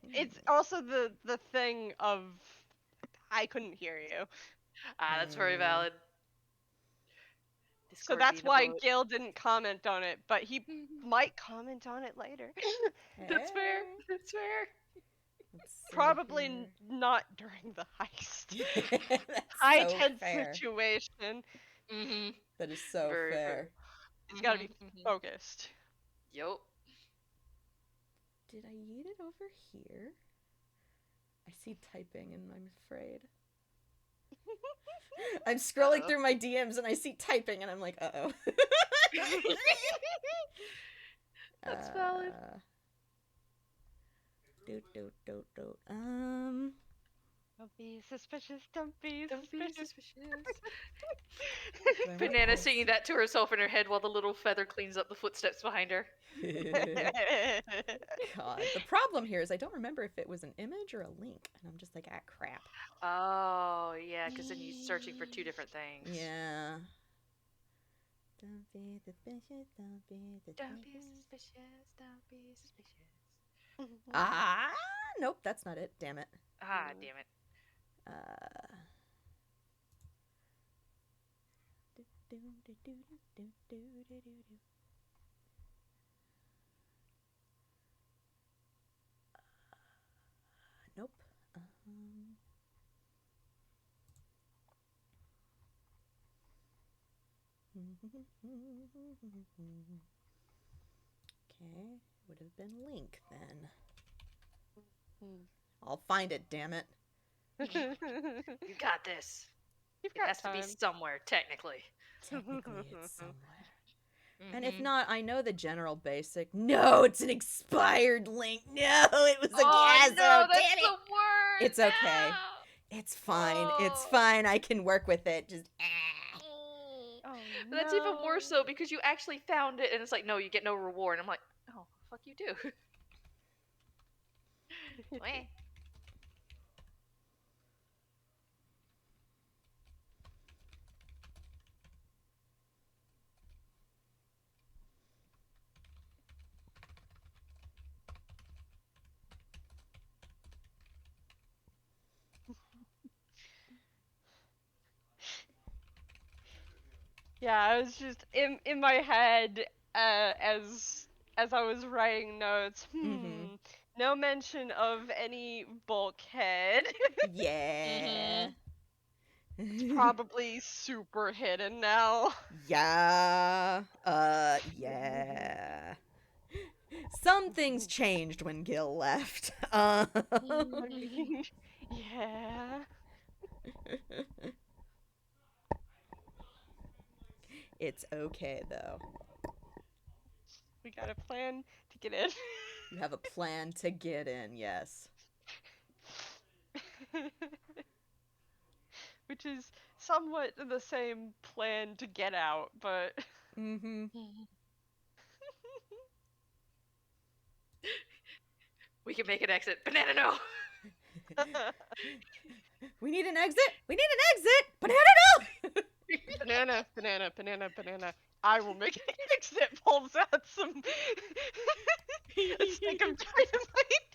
It's also the thing of I couldn't hear you. That's very valid. So that's why Gil didn't comment on it, but he might comment on it later. That's fair. That's fair. Probably not during the heist. That's High so tense fair. situation. That is so Very fair. He's gotta be focused. Yup. Did I eat it over here? I see typing and I'm afraid. I'm scrolling through my DMs and I see typing and I'm like, uh-oh. That's valid. Don't be suspicious, don't be suspicious. Banana singing that to herself in her head while the little feather cleans up the footsteps behind her. God, the problem here is I don't remember if it was an image or a link, and I'm just like, crap. Oh, yeah, because then you're searching for 2 different things. Yeah. Don't be suspicious, don't be suspicious. Don't be suspicious, don't be suspicious. Nope, that's not it. Damn it. Damn it. Nope. Okay, would have been Link then. I'll find it, damn it. You got this. You've It got has time. to be somewhere, technically. Technically, it's somewhere. And Mm-hmm. if not, I know the general basic. No, it's an expired Link. No, it was a Oh Gazzo. no, that's Damn it. the word. It's okay. No! It's fine. It's Oh. fine. I can work with it. Just Oh, But that's even no. more so because you actually found it, and it's like, no, you get no reward. I'm like, oh, fuck you do. Wait. Yeah, I was just in my head as I was writing notes. No mention of any bulkhead. yeah. It's probably super hidden now. Yeah. Yeah. Some things changed when Gil left. I mean, yeah. It's okay though. We got a plan to get in. You have a plan to get in, yes. Which is somewhat the same plan to get out, but Mm-hmm. We can make an exit. Banana, no! We need an exit! We need an exit! Banana, no! banana. I will make an exit. Pulls out some a stick of dynamite.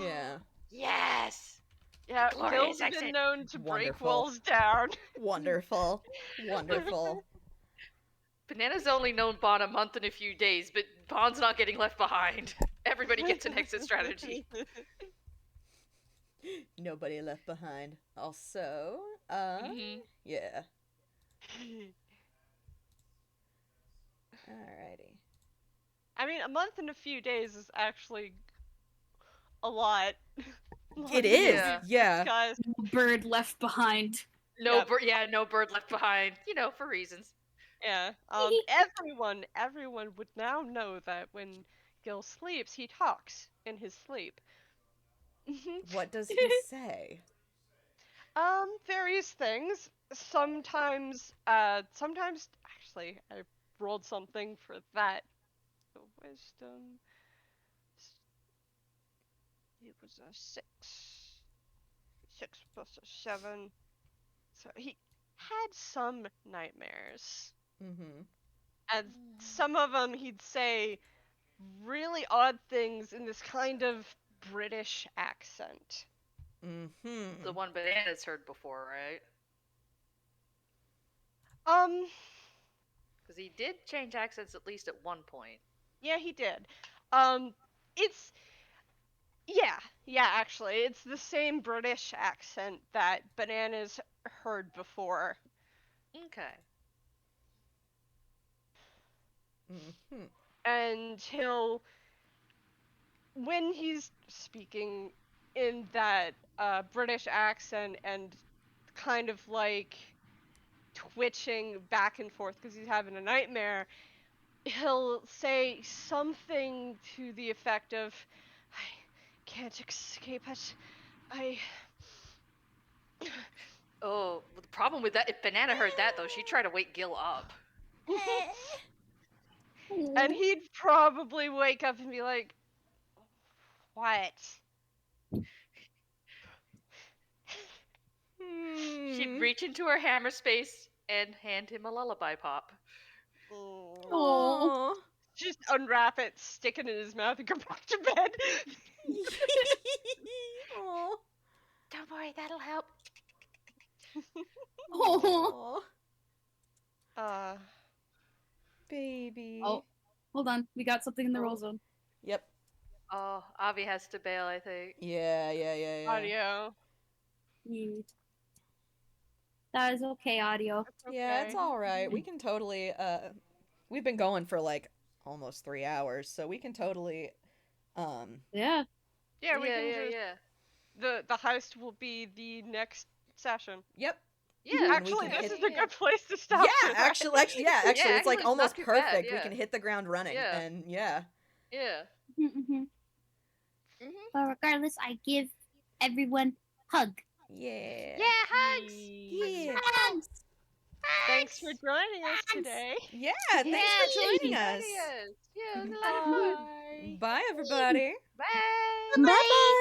Yeah. Yes! Yeah, Glorious Gill's exit. been known to break Wonderful. walls down. Wonderful. Wonderful. Banana's only known Bon a month and a few days, but Bon's not getting left behind. Everybody gets an exit strategy. Nobody left behind. Also, Mhm. yeah. Alrighty. I mean, a month and a few days is actually a lot. It is, Yeah. yeah. Guys, Bird left behind. No Yep. bird, yeah, no bird left behind. You know, for reasons. yeah. Everyone would now know that when Gil sleeps, he talks in his sleep. What does he say? Various things. Sometimes, actually, I rolled something for that. The wisdom. It was a 6. 6 plus a 7. So he had some nightmares. Mm-hmm. And some of them he'd say really odd things in this kind of British accent. Mm-hmm. The one Banana's heard before, right? Because he did change accents at least at one point. Yeah, he did. It's actually, it's the same British accent that Bananas heard before. Okay. Mm-hmm. And when he's speaking in that British accent and kind of like twitching back and forth because he's having a nightmare, he'll say something to the effect of, I can't escape it. Oh, well, the problem with that, if Banana heard that though, she'd try to wake Gil up. And he'd probably wake up and be like, what? She'd reach into her hammer space and hand him a lullaby pop. Aww. Just unwrap it, stick it in his mouth, and go back to bed. Aww. Don't worry, that'll help. Oh. Baby. Oh, hold on. We got something in the roll zone. Yep. Oh, Avi has to bail, I think. Yeah. Audio. Yeet. That is okay, audio. Okay. Yeah, it's all right. We can totally. We've been going for like almost 3 hours, so we can totally. Yeah. Yeah, we can just. Yeah. The heist will be the next session. Yep. Yeah. And we Actually, can this hit- is a good place to stop. Yeah, tonight. actually, it's actually, like it's almost not too bad, perfect. We yeah. can hit the ground running, Yeah. and yeah. Yeah. But regardless, I give everyone hug. Yeah. Yeah, hugs. Yeah. Hugs. Thanks for joining us today. Yeah. Thanks for joining us. Yeah, it was a lot of fun. Bye. Bye, everybody. Bye. Bye.